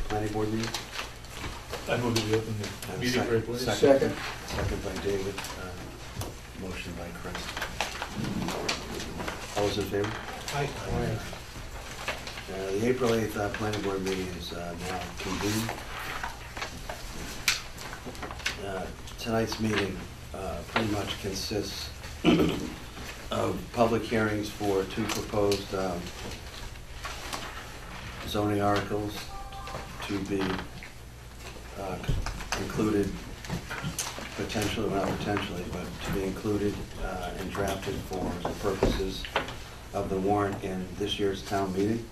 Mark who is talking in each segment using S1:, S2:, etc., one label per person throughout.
S1: planning board meeting.
S2: I move that we open the meeting for April 8th.
S3: Second.
S1: Second by David, motion by Chris. All those in favor?
S2: Aye.
S1: The April 8th planning board meeting is now convened. Tonight's meeting pretty much consists of public hearings for two proposed zoning articles to be included potentially, well, not potentially, but to be included and drafted for the purposes of the warrant in this year's town meeting.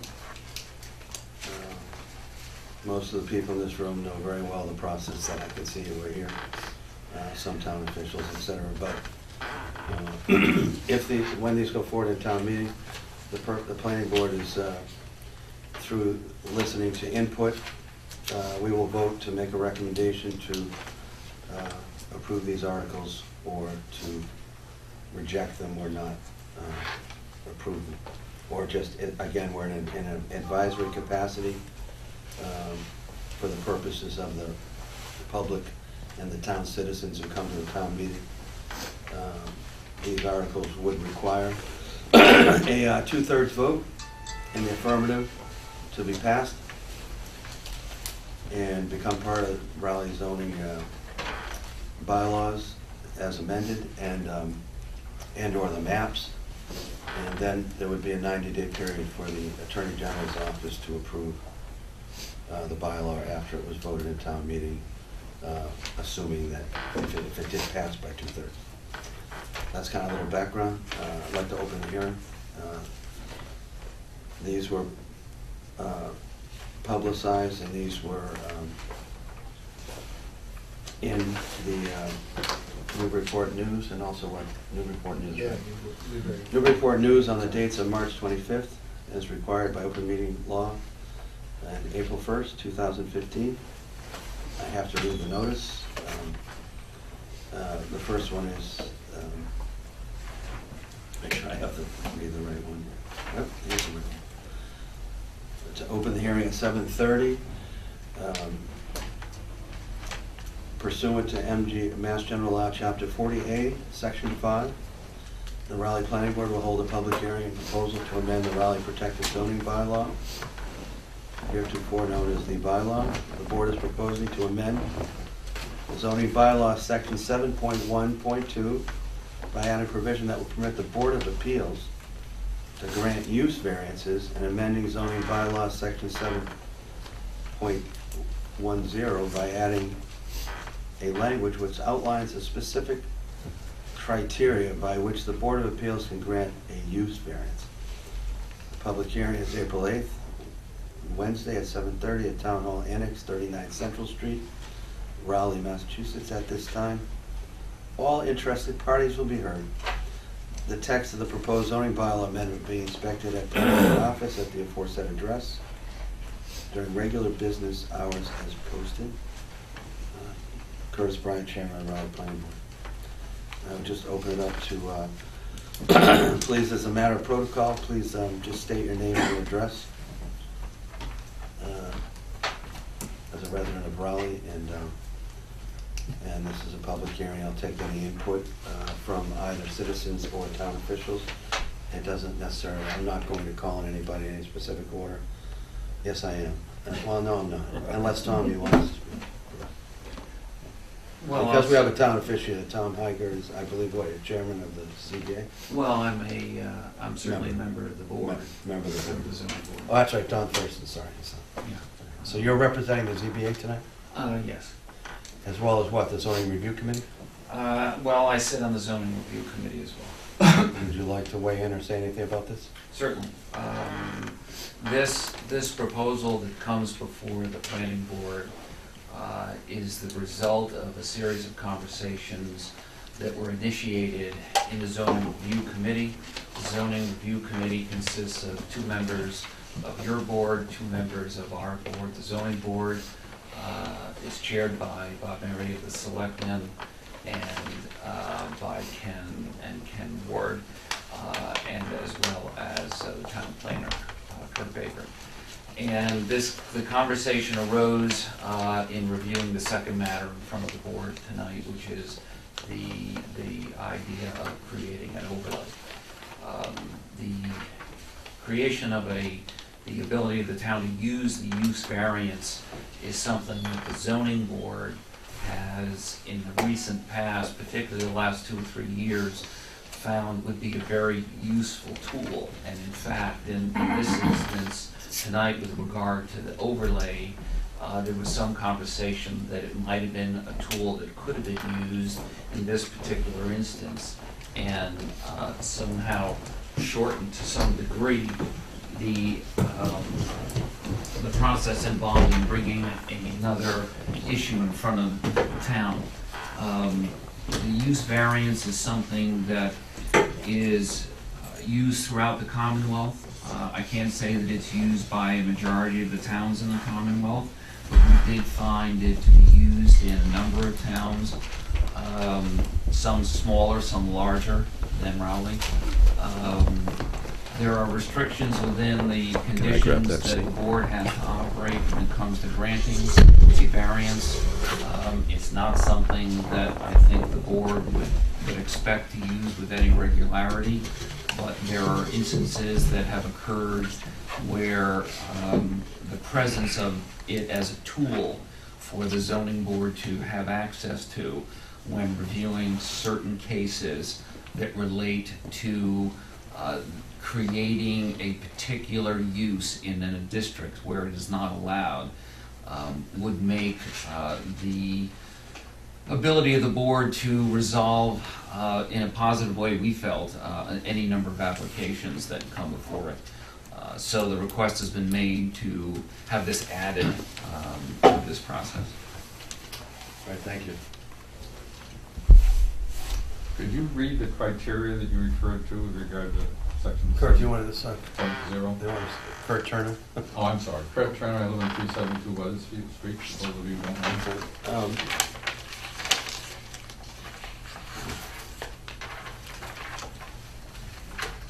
S1: Most of the people in this room know very well the process that I can see you were here, some town officials, etc. But when these go forward in town meeting, the planning board is through listening to input. We will vote to make a recommendation to approve these articles or to reject them or not approve them. Or just, again, we're in an advisory capacity for the purposes of the public and the town citizens who come to the town meeting. These articles would require a 2/3 vote in the affirmative to be passed and become part of Raleigh zoning bylaws as amended and or the maps. And then there would be a 90-day period for the Attorney General's office to approve the bylaw after it was voted in town meeting, assuming that if it did pass by 2/3. That's kind of a little background. I'd like to open the hearing. These were publicized, and these were in the Newburyport News, and also what Newburyport News.
S2: Yeah,
S1: Right? Newburyport News on the dates of March 25th, as required by open meeting law, and April 1st, 2015. I have to read the notice. The first one is, make sure I have to read the right one. Yep, here's the right one. To open the hearing at 7:30. Pursuant to Mass General Law, Chapter 40A, Section 5, the Raleigh Planning Board will hold a public hearing and proposal to amend the Raleigh Protected Zoning Bylaw, heretofore known as the bylaw. The board is proposing to amend the zoning bylaw, Section 7.1.2, by adding provision that will permit the Board of Appeals to grant use variances and amending zoning bylaw, Section 7.10, by adding a language which outlines the specific criteria by which the Board of Appeals can grant a use variance. The public hearing is April 8th, Wednesday at 7:30 at Town Hall Annex, 39 Central Street, Raleigh, Massachusetts. At this time, all interested parties will be heard. The text of the proposed zoning bylaw amendment will be inspected at the office at the aforesaid address during regular business hours as posted. Curtis Bryant, Chairman of the Raleigh Planning Board. I would just open it up to, please, as a matter of protocol, please just state your name and your address as a resident of Raleigh, and this is a public hearing. I'll take any input from either citizens or town officials. It doesn't necessarily, I'm not going to call on anybody in any specific order. Yes, I am. Well, no, I'm not, unless Tom, you want to speak.
S4: Well,
S1: Because we have a town official, Tom Heiger is, I believe, what, you're chairman of the ZBA?
S4: Well, I'm certainly a member of the board.
S1: Member of the
S4: Member
S1: board.
S4: of the zoning board.
S1: Oh, that's right, Don Thurston, sorry.
S4: Yeah.
S1: So you're representing the ZBA tonight,
S4: Yes.
S1: as well as what, the zoning review committee?
S4: Well, I sit on the zoning review committee as well.
S1: Would you like to weigh in or say anything about this?
S4: Certainly. This proposal that comes before the planning board is the result of a series of conversations that were initiated in the zoning review committee. The zoning review committee consists of 2 members of your board, 2 members of our board. The zoning board is chaired by Bob Mary of the Selectmen and by Ken Ward, and as well as the town planner, Kurt Baker. And the conversation arose in reviewing the second matter in front of the board tonight, which is the idea of creating an overlay. The creation of the ability of the town to use the use variance is something that the zoning board has, in the recent past, particularly the last 2 or 3 years, found would be a very useful tool. And in fact, in this instance, tonight with regard to the overlay, there was some conversation that it might have been a tool that could have been used in this particular instance, and somehow shortened to some degree the process involved in bringing another issue in front of the town. The use variance is something that is used throughout the Commonwealth. I can't say that it's used by a majority of the towns in the Commonwealth, but we did find it to be used in a number of towns, some smaller, some larger than Rowley. There are restrictions within the conditions that a board has to operate when it comes to granting a variance. It's not something that I think the board would expect to use with any regularity, but there are instances that have occurred where the presence of it as a tool for the zoning board to have access to when reviewing certain cases that relate to creating a particular use in a district where it is not allowed would make the ability of the board to resolve in a positive way, we felt, any number of applications that come before it. So the request has been made to have this added to this process.
S1: All right, thank you.
S3: Could you read the criteria that you referred to with regard to section
S1: Kurt, you wanted this,
S3: 7.0?
S1: Kurt Turner?
S3: Oh, I'm sorry. Kurt Turner, I live in 372 Weathersfield Street, for those of you who don't know.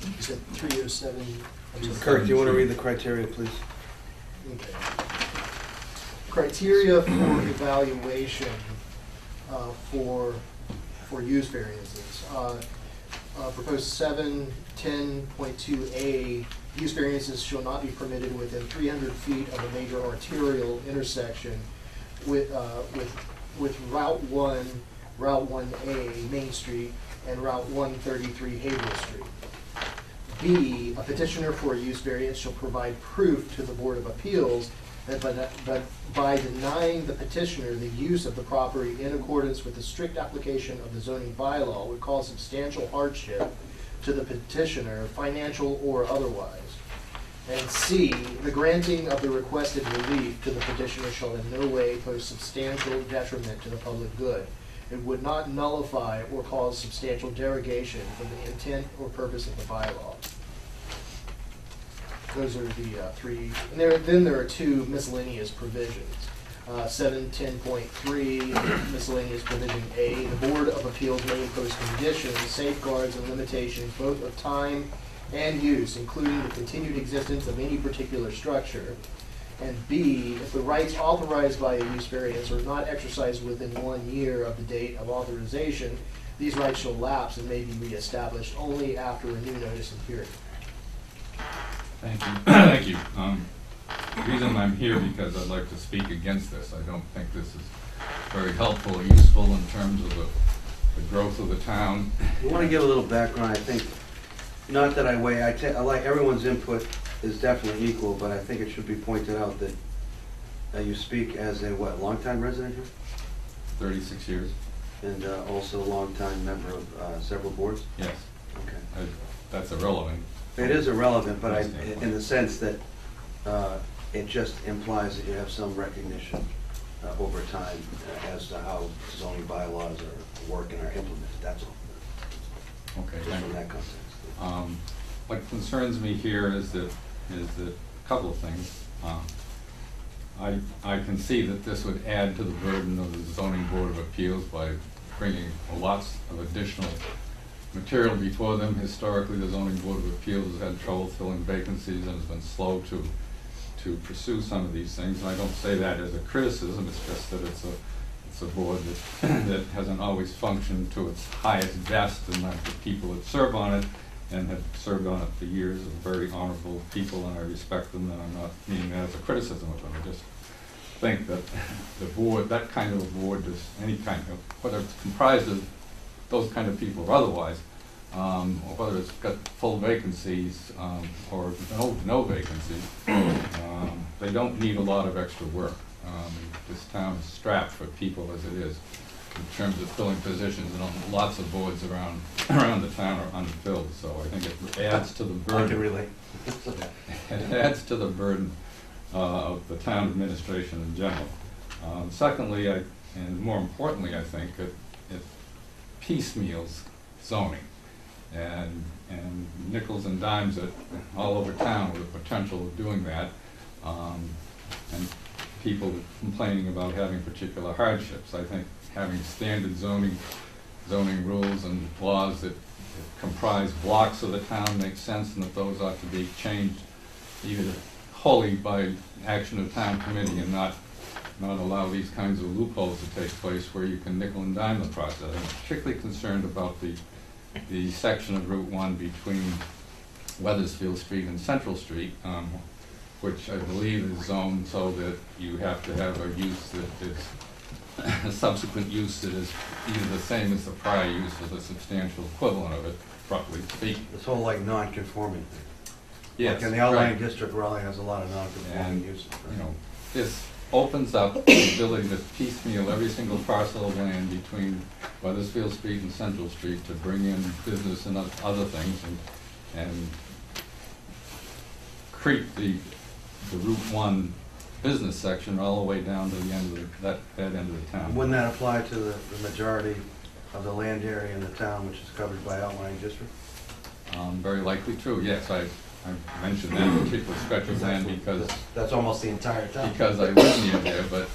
S5: You said 307. I'm sorry.
S1: Kurt, do you want to read the criteria, please?
S5: Okay. Criteria for evaluation for use variances. Proposed 710.2A, use variances shall not be permitted within 300 feet of a major arterial intersection with Route 1, Route 1A, Main Street, and Route 133, Haverhill Street. B, a petitioner for a use variance shall provide proof to the Board of Appeals that by denying the petitioner the use of the property in accordance with the strict application of the zoning bylaw would cause substantial hardship to the petitioner, financial or otherwise. And C, the granting of the requested relief to the petitioner shall in no way pose substantial detriment to the public good. It would not nullify or cause substantial derogation from the intent or purpose of the bylaw. Those are the three. And then there are two miscellaneous provisions. 710.3, miscellaneous provision A, the Board of Appeals may impose conditions, safeguards, and limitations both of time and use, including the continued existence of any particular structure. And B, if the rights authorized by a use variance are not exercised within 1 year of the date of authorization, these rights shall lapse and may be reestablished only after a new notice of hearing.
S3: Thank you. Thank you. The reason I'm here because I'd like to speak against this. I don't think this is very helpful or useful in terms of the growth of the town.
S1: We want to give a little background. I think, not that I like everyone's input is definitely equal, but I think it should be pointed out that you speak as a longtime resident here?
S3: 36 years.
S1: And also a longtime member of several boards?
S3: Yes.
S1: Okay.
S3: That's irrelevant.
S1: It is irrelevant, but in the sense that it just implies that you have some recognition over time as to how zoning bylaws work and are implemented, that's all.
S3: Okay,
S1: Just
S3: thank
S1: from
S3: you.
S1: that context.
S3: What concerns me here is that a couple of things. I can see that this would add to the burden of the zoning board of appeals by bringing lots of additional material before them. Historically, the zoning board of appeals has had trouble filling vacancies and has been slow to to pursue some of these things. And I don't say that as a criticism, it's just that it's a board that, that hasn't always functioned to its highest best, and that the people that serve on it and have served on it for years are very honorable people, and I respect them, and I'm not meaning that as a criticism of them. I just think that the board, that kind of a board, is any kind of, whether it's comprised of those kind of people or otherwise, or whether it's got full vacancies or no vacancies, they don't need a lot of extra work. This town is strapped for people as it is in terms of filling positions, and lots of boards around the town are unfilled. So I think it adds to the burden.
S1: I can relate.
S3: It adds to the burden of the town administration in general. Secondly, and more importantly, I think it piecemeals zoning, and nickels and dimes it all over town with the potential of doing that, and people complaining about having particular hardships. I think having standard zoning rules and laws that comprise blocks of the town makes sense, and that those ought to be changed either wholly by action of town committee and not allow these kinds of loopholes to take place where you can nickel and dime the process. I'm particularly concerned about the section of Route 1 between Weathersfield Street and Central Street, which I believe is zoned so that you have to have a use that is a subsequent use that is either the same as the prior use or the substantial equivalent of it, roughly speaking.
S1: This whole like non-conforming thing.
S3: Yes,
S1: Like in the outlying
S3: right.
S1: district, Raleigh has a lot of non-conforming
S3: And,
S1: uses.
S3: you know, this opens up the ability to piecemeal every single parcel of land between Weathersfield Street and Central Street to bring in business and other things, and creep the Route 1 business section all the way down to the end of that end of the town.
S1: Wouldn't that apply to the majority of the land area in the town which is covered by outlying district?
S3: Very likely true, yes. I mentioned that particular stretch of land because
S1: That's almost the entire town.
S3: I live near there, but,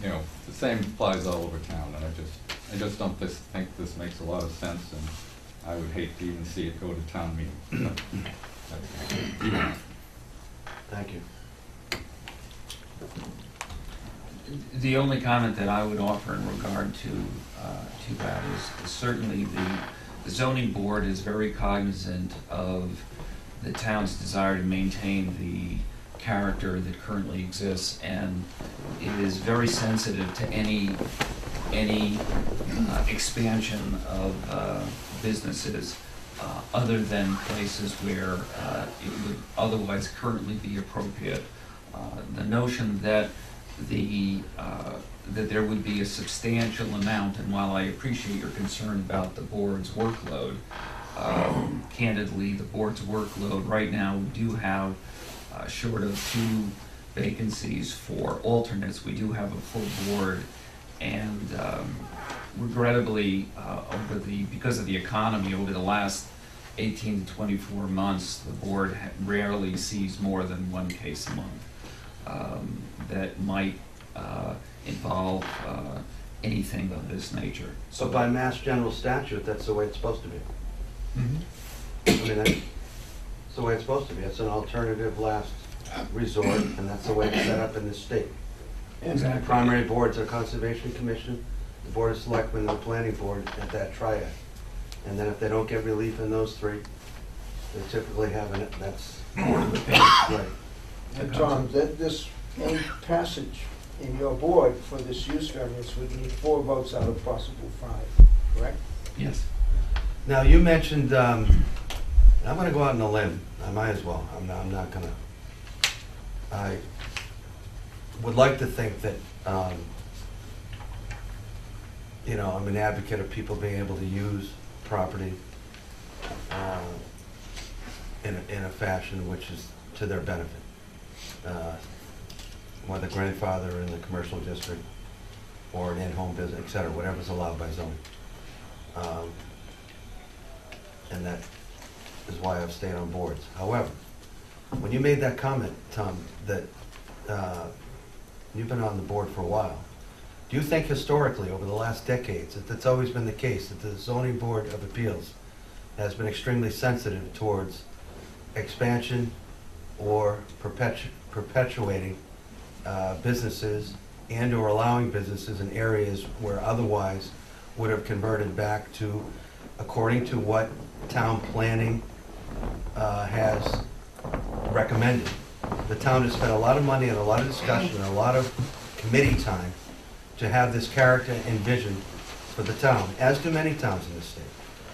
S3: you know, the same applies all over town, and I just don't think this makes a lot of sense, and I would hate to even see it go to town meeting.
S1: Thank you.
S4: The only comment that I would offer in regard to that is certainly the zoning board is very cognizant of the town's desire to maintain the character that currently exists, and it is very sensitive to any expansion of businesses other than places where it would otherwise currently be appropriate. The notion that that there would be a substantial amount, and while I appreciate your concern about the board's workload, candidly, the board's workload right now, we do have, short of 2 vacancies for alternates, we do have a full board, and regrettably, because of the economy over the last 18 to 24 months, the board rarely sees more than 1 case a month that might involve anything of this nature.
S1: So by Mass General statute, that's the way it's supposed to be. I mean, that's the way it's supposed to be. It's an alternative last resort, and that's the way it's set up in this state.
S4: Exactly.
S1: The primary boards are Conservation Commission, the Board of Selectmen, and the Planning Board at that triad. And then if they don't get relief in those 3, they typically have it, that's right.
S6: And Tom, this passage in your board for this use variance would need 4 votes out of possible 5, correct?
S4: Yes.
S1: Now, you mentioned, I'm gonna go out on a limb, I might as well, I'm not gonna. I would like to think that, you know, I'm an advocate of people being able to use property in a fashion which is to their benefit. Whether grandfather in the commercial district or an in-home business, et cetera, whatever's allowed by zoning. And that is why I've stayed on boards. However, when you made that comment, Tom, that you've been on the board for a while, do you think historically, over the last decades, that that's always been the case, that the Zoning Board of Appeals has been extremely sensitive towards expansion or perpetuating businesses and/or allowing businesses in areas where otherwise would have converted back to, according to what town planning has recommended. The town has spent a lot of money and a lot of discussion and a lot of committee time to have this character and vision for the town, as do many towns in the state.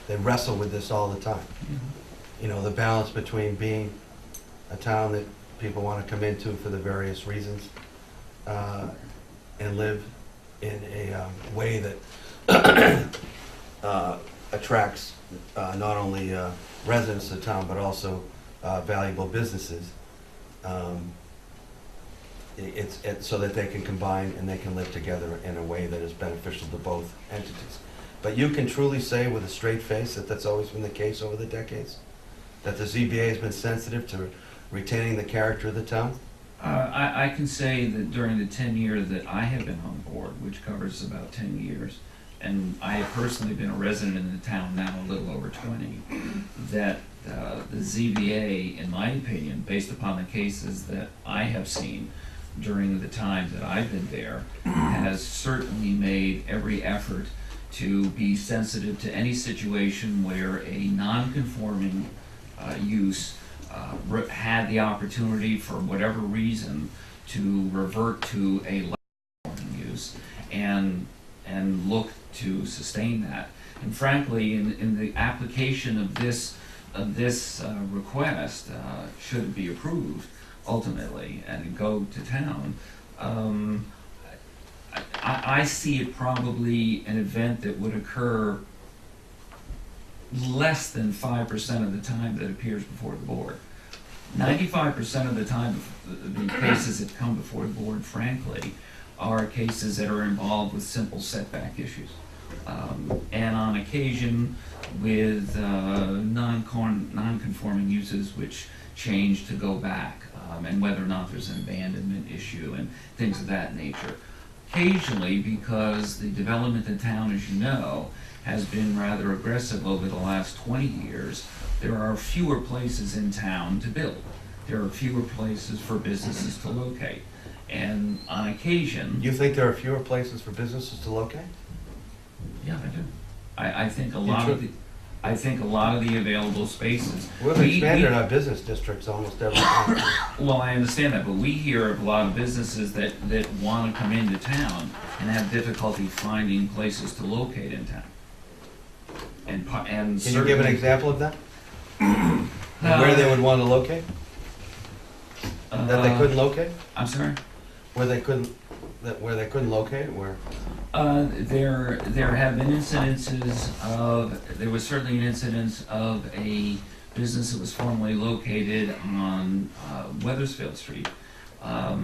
S1: They wrestle with this all the time. You know, the balance between being a town that people want to come into for the various reasons and live in a way that attracts not only residents of the town, but also valuable businesses. It's so that they can combine and they can live together in a way that is beneficial to both entities. But you can truly say with a straight face that that's always been the case over the decades? That the ZBA has been sensitive to retaining the character of the town?
S4: I can say that during the 10 years that I have been on board, which covers about 10 years, and I have personally been a resident in the town now a little over 20, that the ZBA, in my opinion, based upon the cases that I have seen during the time that I've been there, has certainly made every effort to be sensitive to any situation where a non-conforming use had the opportunity, for whatever reason, to revert to a conforming use and look to sustain that. And frankly, in the application of this request, should it be approved ultimately and go to town, I see it probably an event that would occur less than 5% of the time that appears before the board. 95% of the time, the cases that come before the board, frankly, are cases that are involved with simple setback issues. And on occasion with non-conforming uses which change to go back, and whether or not there's an abandonment issue and things of that nature. Occasionally, because the development in town, as you know, has been rather aggressive over the last 20 years, there are fewer places in town to build. There are fewer places for businesses to locate. And on occasion...
S1: You think there are fewer places for businesses to locate?
S4: Yeah, I do. I think a lot of the... I think a lot of the available spaces...
S1: We've expanded our business districts almost every time.
S4: Well, I understand that, but we hear of a lot of businesses that want to come into town and have difficulty finding places to locate in town. And
S1: Can you give an example of that? Where they would want to locate? That they couldn't locate?
S4: I'm sorry?
S1: Where they couldn't locate? Where?
S4: There have been incidences of, there was certainly an incidence of a business that was formerly located on Weathersfield Street, a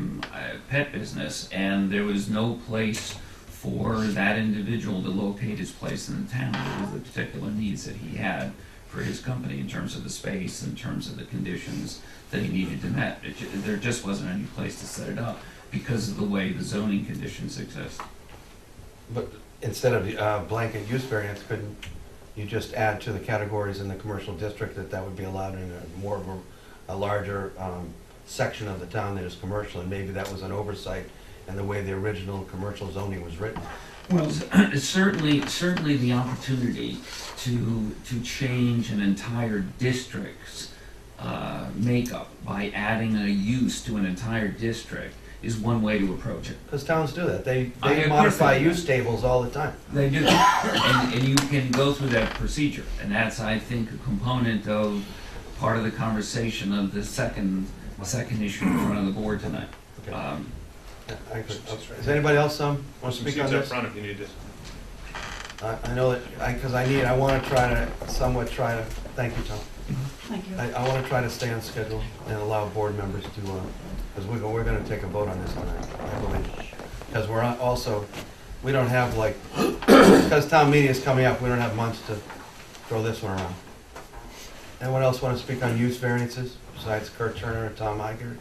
S4: pet business, and there was no place for that individual to locate his place in the town because of the particular needs that he had for his company in terms of the space, in terms of the conditions that he needed to met. There just wasn't any place to set it up because of the way the zoning conditions exist.
S1: But instead of blanket use variance, couldn't you just add to the categories in the commercial district that would be allowed in more of a larger section of the town that is commercial, and maybe that was an oversight in the way the original commercial zoning was written?
S4: Well, certainly the opportunity to change an entire district's makeup by adding a use to an entire district is one way to approach it.
S1: Because towns do that. They
S4: I agree
S1: modify
S4: with that.
S1: use tables all the time.
S4: They do, and you can go through that procedure, and that's, I think, a component of part of the conversation of the second issue in front of the board tonight.
S1: Okay. Does anybody else want to speak on
S2: Seats up
S1: this?
S2: front if you need to.
S1: I know that, because I want to try to, thank you, Tom.
S7: Thank you.
S1: I want to try to stay on schedule and allow board members to, because we're going to take a vote on this tonight, I believe. Because we don't have because town meeting is coming up, we don't have months to throw this one around. Anyone else want to speak on use variances besides Kurt Turner and Tom Iger?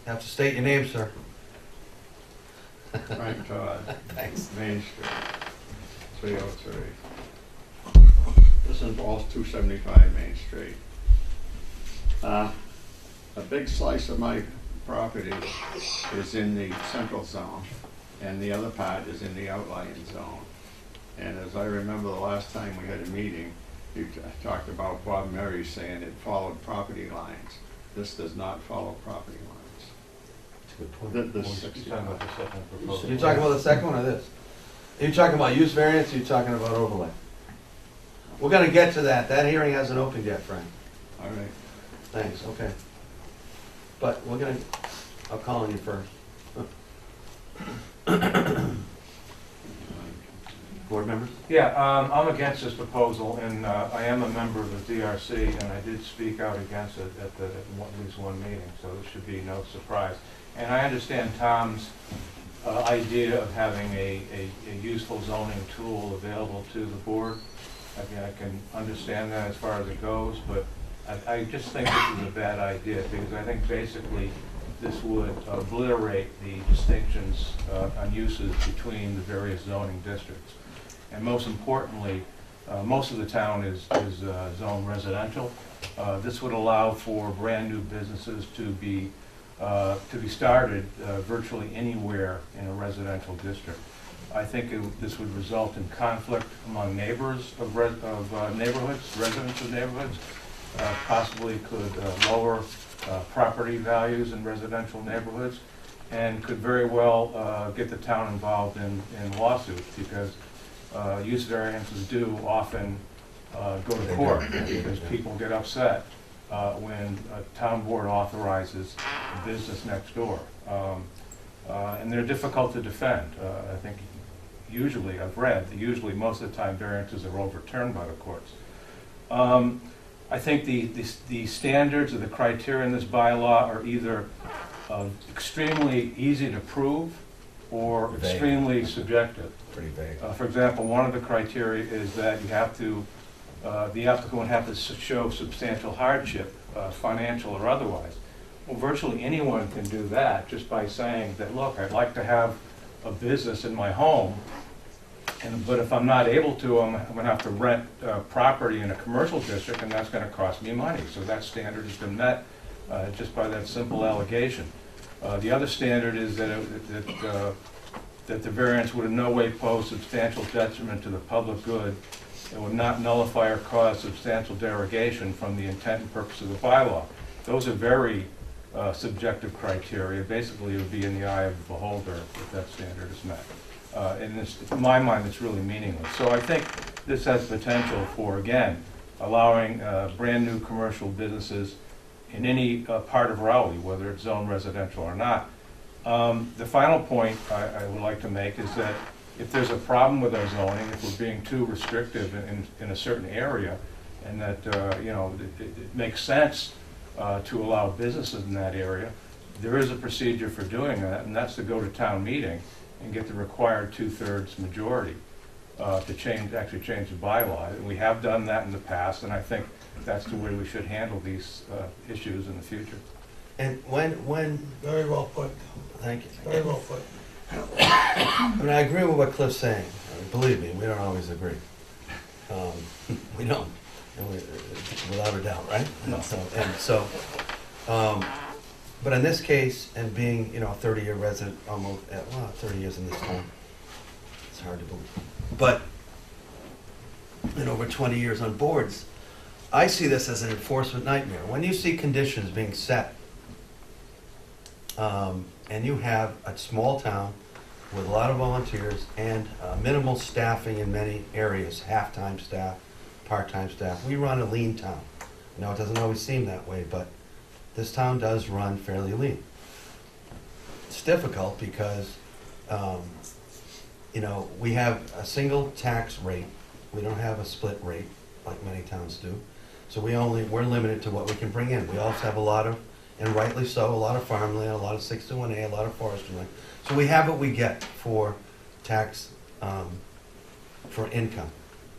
S1: Have to state your name, sir.
S8: Frank Todd,
S1: Thanks.
S8: Main Street, 303.
S7: involves 275 Main Street. A big slice of my property is in the central zone, and the other part is in the outlying zone. And as I remember the last time we had a meeting, you talked about Bob Murray saying it followed property lines. This does not follow property lines.
S1: That's a good point.
S7: This
S2: You're
S7: 60
S2: talking about the second proposal.
S1: You talking about the second one or this? Are you talking about use variance, or you talking about overlay? We're gonna get to that. That hearing hasn't opened yet, Frank.
S7: All right.
S1: Thanks, okay. But we're gonna, I'll call on you first. Board members?
S8: Yeah, I'm against this proposal, and I am a member of the DRC, and I did speak out against it at least one meeting, so this should be no surprise. And I understand Tom's idea of having a useful zoning tool available to the board. I mean, I can understand that as far as it goes, but I just think this is a bad idea, because I think basically this would obliterate the distinctions on uses between the various zoning districts. And most importantly, most of the town is zone residential. This would allow for brand new businesses to be started virtually anywhere in a residential district. I think this would result in conflict among neighbors of neighborhoods, residents of neighborhoods. Possibly could lower property values in residential neighborhoods, and could very well get the town involved in lawsuits, because use variances do often go to court, because people get upset when a town board authorizes a business next door. And they're difficult to defend. I think usually, I've read that usually most of the time variances are overturned by the courts. I think the standards or the criteria in this bylaw are either extremely easy to prove or
S1: Vague.
S8: extremely subjective.
S1: Pretty vague.
S8: For example, one of the criteria is that you have to, the applicant would have to show substantial hardship, financial or otherwise. Well, virtually anyone can do that just by saying that, look, I'd like to have a business in my home, but if I'm not able to, I'm going to have to rent property in a commercial district, and that's going to cost me money. So that standard has been met just by that simple allegation. The other standard is that the variance would in no way pose substantial detriment to the public good. It would not nullify or cause substantial derogation from the intent and purpose of the bylaw. Those are very subjective criteria. Basically, it would be in the eye of the beholder if that standard is met. And in my mind, it's really meaningless. So I think this has potential for, again, allowing brand new commercial businesses in any part of Rowley, whether it's zone residential or not. The final point I would like to make is that if there's a problem with our zoning, if we're being too restrictive in a certain area, and that it makes sense to allow businesses in that area, there is a procedure for doing that, and that's to go to town meeting and get the required 2/3 majority to actually change the bylaw. And we have done that in the past, and I think that's the way we should handle these issues in the future.
S1: And when,
S6: Very well put.
S1: thank you.
S6: Very well put.
S1: I mean, I agree with what Cliff's saying. I mean, believe me, we don't always agree. We don't, and without a doubt, right? But in this case, and being, a 30-year resident, almost, 30 years in this town, it's hard to believe. But, in over 20 years on boards, I see this as an enforcement nightmare. When you see conditions being set, and you have a small town with a lot of volunteers and minimal staffing in many areas, half-time staff, part-time staff. We run a lean town. It doesn't always seem that way, but this town does run fairly lean. It's difficult because, we have a single tax rate. We don't have a split rate like many towns do. So we're limited to what we can bring in. We also have a lot of, and rightly so, a lot of farmland, a lot of 621A, a lot of forestry land. So we have what we get for tax, for income,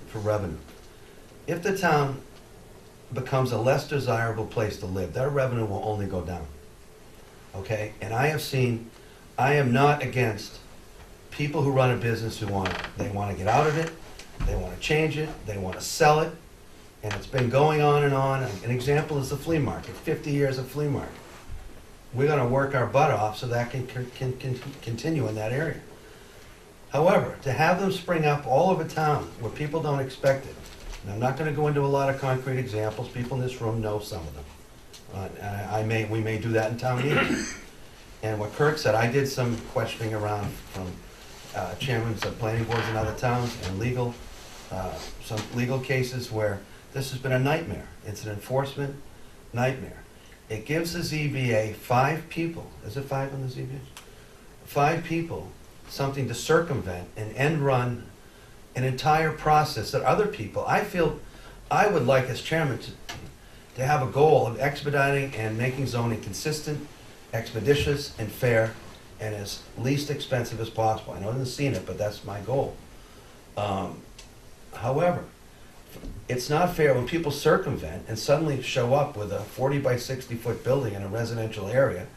S1: for revenue. If the town becomes a less desirable place to live, their revenue will only go down. Okay? And I am not against people who run a business they want to get out of it, they want to change it, they want to sell it. And it's been going on and on. An example is the flea market, 50 years of flea market. We're gonna work our butt off so that can continue in that area. However, to have them spring up all over town where people don't expect it, and I'm not gonna go into a lot of concrete examples, people in this room know some of them. We may do that in town meeting. And what Kirk said, I did some questioning around from chairmen of planning boards in other towns and some legal cases where this has been a nightmare. It's an enforcement nightmare. It gives the ZBA 5 people, is it 5 on the ZBA? 5 people, something to circumvent and end run an entire process that other people, I feel, I would like as chairman to have a goal of expediting and making zoning consistent, expeditious, and fair, and as least expensive as possible. I know I haven't seen it, but that's my goal. However, it's not fair when people circumvent and suddenly show up with a 40 by 60 foot building in a residential area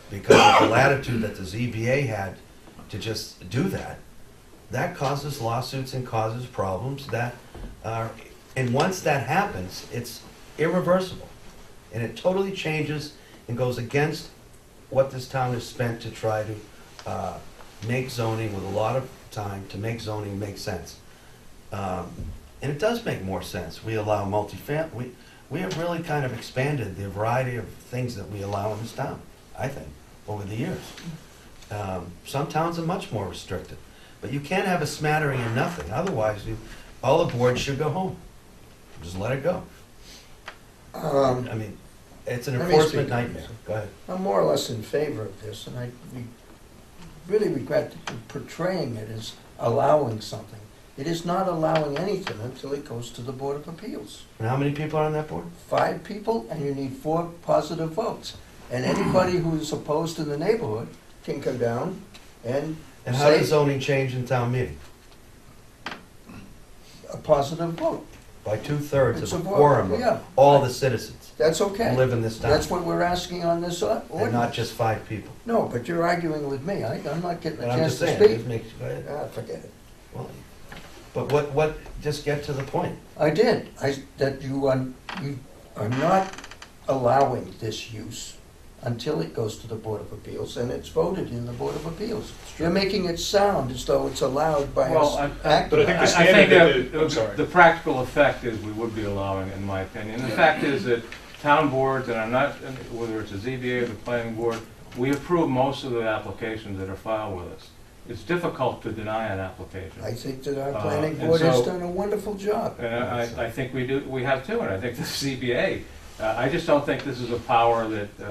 S1: because of the latitude that the ZBA had to just do that. That causes lawsuits and causes problems that are, and once that happens, it's irreversible. And it totally changes and goes against what this town has spent to try to make zoning with a lot of time to make zoning make sense. And it does make more sense. We allow multifamily. We have really kind of expanded the variety of things that we allow in this town, I think, over the years. Some towns are much more restricted. But you can't have a smattering of nothing. Otherwise, all the boards should go home. Just let it go. I mean, it's an
S6: Let me
S1: enforcement
S6: speak on
S1: nightmare.
S6: this.
S1: Go ahead.
S6: I'm more or less in favor of this, and I really regret portraying it as allowing something. It is not allowing anything until it goes to the Board of Appeals.
S1: And how many people are on that board?
S6: 5 people, and you need 4 positive votes. And anybody who's opposed to the neighborhood can come down and
S1: And how
S6: say
S1: does zoning change in town meeting?
S6: a positive vote.
S1: By 2/3
S6: It's
S1: of
S6: a
S1: a
S6: vote,
S1: quorum of
S6: yeah.
S1: all the citizens
S6: That's
S1: who
S6: okay.
S1: live in this town.
S6: That's what we're asking on this ordinance.
S1: And not just 5 people.
S6: No, but you're arguing with me. I'm not getting a
S1: And I'm
S6: chance
S1: just
S6: to
S1: saying,
S6: speak.
S1: just make, go ahead.
S6: Forget it.
S1: Well, but just get to the point.
S6: I did. That you are not allowing this use until it goes to the Board of Appeals, and it's voted in the Board of Appeals. You're making it sound as though it's allowed by
S8: Well,
S6: us.
S2: But I think the
S8: I think
S2: standard
S8: that
S2: I'm sorry.
S8: the practical effect is we would be allowing, in my opinion. The fact is that town boards, and I'm not, whether it's a ZBA or the planning board, we approve most of the applications that are filed with us. It's difficult to deny an application.
S6: I think that our planning
S8: and
S6: board has
S8: so-
S6: done a wonderful job.
S8: And I think we have too, and I think the ZBA, I just don't think this is a power that, or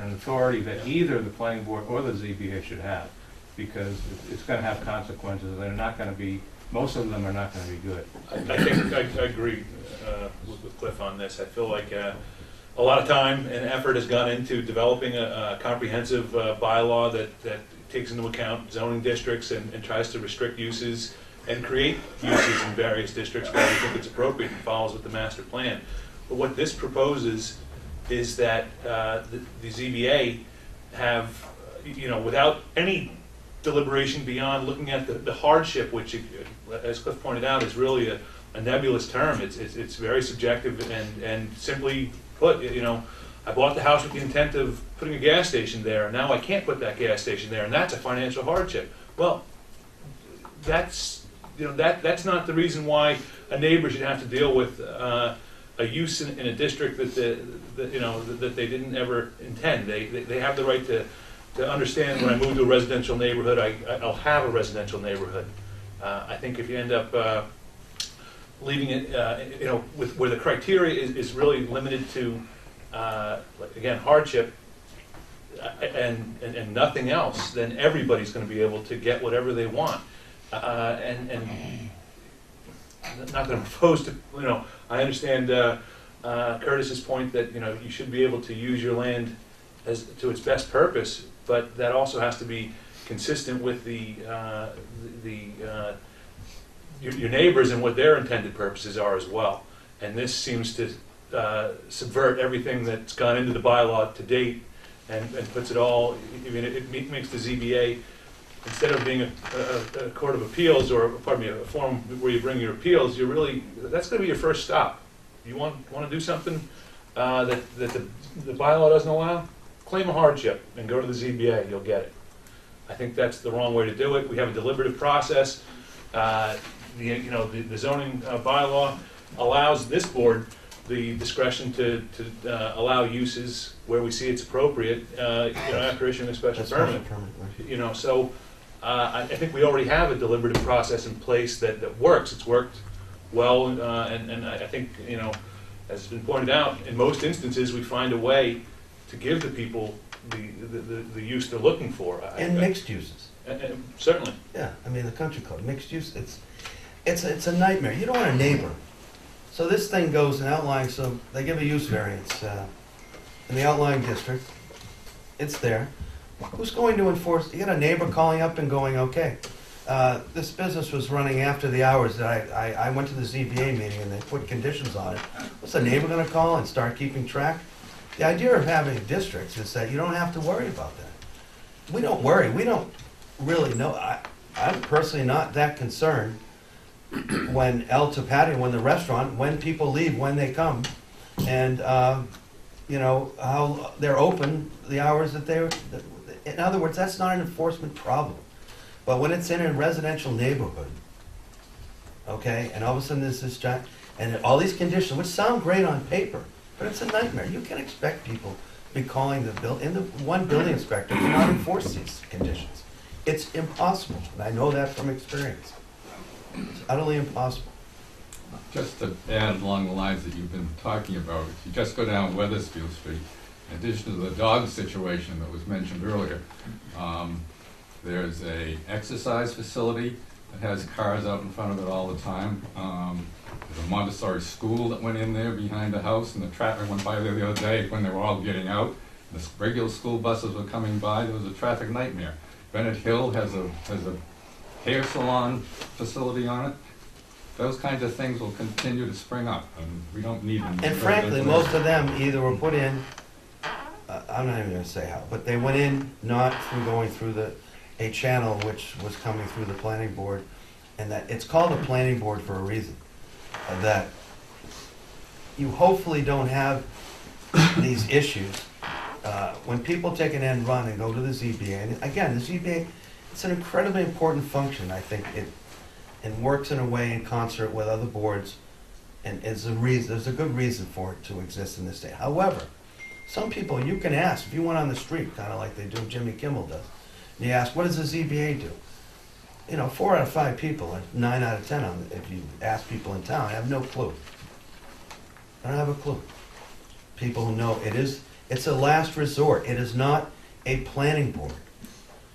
S8: an authority that either the planning board or the ZBA should have, because it's gonna have consequences, they're not gonna be, most of them are not gonna be good.
S2: I think I agree with Cliff on this. I feel like a lot of time and effort has gone into developing a comprehensive bylaw that takes into account zoning districts and tries to restrict uses and create uses in various districts where we think it's appropriate and follows with the master plan. But what this proposes is that the ZBA have, without any deliberation beyond looking at the hardship, which, as Cliff pointed out, is really a nebulous term. It's very subjective and simply put, I bought the house with the intent of putting a gas station there, and now I can't put that gas station there, and that's a financial hardship. Well, that's not the reason why a neighbor should have to deal with a use in a district that they didn't ever intend. They have the right to understand when I move to a residential neighborhood, I'll have a residential neighborhood. I think if you end up leaving it, with where the criteria is really limited to, again, hardship and nothing else, then everybody's going to be able to get whatever they want. And not that I'm opposed to, I understand Curtis's point that, you should be able to use your land to its best purpose, but that also has to be consistent with your neighbors and what their intended purposes are as well. And this seems to subvert everything that's gone into the bylaw to date and puts it all, it makes the ZBA, instead of being a court of appeals, or, pardon me, a forum where you bring your appeals, that's going to be your first stop. You want to do something that the bylaw doesn't allow? Claim a hardship and go to the ZBA, you'll get it. I think that's the wrong way to do it. We have a deliberative process. The zoning bylaw allows this board the discretion to allow uses where we see it's appropriate, after issuing a special permit.
S1: Right.
S2: So I think we already have a deliberative process in place that works. It's worked well, and I think, as has been pointed out, in most instances, we find a way to give the people the use they're looking for.
S1: And mixed uses.
S2: Certainly.
S1: Yeah, I mean, the country code, mixed use, it's a nightmare. You don't want a neighbor. So this thing goes and outlines, so they give a use variance in the outlying district. It's there. Who's going to enforce? You got a neighbor calling up and going, okay, this business was running after the hours that I went to the ZBA meeting and they put conditions on it. What's the neighbor gonna call and start keeping track? The idea of having districts is that you don't have to worry about that. We don't worry. We don't really know. I'm personally not that concerned when El Tapati, when the restaurant, when people leave, when they come, and how they're open, the hours that they're. In other words, that's not an enforcement problem. But when it's in a residential neighborhood, okay, and all of a sudden there's this giant, and all these conditions, which sound great on paper, but it's a nightmare. You can expect people to be calling one building inspector to not enforce these conditions. It's impossible, and I know that from experience. It's utterly impossible.
S3: Just to add along the lines that you've been talking about, if you just go down Weathersfield Street, in addition to the dog situation that was mentioned earlier, there's a exercise facility that has cars out in front of it all the time. There's a Montessori school that went in there behind the house, and the traffic went by there the other day when they were all getting out. The regular school buses were coming by. There was a traffic nightmare. Bennett Hill has a hair salon facility on it. Those kinds of things will continue to spring up, and we don't need them.
S1: And frankly, most of them either were put in, I'm not even gonna say how, but they went in not through going through a channel which was coming through the planning board, and that, it's called a planning board for a reason. That you hopefully don't have these issues. When people take an end run and go to the ZBA, and again, the ZBA, it's an incredibly important function. I think it works in a way in concert with other boards, and there's a good reason for it to exist in this state. However, some people, you can ask, if you went on the street, kind of like they do, Jimmy Kimmel does, and you ask, what does the ZBA do? 4 out of 5 people, or 9 out of 10, if you ask people in town, have no clue. I don't have a clue. People who know it's a last resort. It is not a planning board.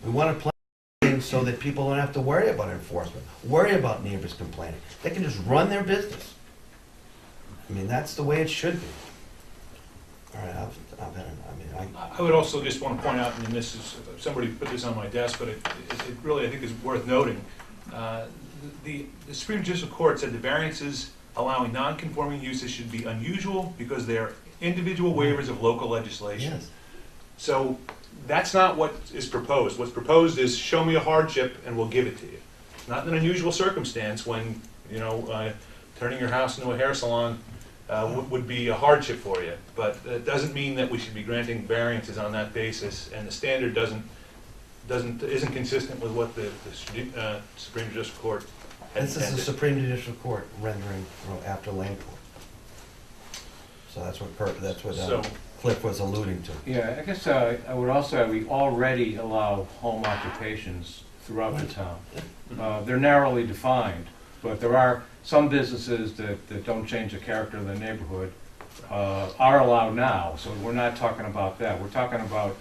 S1: We want to plan so that people don't have to worry about enforcement, worry about neighbors complaining. They can just run their business. I mean, that's the way it should be. All right,
S2: I would also just want to point out, and this is, somebody put this on my desk, but it really, I think, is worth noting. The Supreme Judicial Court said the variances allowing non-conforming uses should be unusual because they are individual waivers of local legislation.
S1: yes.
S2: So that's not what is proposed. What's proposed is show me a hardship and we'll give it to you. It's not an unusual circumstance when, turning your house into a hair salon would be a hardship for you. But it doesn't mean that we should be granting variances on that basis, and the standard isn't consistent with what the Supreme Judicial Court had
S1: This is the
S2: intended.
S1: Supreme Judicial Court rendering after Lane Court. So that's what
S2: So-
S1: Cliff was alluding to.
S8: Yeah, I guess I would also add, we already allow home occupations throughout the town. They're narrowly defined, but there are some businesses that don't change the character of the neighborhood are allowed now, so we're not talking about that. We're talking about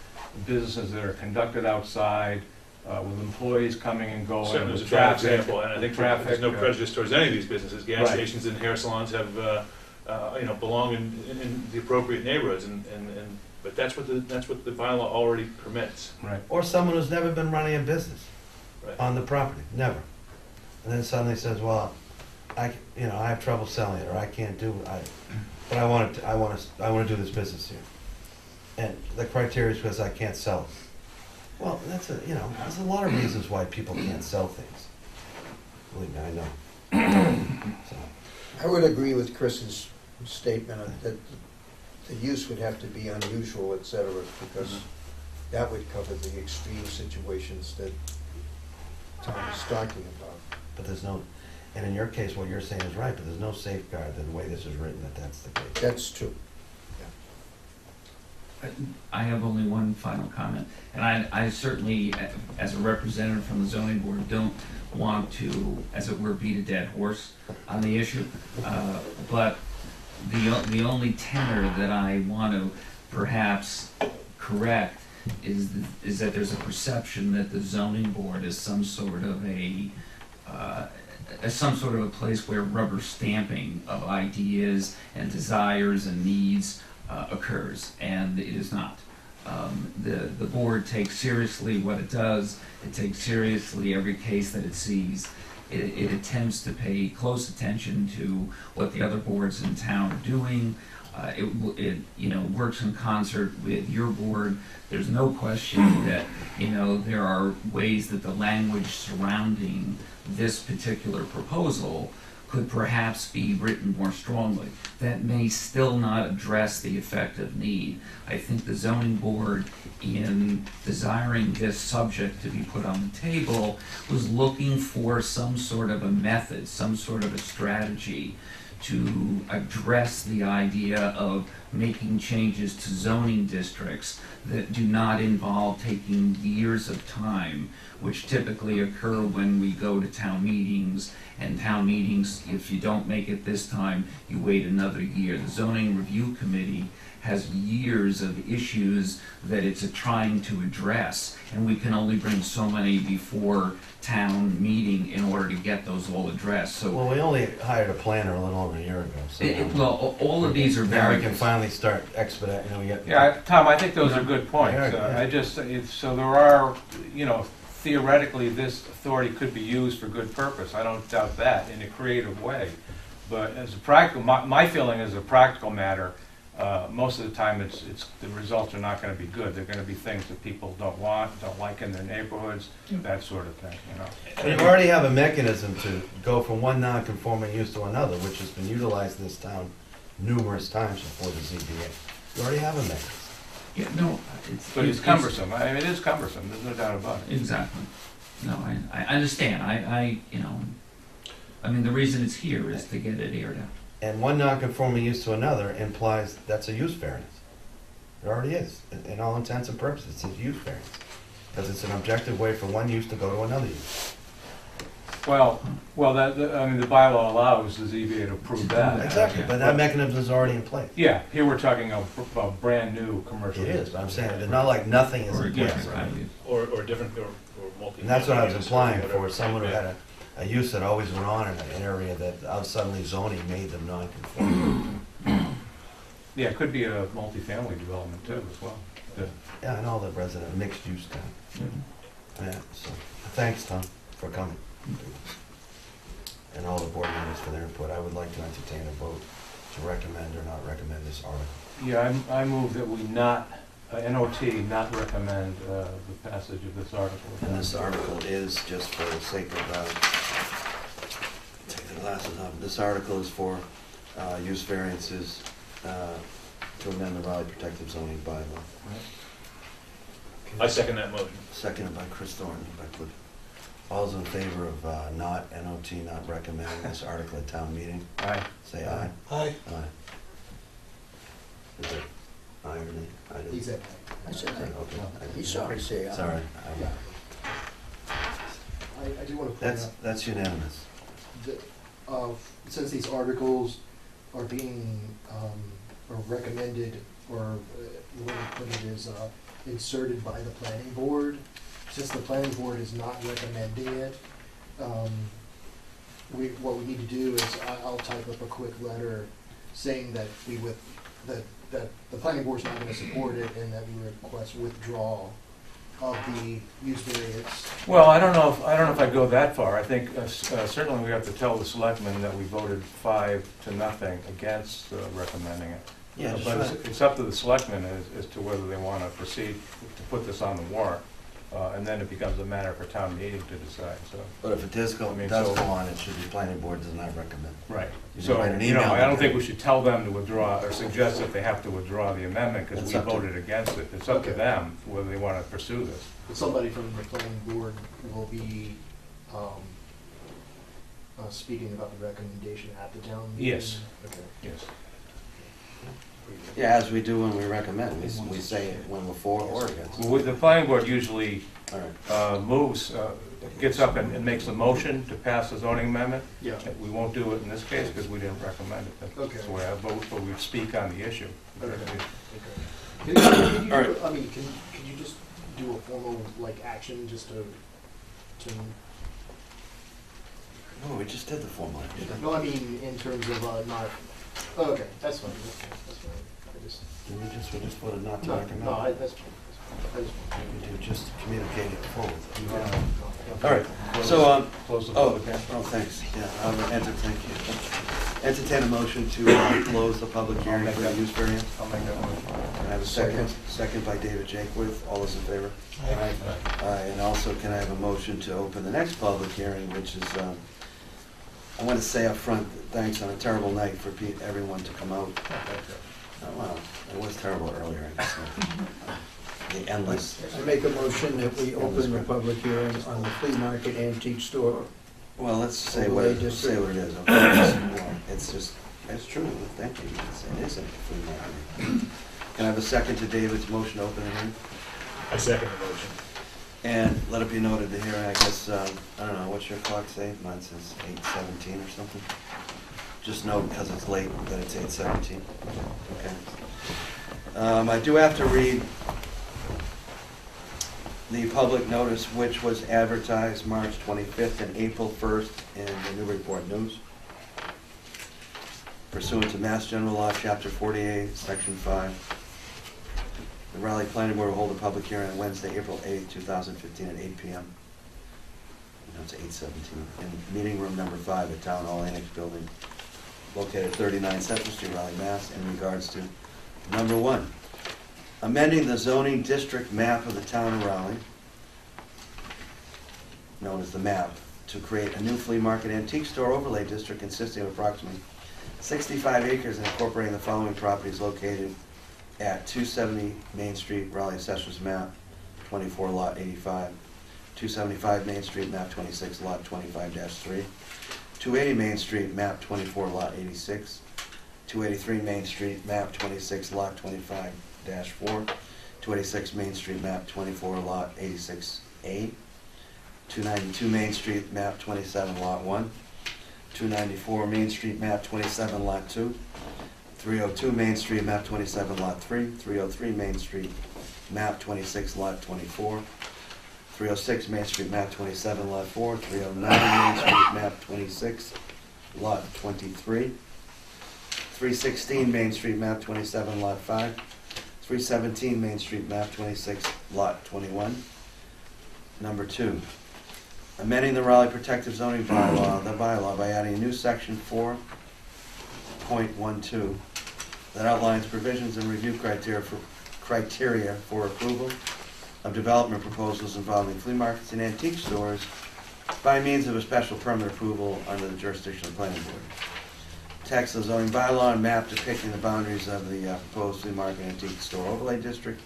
S8: businesses that are conducted outside, with employees coming and going,
S2: Certainly is a
S8: with
S2: bad
S8: traffic.
S2: example, and I think there's no prejudice towards any of these businesses. Gas
S8: Right.
S2: stations and hair salons have, belong in the appropriate neighborhoods, but that's what the bylaw already permits.
S8: Right.
S1: Or someone who's never been running a business
S2: Right.
S1: on the property, never. And then suddenly says, well, I have trouble selling it, or I can't do it, but I want to do this business here. And the criteria is because I can't sell it. Well, there's a lot of reasons why people can't sell things. Believe me, I know. So,
S6: I would agree with Chris's statement that the use would have to be unusual, et cetera, because that would cover the extreme situations that Tom is talking about.
S1: But there's no, and in your case, what you're saying is right, but there's no safeguard in the way this is written that that's the case.
S6: That's true.
S4: I have only one final comment, and I certainly, as a representative from the zoning board, don't want to, as it were, beat a dead horse on the issue. But the only tenor that I want to perhaps correct is that there's a perception that the zoning board is some sort of a place where rubber stamping of ideas and desires and needs occurs, and it is not. The board takes seriously what it does. It takes seriously every case that it sees. It attempts to pay close attention to what the other boards in town are doing. It works in concert with your board. There's no question that there are ways that the language surrounding this particular proposal could perhaps be written more strongly. That may still not address the effective need. I think the zoning board, in desiring this subject to be put on the table, was looking for some sort of a method, some sort of a strategy to address the idea of making changes to zoning districts that do not involve taking years of time, which typically occur when we go to town meetings. And town meetings, if you don't make it this time, you wait another year. The zoning review committee has years of issues that it's trying to address, and we can only bring so many before town meeting in order to get those all addressed. So,
S1: Well, we only hired a planner a little over a year ago, so.
S4: well, all of these are
S1: Now
S4: very.
S1: we can finally start expediting, we get.
S8: Yeah, Tom, I think those are good points.
S1: Yeah.
S8: So there are, theoretically, this authority could be used for good purpose. I don't doubt that in a creative way. But as a practical, my feeling is a practical matter, most of the time the results are not going to be good. They're going to be things that people don't like in their neighborhoods, that sort of thing,
S1: And you already have a mechanism to go from one non-conforming use to another, which has been utilized in this town numerous times before the ZBA. You already have a mechanism.
S4: Yeah, no,
S8: But it's cumbersome. I mean, it is cumbersome. There's no doubt about it.
S4: Exactly. No, I understand. I mean, the reason it's here is to get it aired out.
S1: And one non-conforming use to another implies that's a use variance. It already is, in all intents and purposes, it's a use variance. Because it's an objective way for one use to go to another use.
S8: Well, the bylaw allows the ZBA to approve that.
S1: Exactly, but that mechanism is already in place.
S8: Yeah, here we're talking about brand-new commercial.
S1: It is, but I'm saying, it's not like nothing is
S4: Or
S1: in
S4: a
S1: place.
S4: different kind of use.
S2: Or different, or multi.
S1: And that's what I was
S2: units or
S1: implying,
S2: whatever.
S1: for someone who had a use that always went on in an area that suddenly zoning made them non-conforming.
S8: Yeah, it could be a multifamily development too, as well.
S1: Yeah, I know the resident, mixed use kind. Yeah, so, thanks, Tom, for coming. And all the board members for their input. I would like to entertain a vote to recommend or not recommend this article.
S8: Yeah, I move that we not, NOT, not recommend the passage of this article.
S1: And this article is, just for the sake of, take the glasses off, this article is for use variances to amend the Raleigh Protective Zoning Bylaw.
S2: I second that motion.
S1: Seconded by Chris Thornton, by Cliff. All's in favor of not, NOT, not recommending this article at town meeting,
S8: Aye.
S1: say aye.
S6: Aye.
S1: Aye. Is it aye or nay? I didn't-
S5: He said,
S6: I said aye.
S1: Okay. I didn't-
S6: You saw me say aye.
S1: Sorry.
S5: I do want to point
S1: That's,
S5: out
S1: that's unanimous.
S5: that, since these articles are being, or recommended, or the way to put it is, inserted by the planning board, since the planning board is not recommending it, what we need to do is, I'll type up a quick letter saying that that the planning board's not gonna support it, and that we request withdrawal of the use variance.
S8: Well, I don't know if I'd go that far. I think certainly we have to tell the selectmen that we voted 5-0 against recommending it.
S1: Yeah,
S8: But
S1: sure.
S8: it's up to the selectmen as to whether they want to proceed to put this on the warrant. and then it becomes a matter for town meeting to decide, so.
S1: But if it does go,
S8: I mean,
S1: does
S8: so-
S1: go on, it should be planning board does not recommend.
S8: Right.
S1: You
S8: So,
S1: write an
S8: you know,
S1: email
S8: I
S1: to
S8: don't think
S1: them.
S8: we should tell them to withdraw, or suggest that they have to withdraw the amendment, because
S1: It's
S8: we
S1: up to-
S8: voted against it. It's up to
S5: Okay.
S8: them whether they want to pursue this.
S5: But somebody from the planning board will be, speaking about the recommendation at the town meeting?
S8: Yes.
S5: Okay.
S8: Yes.
S1: Yeah, as we do when we recommend, we say it when we're for or against.
S8: Well, the planning board usually
S1: All right,
S8: moves, gets up and makes a motion to pass a zoning amendment.
S5: Yeah.
S8: We won't do it in this case because we didn't recommend it. That's
S5: Okay.
S8: the way I vote, but we speak on the issue.
S5: Okay. Can you,
S1: All right.
S5: I mean, can you just do a formal, like, action just to,
S1: no, we just did the formal action.
S5: no, I mean, in terms of, not, oh, okay, that's fine, that's fine. I just,
S1: We just voted not to
S5: no,
S1: recommend.
S5: no, that's fine, I just.
S1: We do just communicate it forward.
S5: Yeah.
S1: All right, so,
S8: Close the
S1: oh,
S8: public hearing.
S1: oh, thanks, yeah, thank you. Entertain a motion to close the public hearing
S8: make
S1: for the
S8: that-
S1: use variance.
S8: I'll make that motion.
S1: Can I have a second? Second by David Jakeworth, all those in favor? And also, can I have a motion to open the next public hearing, which is, I want to say up front, thanks on a terrible night for everyone to come out. Oh, well, it was terrible earlier, I guess. The endless,
S6: I make a motion that we open the public hearing on the flea market antique store.
S1: well, let's say what it is, okay? It's just, it's true, thank you, it isn't a free market. Can I have a second to David's motion to open the hearing?
S2: I second the motion.
S1: And let it be noted, the hearing, I guess, I don't know, what's your clock say? Mine says 8:17 or something. Just note, because it's late, that it's 8:17. Okay. I do have to read the public notice, which was advertised March 25th and April 1st in the Newburyport News. Pursuant to Mass General Law, Chapter 48, Section 5. The Raleigh Planning Board will hold a public hearing on Wednesday, April 8th, 2015 at 8 p.m. No, it's 8:17, in meeting room number 5 at Town Hall Annex Building, located 39 Central Street, Raleigh, Mass, in regards to number 1, amending the zoning district map of the town of Raleigh, known as the map, to create a new flea market antique store overlay district consisting of approximately 65 acres and incorporating the following properties located at 270 Main Street, Raleigh Assessors Map 24, Lot 85, 275 Main Street, Map 26, Lot 25-3, 280 Main Street, Map 24, Lot 86, 283 Main Street, Map 26, Lot 25-4, 286 Main Street, Map 24, Lot 86A, 292 Main Street, Map 27, Lot 1, 294 Main Street, Map 27, Lot 2, 302 Main Street, Map 27, Lot 3, 303 Main Street, Map 26, Lot 24, 306 Main Street, Map 27, Lot 4, 309 Main Street, Map 26, Lot 23, 316 Main Street, Map 27, Lot 5, 317 Main Street, Map 26, Lot 21. Number 2, amending the Raleigh Protective Zoning Bylaw, the bylaw, by adding a new section 4.12 that outlines provisions and review criteria for approval of development proposals involving flea markets and antique stores by means of a special permit approval under the jurisdiction of the planning board. Text of the zoning bylaw and map depicting the boundaries of the proposed flea market and antique store overlay district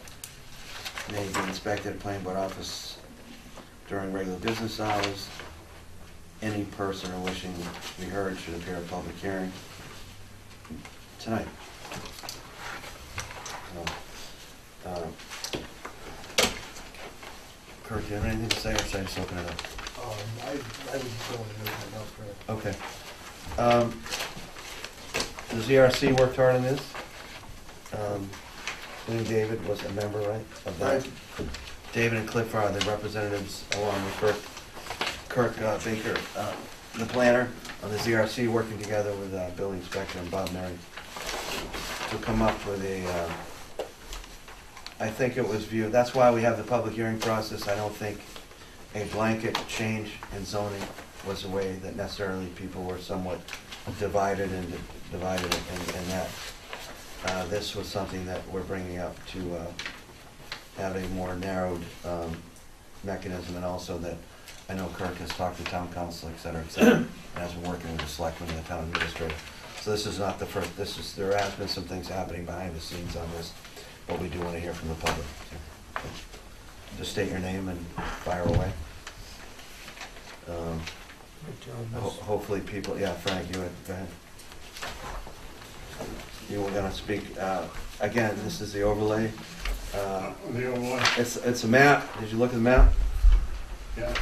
S1: may be inspected at planning board office during regular business hours. Any person wishing to be heard should appear at public hearing tonight. Kurt, do you have anything to say, or should I just open it up?
S5: I was going to move my notes, Fred.
S1: Okay. The ZRC worked hard on this. Lee David was a member, right, of that? David and Cliff are the representatives, along with Kirk Baker, the planner of the ZRC, working together with building inspector and Bob Murray to come up with a, I think it was viewed, that's why we have the public hearing process. I don't think a blanket change in zoning was a way that necessarily people were somewhat divided in that. This was something that we're bringing up to have a more narrowed mechanism, and also that I know Kirk has talked to town council, et cetera, and has been working with the selectmen and the town administrator. So this is not the first, there has been some things happening behind the scenes on this, but we do want to hear from the public. So, just state your name and fire away. Hopefully people, yeah, Frank, you would, go ahead. You were gonna speak, again, this is the overlay.
S7: The old one,
S1: It's a map. Did you look at the map?
S7: yeah.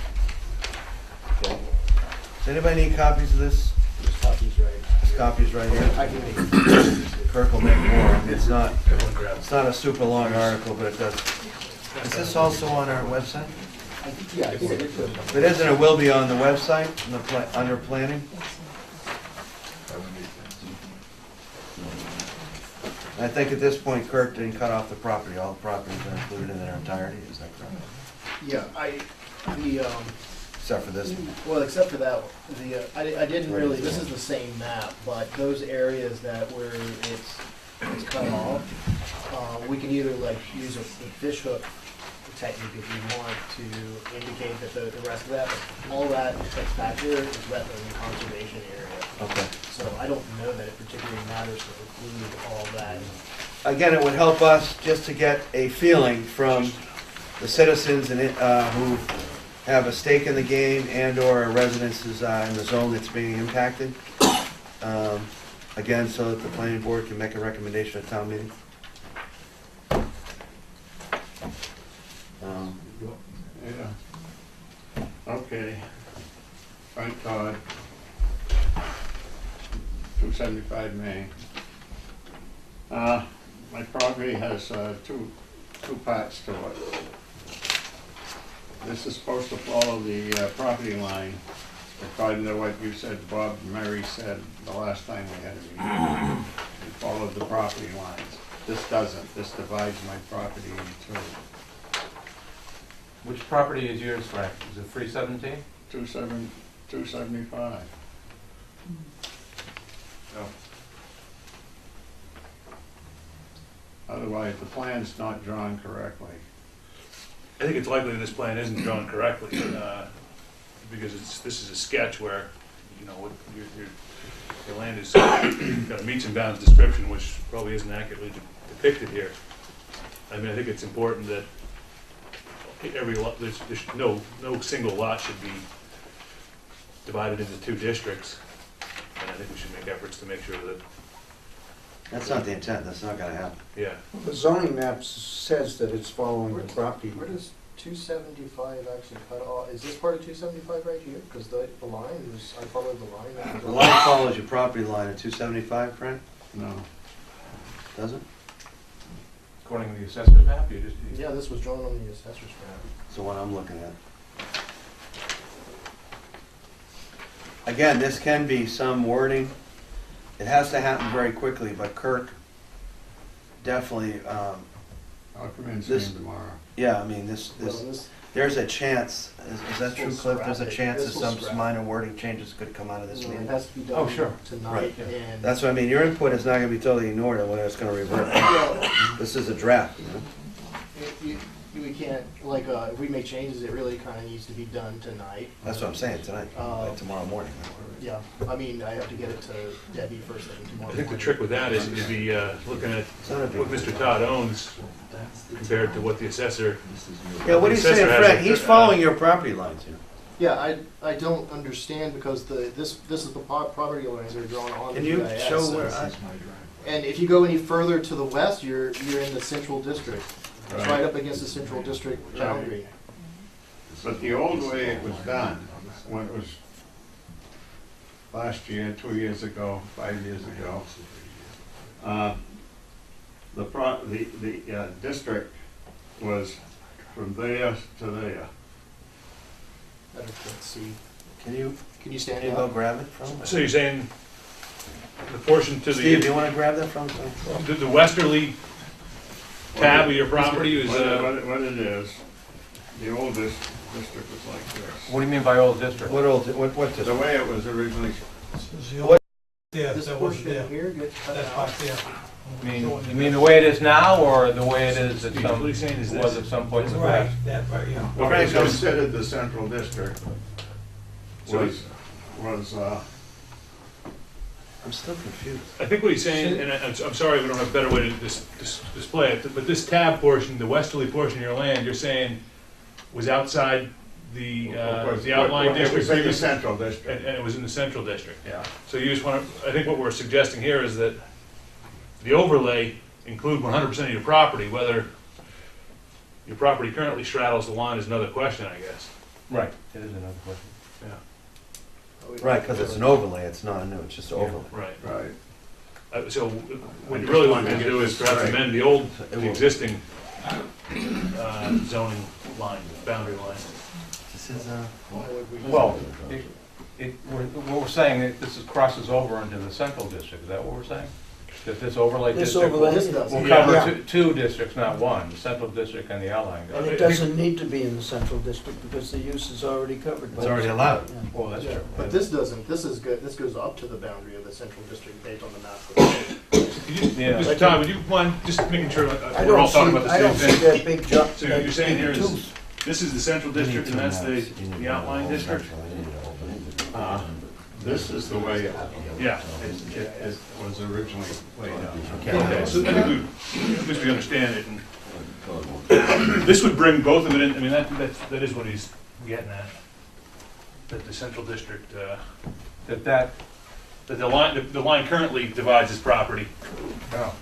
S1: Okay. Does anybody need copies of this?
S5: There's copies right.
S1: This copy's right here.
S5: I can make.
S1: Kirk will make more. It's not
S2: Everyone grab.
S1: a super long article, but it does. Is this also on our website?
S5: Yeah, I think it is.
S1: If it isn't, it will be on the website, under planning. I think at this point Kirk didn't cut off the property. All the properties are included in their entirety. Is that correct?
S5: Yeah,
S1: Except for this one.
S5: well, except for that, I didn't really, this is the same map, but those areas that where it's cut off, we can either like use a fish hook technique if you want to indicate that the rest of that, but all that that's back here is wetland and conservation area.
S1: Okay.
S5: So I don't know that it particularly matters to include all that.
S1: Again, it would help us just to get a feeling from the citizens and who have a stake in the game and/or residences in the zone that's being impacted. Again, so that the planning board can make a recommendation at town meeting.
S7: Yeah. Okay. Frank Todd, 275 Main. My property has two parts to it. This is supposed to follow the property line, according to what you said, Bob Murray said the last time we had a meeting. It followed the property lines. This doesn't. This divides my property in two.
S8: Which property is yours, Frank? Is it 317?
S7: 275.
S8: No.
S7: Otherwise, the plan's not drawn correctly.
S2: I think it's likely this plan isn't drawn correctly, because this is a sketch where, you know, your land is got a meets and bounds description, which probably isn't accurately depicted here. I mean, I think it's important that every lot, there's no single lot should be divided into two districts, and I think we should make efforts to make sure that,
S1: That's not the intent. That's not gonna happen.
S2: yeah.
S6: The zoning map says that it's following the property.
S5: Where does 275 actually cut off? Is this part of 275 right here? Because the line is, I followed the line. that was
S1: The
S5: on-
S1: line follows your property line at 275, Frank?
S7: No.
S1: Does it?
S8: According to the assessment map, you just...
S5: Yeah, this was drawn on the assessor's map.
S1: It's the one I'm looking at. Again, this can be some wording. It has to happen very quickly, but Kirk definitely,
S7: I'll come in and see
S1: This-
S7: him tomorrow.
S1: yeah, I mean,
S5: Well, this,
S1: there's a chance, is that true,
S5: This
S1: Cliff?
S5: will
S1: There's a
S5: scrap it.
S1: chance that
S5: This will
S1: some
S5: scrap it.
S1: minor wording changes could come out of this
S5: it
S1: meeting.
S5: has to be
S8: Oh,
S5: done
S8: sure.
S5: tonight,
S1: Right.
S5: and.
S1: That's what I mean, your input is not gonna be totally ignored, and whether it's gonna revert.
S5: Well,
S1: This is a draft, you know?
S5: we can't, like, if we make changes, it really kind of needs to be done tonight.
S1: That's what I'm saying, tonight, like tomorrow morning.
S5: Yeah, I mean, I have to get it to Debbie first thing tomorrow
S2: I think the
S5: morning.
S2: trick with that is the, looking at
S1: It's not a big
S2: what Mr. Todd owns compared to what the assessor.
S1: Yeah, what are you
S2: The assessor
S1: saying,
S2: has
S1: Frank?
S2: a-
S1: He's following your property lines here.
S5: Yeah, I don't understand because this is the property lines that are drawn on the
S1: Can you
S5: GIS.
S1: show where
S5: And if you go any further to the west, you're in the central district. It's right up against the central district boundary.
S7: But the old way it was done, when it was last year, 2 years ago, 5 years ago, the district was from there to there.
S5: I can't see.
S1: Can you
S5: Can you
S1: go grab it from him?
S2: So you're saying the portion to
S1: Steve, do you
S2: the,
S1: wanna grab that from him?
S2: the westerly tab of your property is,
S7: What it is, the old district was like this.
S8: What do you mean by old district?
S1: What
S7: The
S1: does,
S7: way it was originally,
S5: This
S9: That was
S5: portion
S9: there,
S5: here gets cut
S9: that
S5: out.
S9: part there.
S8: I mean, you mean the way it is now, or the way it is at some,
S2: What he's saying is
S8: was
S2: this.
S8: at some point in the past?
S7: What I considered the central district
S2: So
S7: was,
S1: I'm still confused.
S2: I think what he's saying, and I'm sorry we don't have a better way to display it, but this tab portion, the westerly portion of your land, you're saying was outside the outlying
S7: It
S2: district
S7: was in the
S2: previously,
S7: central district.
S2: and it was in the central district.
S7: Yeah.
S2: So you just want to, I think what we're suggesting here is that the overlay include 100% of your property, whether your property currently straddles the line is another question, I guess.
S8: Right, it is another question.
S1: Right, because it's an overlay, it's not a new, it's just overlay.
S2: Right.
S7: Right.
S2: So what you really want to do is perhaps amend the old,
S1: It
S2: the
S1: will.
S2: existing zoning line, boundary line.
S1: This is,
S8: Well, what we're saying, this crosses over into the central district, is that what we're saying? That this overlay
S6: This
S8: district
S6: overlay,
S5: This does.
S8: will
S2: Yeah.
S8: cover two districts, not one, the central district and the outlying
S6: and
S8: district?
S6: it doesn't need to be in the central district because the use is already covered. by
S1: It's already
S6: the-
S1: allowed.
S6: Yeah.
S8: Well, that's true.
S5: But this doesn't, this is good, this goes up to the boundary of the central district based on the map.
S2: Could you-
S8: Yeah.
S2: Mr. Todd, would you mind just making sure
S6: I
S2: we're all
S6: don't
S2: talking
S6: see,
S2: about the
S6: I
S2: same
S6: don't see
S2: thing?
S6: that big jump.
S2: So you're
S6: that
S2: saying
S6: big
S2: here is,
S6: tooth.
S2: this is the central district and that's the outlying district?
S7: This is the way it
S2: Yeah.
S7: was originally laid out.
S2: Okay, so I think we, at least we understand it, and this would bring both of it in, I mean, that is what he's getting at. That the central district,
S8: That,
S2: that the line currently divides his property.
S8: oh,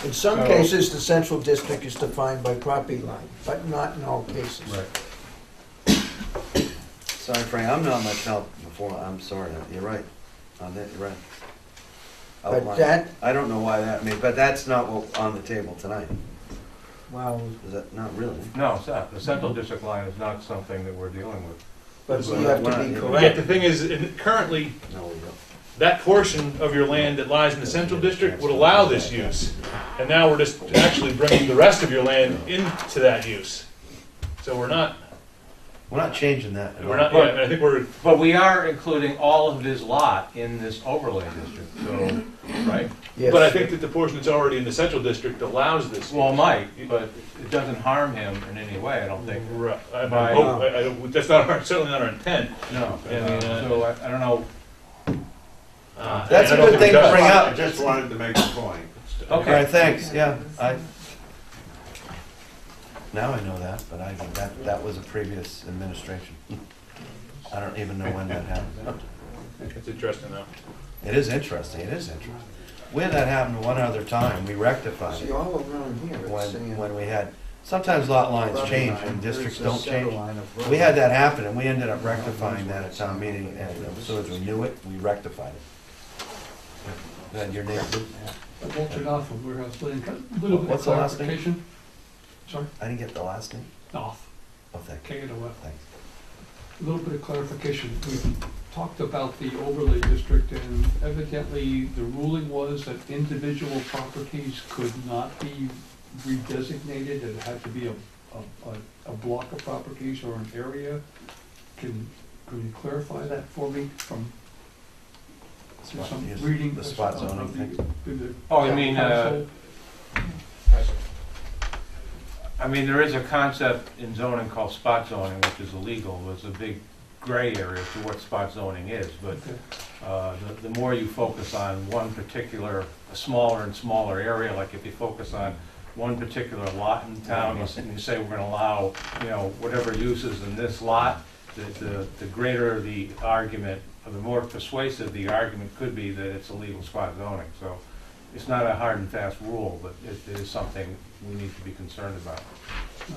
S6: In some
S8: So-
S6: cases, the central district is defined by property line, but not in all cases.
S8: right.
S1: sorry, Frank, I'm not much help before, I'm sorry, you're right. On that, you're right.
S6: But
S1: Outline.
S6: that,
S1: I don't know why that, but that's not what, on the table tonight.
S6: wow,
S1: Is that, not really?
S8: No, it's not. The central district line is not something that we're dealing with.
S6: but
S1: We're
S6: we
S1: not-
S6: have
S1: we're
S6: to
S1: not-
S6: be
S1: yeah.
S2: Yet
S6: correct.
S2: the thing is, currently,
S1: No, we don't.
S2: that portion of your land that lies in the central district would allow this use. And now we're just actually bringing the rest of your land into that use. So we're not,
S1: changing that at all.
S2: yeah, I think we're,
S8: But we are including all of his lot in this overlay district, so, right?
S6: Yes.
S2: but I think that the portion that's already in the central district allows this.
S8: Well, it might, but it doesn't harm him in any way, I don't think.
S2: Right, I
S8: By-
S2: hope, that's not certainly not our intent.
S8: No,
S2: I mean,
S8: so I don't know.
S1: That's
S2: and
S1: a
S2: I don't
S1: good
S2: think
S1: thing
S2: it
S1: to
S2: does.
S1: bring up.
S7: I just wanted to make a point.
S1: All
S8: Okay.
S1: right, thanks, yeah, now I know that, but that was a previous administration. I don't even know when that happened.
S2: It's interesting though.
S1: It is interesting. We had that happen one other time, we rectified
S6: See,
S1: it,
S6: all around here, it's saying.
S1: when we had, sometimes lot lines change and districts don't change.
S6: change.
S1: We had that happen, and we ended up rectifying that at town meeting, and as soon as we knew it, we rectified it. Then your name,
S9: Walter Knopf from Warehouse Lane. A little bit of
S1: What's the last name?
S9: clarification. Sorry,
S1: I didn't get the last name?
S9: Knopf,
S1: Oh, thank you,
S9: K-N-O-F.
S1: thanks.
S9: A little bit of clarification. We talked about the overlay district, and evidently the ruling was that individual properties could not be redesignated. It had to be a block of properties or an area. Can you clarify that for me from
S1: Spot-
S9: some
S1: yes,
S9: reading?
S1: The spot
S9: of
S1: zoning thing.
S9: the
S8: Oh, you mean,
S9: council?
S8: I mean, there is a concept in zoning called spot zoning, which is illegal. There's a big gray area to what spot zoning is, but
S9: Okay.
S8: the more you focus on one particular, a smaller and smaller area, like if you focus on one particular lot in town, and you say we're gonna allow, whatever uses in this lot, the greater the argument, or the more persuasive the argument could be that it's illegal spot zoning. So it's not a hard and fast rule, but it is something we need to be concerned about.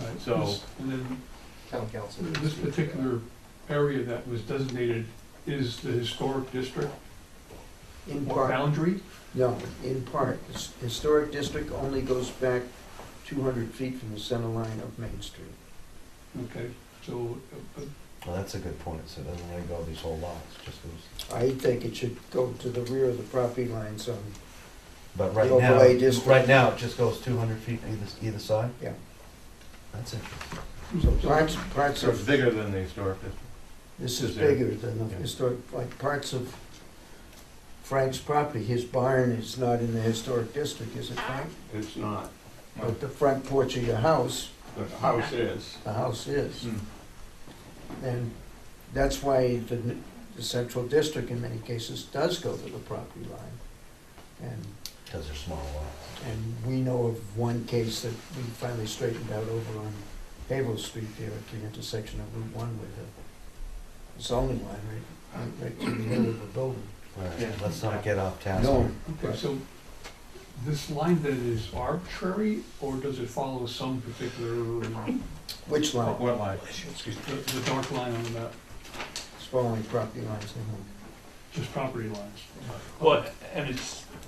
S9: All right,
S8: So-
S9: and then
S5: Town council.
S9: this particular area that was designated is the historic district
S6: In
S9: or
S6: part,
S9: boundary?
S6: no, in part. This historic district only goes back 200 feet from the center line of Main Street.
S9: Okay, so,
S1: Well, that's a good point, so it doesn't let go of these whole lots, just goes.
S6: I think it should go to the rear of the property line zone.
S1: But right
S6: The
S1: now,
S6: overlay district.
S1: right now, it just goes 200 feet either side?
S6: Yeah.
S1: That's interesting.
S6: So parts
S8: So it's
S6: of,
S8: bigger than the historic district.
S6: this is
S8: is there-
S6: bigger than the
S8: yeah.
S6: historic, like parts of Frank's property, his barn is not in the historic district, is it, Frank?
S7: It's not,
S6: But the front porch of your house,
S7: but the house is.
S6: the house is.
S3: Hmm.
S6: And that's why the central district in many cases does go to the property line.
S1: Because they're small lots.
S6: And we know of one case that we finally straightened out over on Havel Street there at the intersection of Route 1 with the zoning line right to the middle of the building.
S1: Right, let's not get off task.
S6: No,
S9: Okay, so this line then is arbitrary, or does it follow some particular,
S6: which line?
S8: What line?
S9: the dark line on the map,
S6: It's following property lines.
S9: just property lines?
S2: Well, and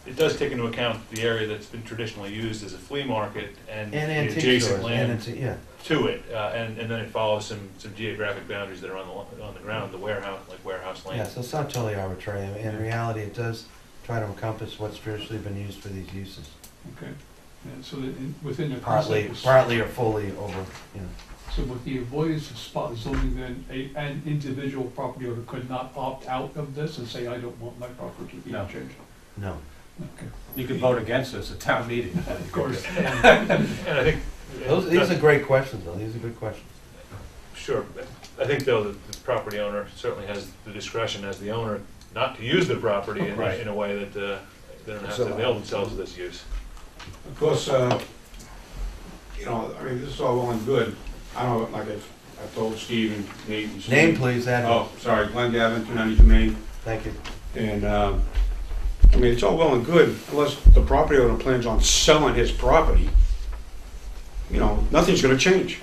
S2: it does take into account the area that's been traditionally used as a flea market and
S1: And
S2: the
S1: antique
S2: adjacent
S1: stores, and
S2: land
S1: yeah.
S2: to it, and then it follows some geographic boundaries that are on the ground, the warehouse, like warehouse
S1: Yeah,
S2: lane.
S1: so it's not totally arbitrary. In reality, it does try to encompass what's traditionally been used for these uses.
S9: Okay, and so that within the
S1: Partly,
S9: concept of.
S1: partly or fully over, you know.
S9: So with the avoidance of spot zoning, then an individual property owner could not opt out of this and say, I don't want my property to be
S8: No.
S9: changed?
S1: No.
S9: Okay.
S8: You can vote against this at town meeting.
S9: Of course.
S2: And I think.
S1: These are great questions, though. These are good questions.
S2: Sure. I think, though, that the property owner certainly has the discretion as the owner not to use the property
S8: Right.
S2: in a way that they don't have
S6: So,
S2: to avail themselves of this use.
S10: Of course, you know, I mean, this is all well and good. I don't know, like I told Steve and Nate and Steve.
S1: Name, please, address.
S10: Oh, sorry, Glenn Gavin, 292 Main.
S1: Thank you.
S10: And, I mean, it's all well and good unless the property owner plans on selling his property. You know, nothing's gonna change.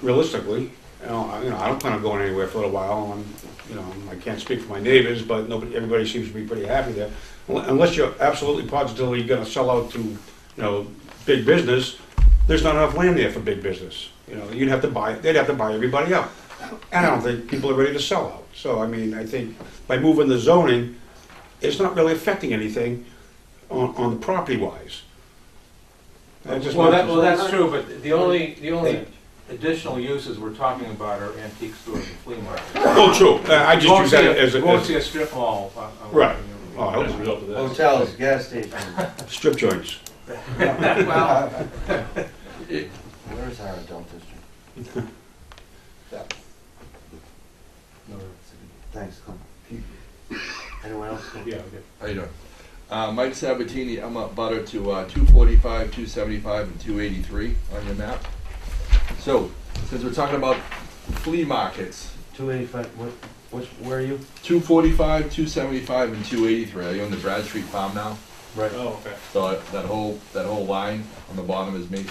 S10: Realistically, I don't plan on going anywhere for a little while. You know, I can't speak for my neighbors, but everybody seems to be pretty happy there. Unless you're absolutely positively gonna sell out to, you know, big business, there's not enough land there for big business. You know, they'd have to buy everybody up. And I don't think people are ready to sell out. So, I mean, I think by moving the zoning, it's not really affecting anything on the property wise.
S8: Well, that's true, but the only additional uses we're talking about are antique stores and flea markets.
S10: Oh, true. I just use that as
S8: You won't see
S10: a
S8: a strip mall.
S10: Right. Oh, I
S2: As a
S10: hope
S2: result of this.
S1: Hotels, gas stations.
S10: strip joints.
S4: Well,
S1: Where's our adult district? Thanks, Clint. Anyone else?
S8: Yeah,
S11: How you doing? Mike Sabatini, I'm up butter to 245, 275, and 283 on your map. So, since we're talking about flea markets,
S1: 285, where are you?
S11: 245, 275, and 283. I own the Brad Street Farm now,
S1: Right.
S2: Oh, okay.
S11: so that whole line on the bottom is me.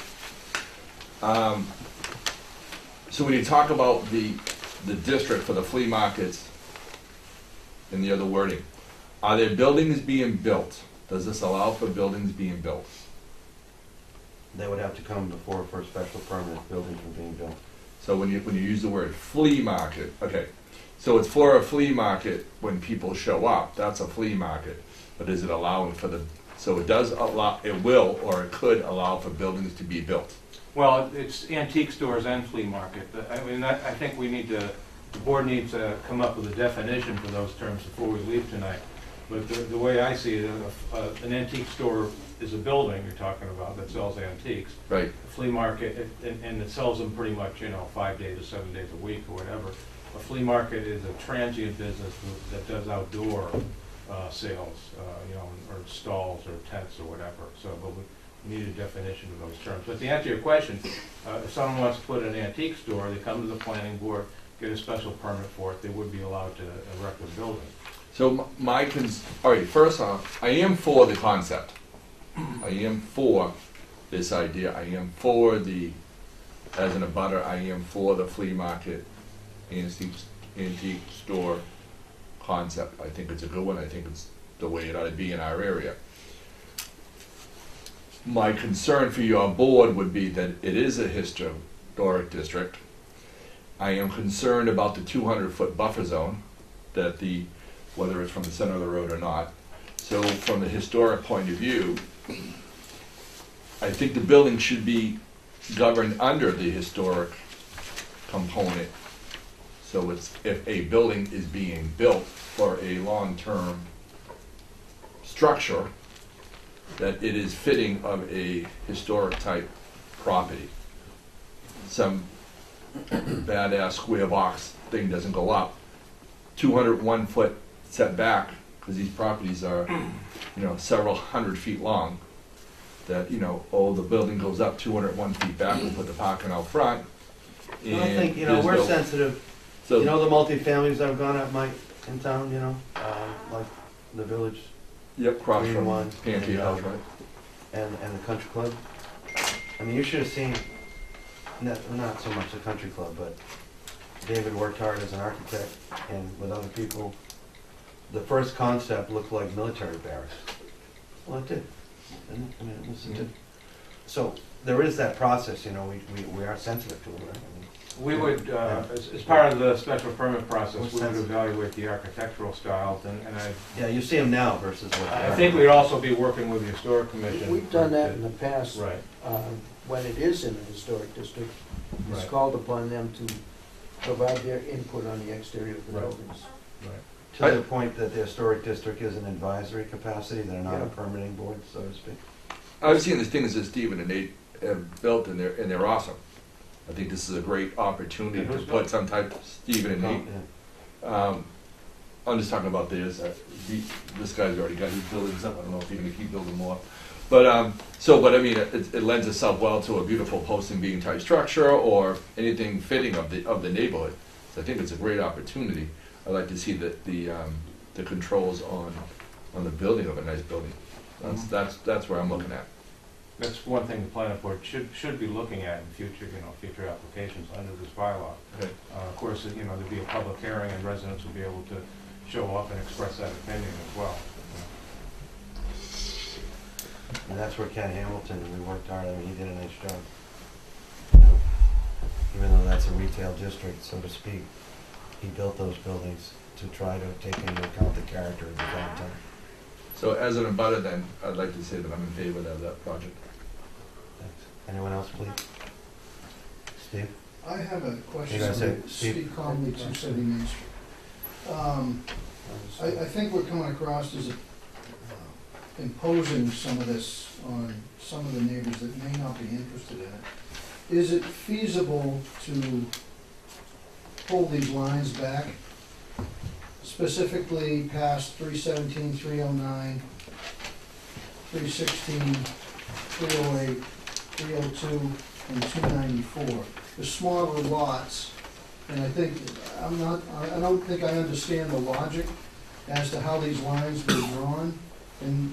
S11: So when you talk about the district for the flea markets and the other wording, are there buildings being built? Does this allow for buildings being built?
S1: They would have to come before for a special permit if buildings were being built.
S11: So when you use the word flea market, okay, so it's for a flea market when people show up, that's a flea market. But is it allowing for so it does allow, it will, or it could allow for buildings to be built?
S8: Well, it's antique stores and flea market. I mean, I think the board needs to come up with a definition for those terms before we leave tonight. But the way I see it, an antique store is a building you're talking about that sells antiques.
S11: Right.
S8: A flea market, and it sells them pretty much, 5 days or 7 days a week or whatever. A flea market is a transient business that does outdoor sales, or stalls or tents or whatever. So, but we need a definition of those terms. But to answer your question, if someone wants to put an antique store, they come to the planning board, get a special permit for it, they would be allowed to erect a building.
S11: So all right, first off, I am for the concept. I am for this idea. I am for as an abutter, I am for the flea market, antique store concept. I think it's a good one. I think it's the way it ought to be in our area. My concern for your board would be that it is a historic district. I am concerned about the 200-foot buffer zone, that whether it's from the center of the road or not. So from the historic point of view, I think the building should be governed under the historic component. So it's, if a building is being built for a long-term structure, that it is fitting of a historic type property. Some badass square box thing doesn't go up. 201 foot setback, because these properties are, several hundred feet long. That, the building goes up 201 feet back, we put the parking out front.
S1: I don't think,
S11: there's
S1: we're
S11: no-
S1: sensitive.
S11: So,
S1: The multifamilies that have gone up, Mike, in town, like the Village
S11: yep, cross
S1: Green
S11: from
S1: one,
S11: Pancake
S1: and,
S11: House, right?
S1: and the Country Club. I mean, you should have seen, not so much the Country Club, but David worked hard as an architect and with other people. The first concept looked like military barracks. Well, it did. Didn't it? I mean, it was, it did. So there is that process, we are sensitive to it. Right? I mean,
S8: We would, as part of the special permit process,
S1: What's
S8: we would
S1: that?
S8: evaluate the architectural styles, and
S1: yeah, you see them now versus what they
S8: I
S1: are.
S8: think we'd also be working with the historic commission.
S6: We've done that in the past.
S8: Right.
S6: When it is in a historic district, it's
S8: Right.
S6: called upon them to provide their input on the exterior of the
S8: Right.
S6: buildings.
S1: To the point that the historic district is an advisory capacity, they're not a
S6: Yeah.
S1: permitting board, so to speak.
S11: I've seen the things that Stephen and Nate have built, and they're awesome. I think this is a great opportunity
S8: And
S11: to
S8: who's
S11: put some type, Stephen and Nate.
S1: Yeah.
S11: I'm just talking about theirs. This guy's already got his buildings up. I don't know if he's gonna keep building more. But I mean, it lends itself well to a beautiful post and beam type structure or anything fitting of the neighborhood. So I think it's a great opportunity. I'd like to see the controls on the building of a nice building. That's where I'm looking at.
S8: That's one thing the planning board should be looking at in future applications under this bylaw.
S11: Okay.
S8: Of course, there'd be a public hearing and residents would be able to show up and express that opinion as well.
S1: And that's where Ken Hamilton, we worked hard, I mean, he did a nice job. Even though that's a retail district, so to speak, he built those buildings to try to take into account the character of the downtown.
S11: So as an abutter then, I'd like to say that I'm in favor of that project.
S1: Thanks. Anyone else, please? Steve?
S12: I have a question.
S1: You gotta say,
S12: Steve Conley, 270 Main Street. I think we're coming across as imposing some of this on some of the neighbors that may not be interested in it. Is it feasible to pull these lines back, specifically past 317, 309, 316, 308, 302, and 294? The smaller lots, and I don't think I understand the logic as to how these lines were drawn. And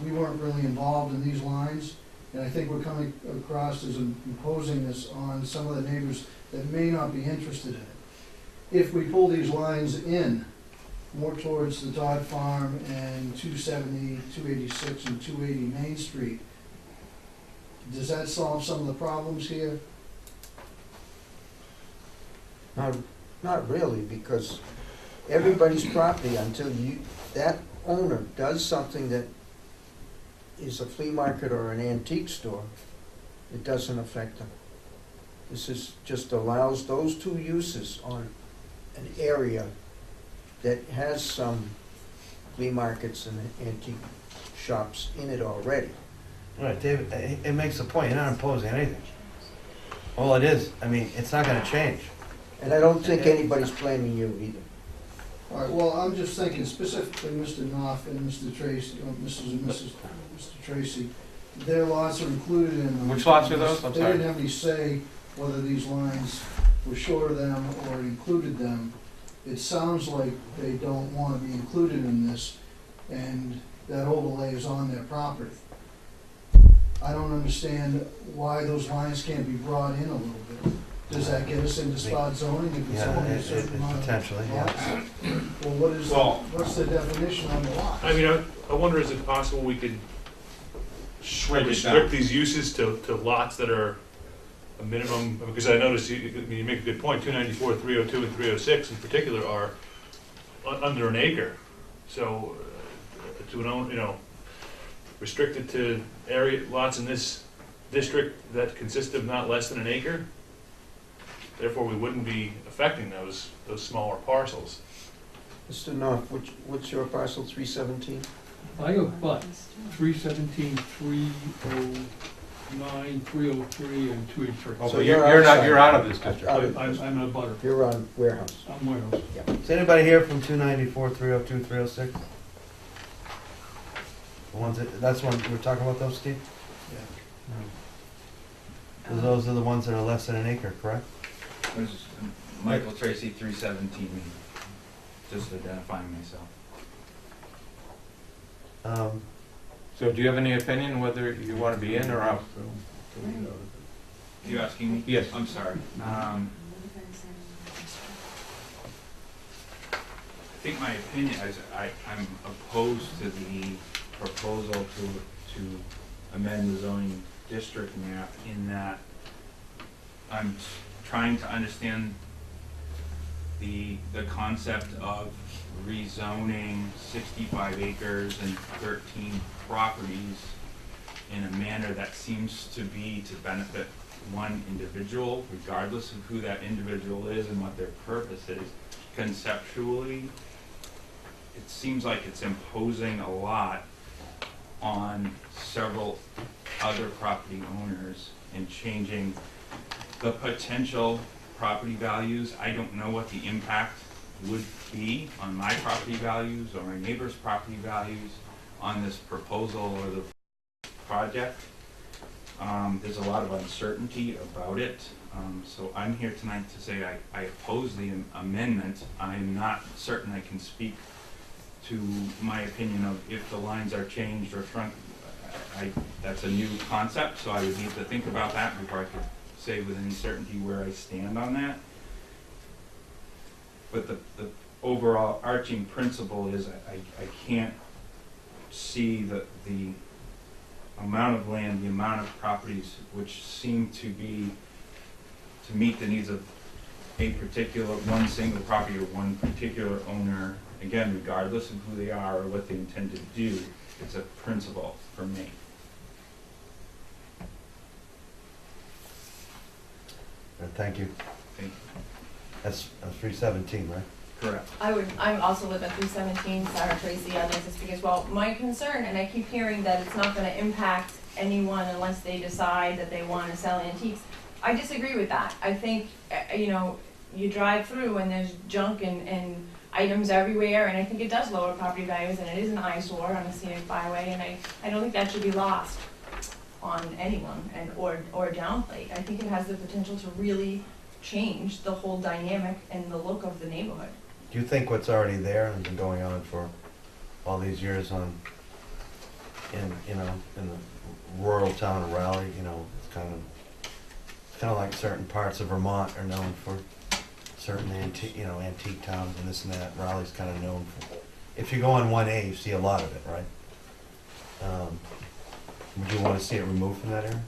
S12: we weren't really involved in these lines, and I think we're coming across as imposing this on some of the neighbors that may not be interested in it. If we pull these lines in more towards the Todd Farm and 270, 286, and 280 Main Street, does that solve some of the problems here?
S6: Not really, because everybody's property until that owner does something that is a flea market or an antique store, it doesn't affect them. This just allows those two uses on an area that has some flea markets and antique shops in it already.
S1: Right, David, it makes a point, you're not imposing anything. All it is, I mean, it's not gonna change.
S6: And I don't think anybody's blaming you either.
S12: All right, well, I'm just thinking specifically Mr. Knopf and Mr. Tracy, Mrs. and Mr. Tracy, their lots are included in.
S8: Which lots are those? I'm
S12: They
S8: sorry.
S12: didn't have any say whether these lines were short of them or included them. It sounds like they don't want to be included in this, and that overlay is on their property. I don't understand why those lines can't be brought in a little bit. Does that get us into spot zoning if it's
S1: Yeah,
S12: only a certain amount of
S1: potentially, yeah.
S12: lots? Well, what's the definition on the lot?
S2: I mean, I wonder, is it possible we could
S10: Shrink it down.
S2: restrict these uses to lots that are a minimum, because I noticed you make a good point, 294, 302, and 306 in particular are under an acre. So, to an own, restricted to lots in this district that consist of not less than an acre? Therefore, we wouldn't be affecting those smaller parcels.
S6: Mr. Knopf, what's your parcel, 317?
S9: I abut 317, 309, 303, and 283.
S8: Oh,
S6: So
S8: but
S6: you're
S8: you're not,
S6: outside.
S8: you're out of this district.
S9: I'm a butter.
S6: You're on Warehouse.
S9: I'm Wales.
S1: Is anybody here from 294, 302, 306? The ones that's one, we were talking about those, Steve? Yeah. Those are the ones that are less than an acre, correct?
S13: This is Michael Tracy, 317, just identifying myself.
S8: So do you have any opinion whether you want to be in or out?
S13: You asking me?
S8: Yes.
S13: I'm sorry. I think my opinion is I'm opposed to the proposal to amend the zoning district map in that I'm trying to understand the concept of rezoning 65 acres and 13 properties in a manner that seems to be to benefit one individual, regardless of who that individual is and what their purpose is. Conceptually, it seems like it's imposing a lot on several other property owners and changing the potential property values. I don't know what the impact would be on my property values or my neighbor's property values on this proposal or the project. There's a lot of uncertainty about it. So I'm here tonight to say I oppose the amendment. I'm not certain I can speak to my opinion of if the lines are changed or shrunk. That's a new concept, so I would need to think about that before I could say with any certainty where I stand on that. But the overall arching principle is I can't see the amount of land, the amount of properties which seem to meet the needs of a particular, one single property or one particular owner, again, regardless of who they are or what they intend to do. It's a principle for me.
S1: Thank you.
S13: Thank you.
S1: That's 317, right?
S13: Correct.
S14: I'm also live at 317, Sarah Tracy, I'd like to speak as well. My concern, and I keep hearing that it's not gonna impact anyone unless they decide that they wanna sell antiques. I disagree with that. I think, you drive through and there's junk and items everywhere, and I think it does lower property values, and it is an eyesore on a scenic byway, and I don't think that should be lost on anyone or downplayed. I think it has the potential to really change the whole dynamic and the look of the neighborhood.
S1: Do you think what's already there and been going on for all these years in the rural town of Raleigh, it's kind of like certain parts of Vermont are known for certain antique towns and this and that. Raleigh's kind of known for, if you go on 1A, you see a lot of it, right? Would you want to see it removed from that area?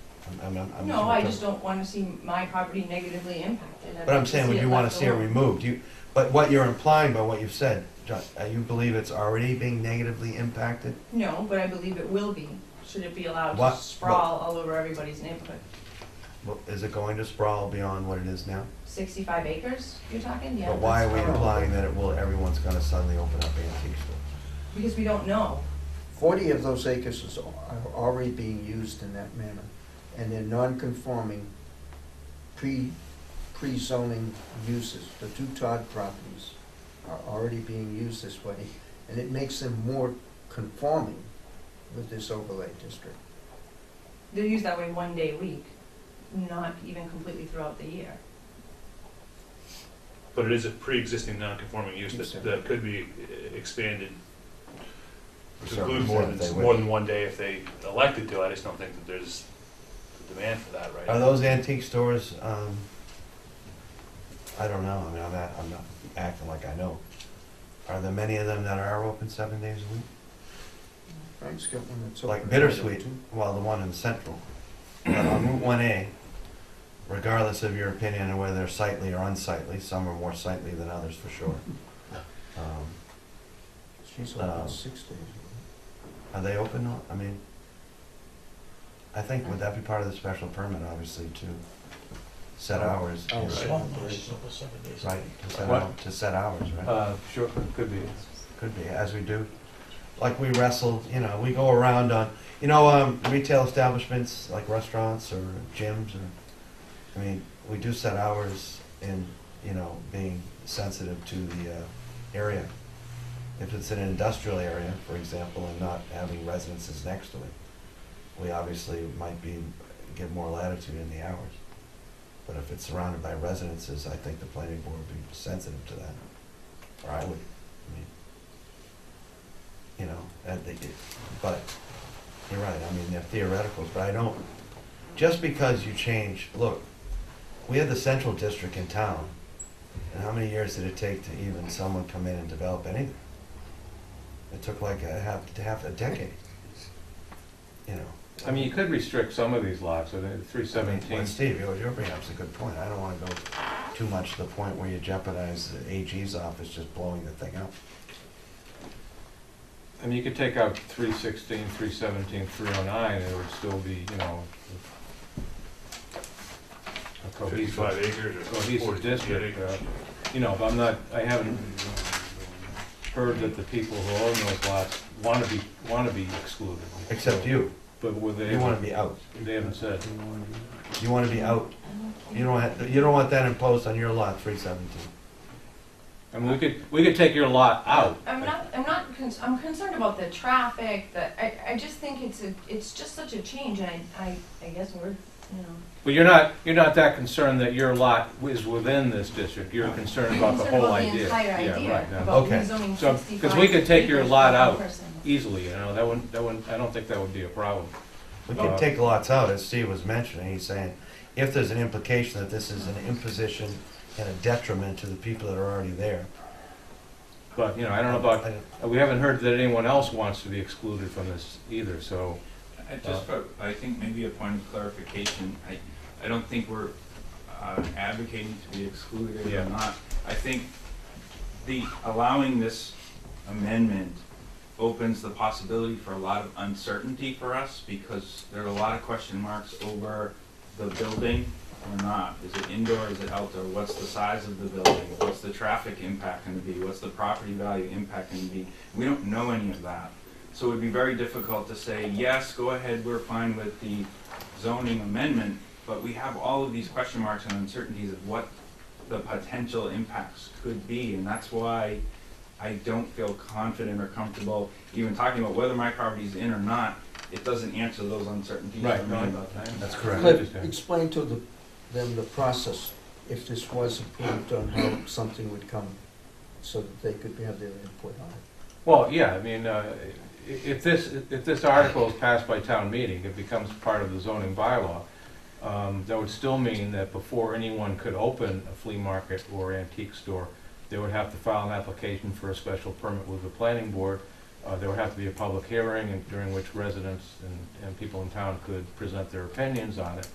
S14: No, I just don't want to see my property negatively impacted.
S1: But I'm saying, would you want to see it removed? But what you're implying by what you've said, John, you believe it's already being negatively impacted?
S14: No, but I believe it will be, should it be allowed to sprawl all over everybody's neighborhood.
S1: Well, is it going to sprawl beyond what it is now?
S14: 65 acres, you're talking? Yeah.
S1: But why are we
S14: that's
S1: implying that everyone's going to suddenly open up antique stores?
S14: Because we don't know.
S6: 40 of those acres are already being used in that manner, and they're non-conforming pre-zoning uses. The two Todd properties are already being used this way, and it makes them more conforming with this overlay district.
S14: They're used that way one day a week, not even completely throughout the year.
S2: But it is a pre-existing non-conforming use that could be expanded to include more than one day if they elected to. I just don't think that there's the demand for that right now.
S1: Are those antique stores, I don't know, I'm not acting like I know. Are there many of them that are open 7 days a week?
S6: Frank's got one that's
S1: Like
S6: open
S1: Bittersweet,
S6: too.
S1: well, the one in Central. But on Route 1A, regardless of your opinion on whether they're sightly or unsightly, some are more sightly than others for sure.
S6: She's open 6 days.
S1: Are they open? I think, would that be part of the special permit, obviously, to set hours.
S5: Oh,
S1: and-
S5: right.
S1: Right,
S8: What?
S1: to set hours, right?
S8: Sure, could be.
S1: Could be, as we do. Like we wrestle, you know, we go around on, retail establishments, like restaurants or gyms, or, I mean, we do set hours in, being sensitive to the area. If it's an industrial area, for example, and not having residences next to it, we obviously might give more latitude in the hours. But if it's surrounded by residences, I think the planning board would be sensitive to that. Or I would, but you're right, I mean, they're theoreticals, but I don't, just because you change, look, we had the central district in town, and how many years did it take to even someone come in and develop anything? It took like half a decade,
S8: I mean, you could restrict some of these lots, so the
S1: Well,
S8: 317.
S1: Steve, you're bringing up a good point. I don't want to go too much to the point where you jeopardize the AG's office just blowing the thing up.
S8: I mean, you could take out 316, 317, 309, and it would still be, a cohesive,
S2: 55 acres or
S8: cohesive
S2: 40
S8: district.
S2: acres.
S8: But I haven't heard that the people who own those lots want to be excluded.
S1: Except you.
S8: But were they?
S1: You want to be out.
S8: They haven't said.
S1: You want to be out. You don't want that imposed on your lot, 317.
S8: I mean, we could take your lot out.
S14: I'm concerned about the traffic, I just think it's just such a change, and I guess we're,
S8: But you're not that concerned that your lot is within this district. You're concerned about the whole idea.
S14: entire
S8: Yeah,
S14: idea,
S8: right, yeah.
S14: about
S1: Okay.
S14: rezoning
S8: So,
S14: 65
S8: because we could take your
S14: acres
S8: lot
S14: for
S8: out
S14: one person.
S8: easily, that wouldn't, I don't think that would be a problem.
S1: We can take lots out, as Steve was mentioning. He's saying, if there's an implication that this is an imposition and a detriment to the people that are already there.
S8: But, I don't know about, we haven't heard that anyone else wants to be excluded from this either, so.
S13: I think maybe a point of clarification, I don't think we're advocating to be excluded
S8: Yeah.
S13: or not. I think allowing this amendment opens the possibility for a lot of uncertainty for us, because there are a lot of question marks over the building or not. Is it indoor, is it outdoor? What's the size of the building? What's the traffic impact going to be? What's the property value impact going to be? We don't know any of that. So it would be very difficult to say, yes, go ahead, we're fine with the zoning amendment, but we have all of these question marks and uncertainties of what the potential impacts could be, and that's why I don't feel confident or comfortable even talking about whether my property is in or not. It doesn't answer those uncertainties
S8: Right,
S13: for me
S8: no,
S13: about that.
S1: That's correct.
S6: Cliff, explain to them the process, if this was approved, on how something would come, so that they could have their input on it.
S8: Well, yeah, I mean, if this article is passed by town meeting, it becomes part of the zoning bylaw. That would still mean that before anyone could open a flea market or antique store, they would have to file an application for a special permit with the planning board. There would have to be a public hearing, and during which residents and people in town could present their opinions on it,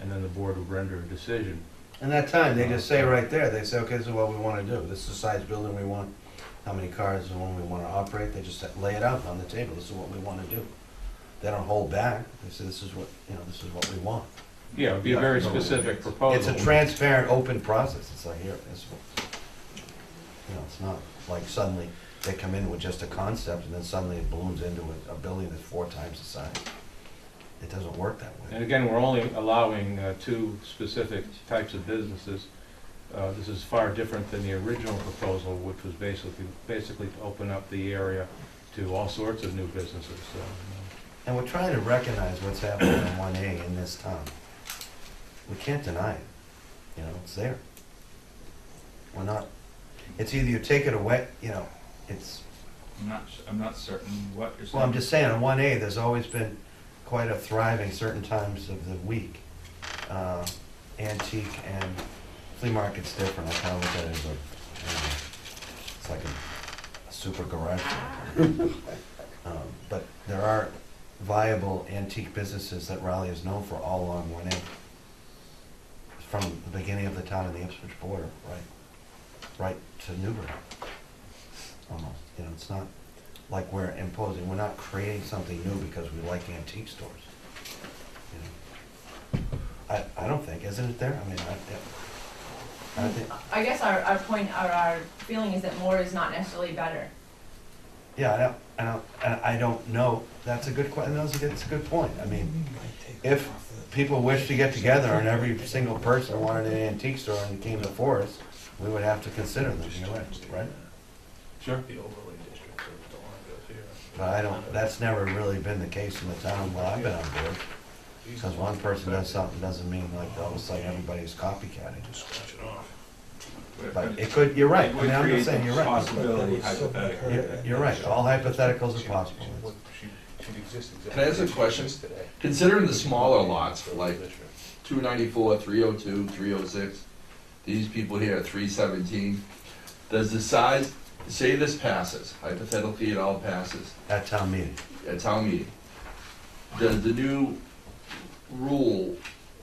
S8: and then the board would render a decision.
S1: And that time, they just say right there, they say, okay, this is what we want to do. This is the size building we want, how many cars and when we want to operate. They just lay it out on the table. This is what we want to do. They don't hold back. They say, this is what we want.
S8: Yeah, it would be a very specific proposal.
S1: It's a transparent, open process. It's like, here, it's not like suddenly they come in with just a concept and then suddenly it balloons into a building that's 4 times the size. It doesn't work that way.
S8: And again, we're only allowing 2 specific types of businesses. This is far different than the original proposal, which was basically to open up the area to all sorts of new businesses. So,
S1: And we're trying to recognize what's happening in 1A in this town. We can't deny it. It's there. We're not, it's either you take it away, it's,
S13: I'm not certain what you're saying.
S1: well, I'm just saying, on 1A, there's always been quite a thriving certain times of the week. Antique and flea market's different. I kind of look at it as it's like a super garage sale. But there are viable antique businesses that Raleigh is known for all along 1A. From the beginning of the town and the Ipswich border, right to Newbury. Almost, it's not like we're imposing, we're not creating something new because we like antique stores. I don't think, isn't it there? I mean, I think,
S14: I guess our point, our feeling is that more is not necessarily better.
S1: yeah, I don't know. That's a good that's a good point. I mean, if people wish to get together and every single person wanted an antique store and came before us, we would have to consider them, you're right?
S8: Sure.
S2: The overlay district, so the line goes here.
S1: But I don't, that's never really been the case in the town while I've been on board. Because one person does something doesn't mean like all of a sudden everybody's copycatting.
S2: Just scratch it off.
S1: But it could, you're right, I mean, I'm just saying, you're right.
S13: Possibility hypothetically.
S1: You're right, all hypotheticals are possible.
S2: She'd exist exactly.
S11: Can I ask a question?
S2: Today.
S11: Considering the smaller lots, like 294, 302, 306, these people here are 317, does the size, say this passes, hypothetically it all passes,
S1: At town meeting.
S11: at town meeting, does the new rule,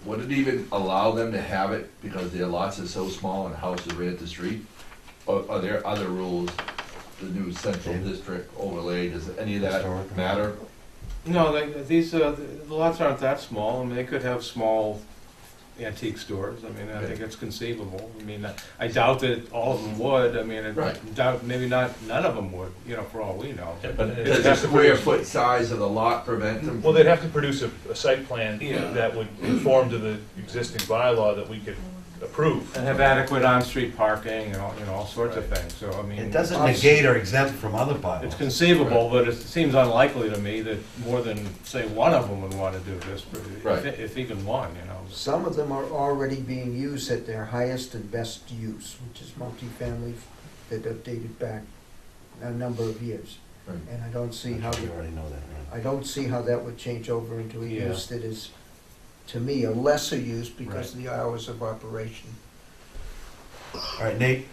S11: would it even allow them to have it because their lots are so small and the house is right at the street? Or are there other rules, the new central district overlay, does any of that
S1: Historical.
S11: matter?
S8: No, the lots aren't that small. I mean, they could have small antique stores. I mean, I think it's conceivable. I mean, I doubt that all of them would. I mean, I
S11: Right.
S8: doubt, maybe none of them would, you know, for all we know.
S2: Yeah, but it
S11: Does the
S2: has to
S11: square
S2: produce-
S11: foot size of the lot prevent them?
S2: Well, they'd have to produce a site plan
S8: Yeah.
S2: that would conform to the existing bylaw that we could approve.
S8: And have adequate on-street parking and all, you know, all sorts of things. So, I mean.
S1: It doesn't negate or exempt from other bylaws.
S8: It's conceivable, but it seems unlikely to me that more than, say, one of them would want to do this,
S11: Right.
S8: if even one, you know.
S6: Some of them are already being used at their highest and best use, which is multifamily that have dated back a number of years.
S11: Right.
S6: And I don't see how,
S1: You already know that, right?
S6: I don't see how that would change over into a
S8: Yeah.
S6: use that is, to me, a lesser use because
S1: Right.
S6: of the hours of operation.
S1: All right, Nate?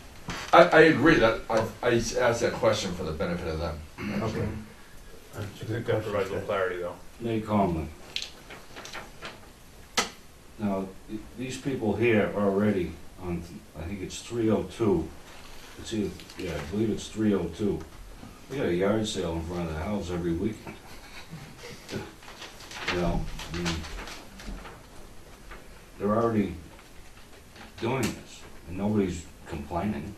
S11: I agree that, I asked that question for the benefit of them.
S6: Okay.
S2: I think that provides a little clarity, though.
S15: Nate Conlon. Now, these people here are already on, I think it's 302. It's either, yeah, I believe it's 302. We got a yard sale in front of the house every week. You know, I mean, they're already doing this, and nobody's complaining.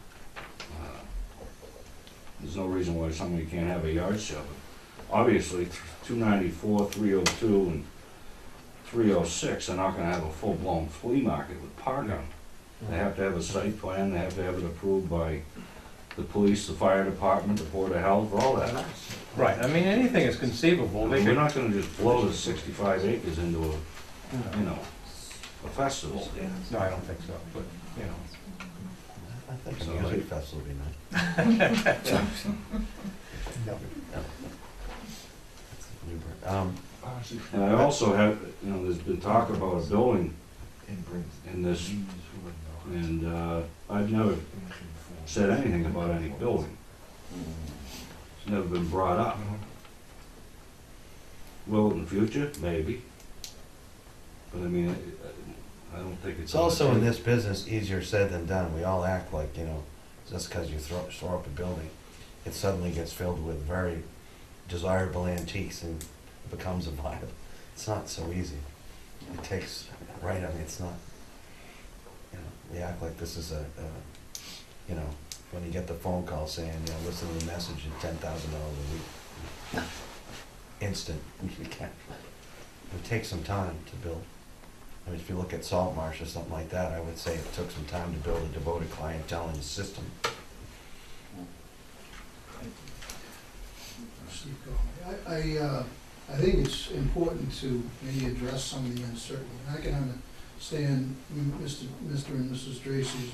S15: There's no reason why somebody can't have a yard sale. But obviously, 294, 302, and 306 are not gonna have a full-blown flea market with parking. They have to have a site plan, they have to have it approved by the police, the fire department, the board of health, all that.
S8: Right, I mean, anything is conceivable. They
S15: We're
S8: could,
S15: not gonna just blow the 65 acres into a, you know, a festival.
S8: no, I don't think so, but, you know.
S1: I think
S15: So,
S1: so,
S15: like-
S1: music festival would be nice.
S6: No.
S15: And I also have, you know, there's been talk about a building in this, and I've never said anything about any building. It's never been brought up. Will in the future? Maybe. But I mean, I don't think it's.
S1: It's also in this business easier said than done. We all act like, you know, just because you throw up a building, it suddenly gets filled with very desirable antiques and becomes a vibe. It's not so easy. It takes, right, I mean, it's not, you know, we act like this is you know, when you get the phone call saying, you know, listen to the message at $10,000 a week. Instant, you can't. It takes some time to build. I mean, if you look at Salt Marsh or something like that, I would say it took some time to build a devoted clientele in the system.
S12: Steve Conley. I think it's important to maybe address some of the uncertainty. And I can understand Mr. and Mrs. Tracy's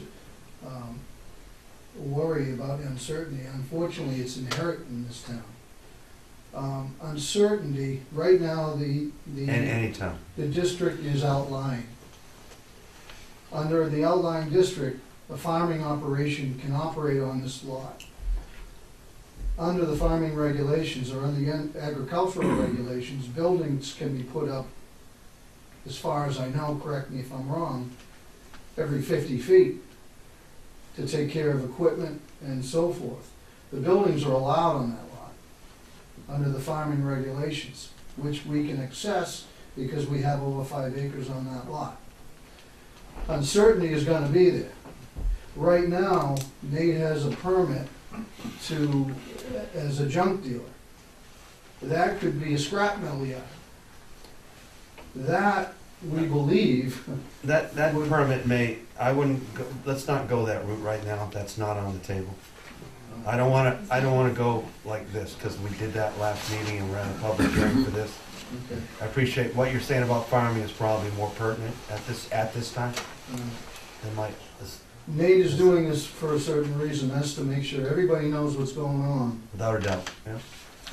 S12: worry about uncertainty. Unfortunately, it's inherent in this town. Uncertainty, right now,
S1: And any town.
S12: the district is outlined. Under the outlying district, a farming operation can operate on this lot. Under the farming regulations or under the agricultural regulations, buildings can be put up, as far as I know, correct me if I'm wrong, every 50 feet to take care of equipment and so forth. The buildings are allowed on that lot under the farming regulations, which we can access because we have over 5 acres on that lot. uncertainty is gonna be there. Right now, Nate has a permit to, as a junk dealer. That could be a scrap metal yard. That, we believe,
S1: That permit may, I wouldn't, let's not go that route right now, that's not on the table. I don't wanna go like this, because we did that last meeting and we're at a public hearing for this. I appreciate what you're saying about farming is probably more pertinent at this time. It might,
S12: Nate is doing this for a certain reason, that's to make sure everybody knows what's going on.
S1: without a doubt, yeah.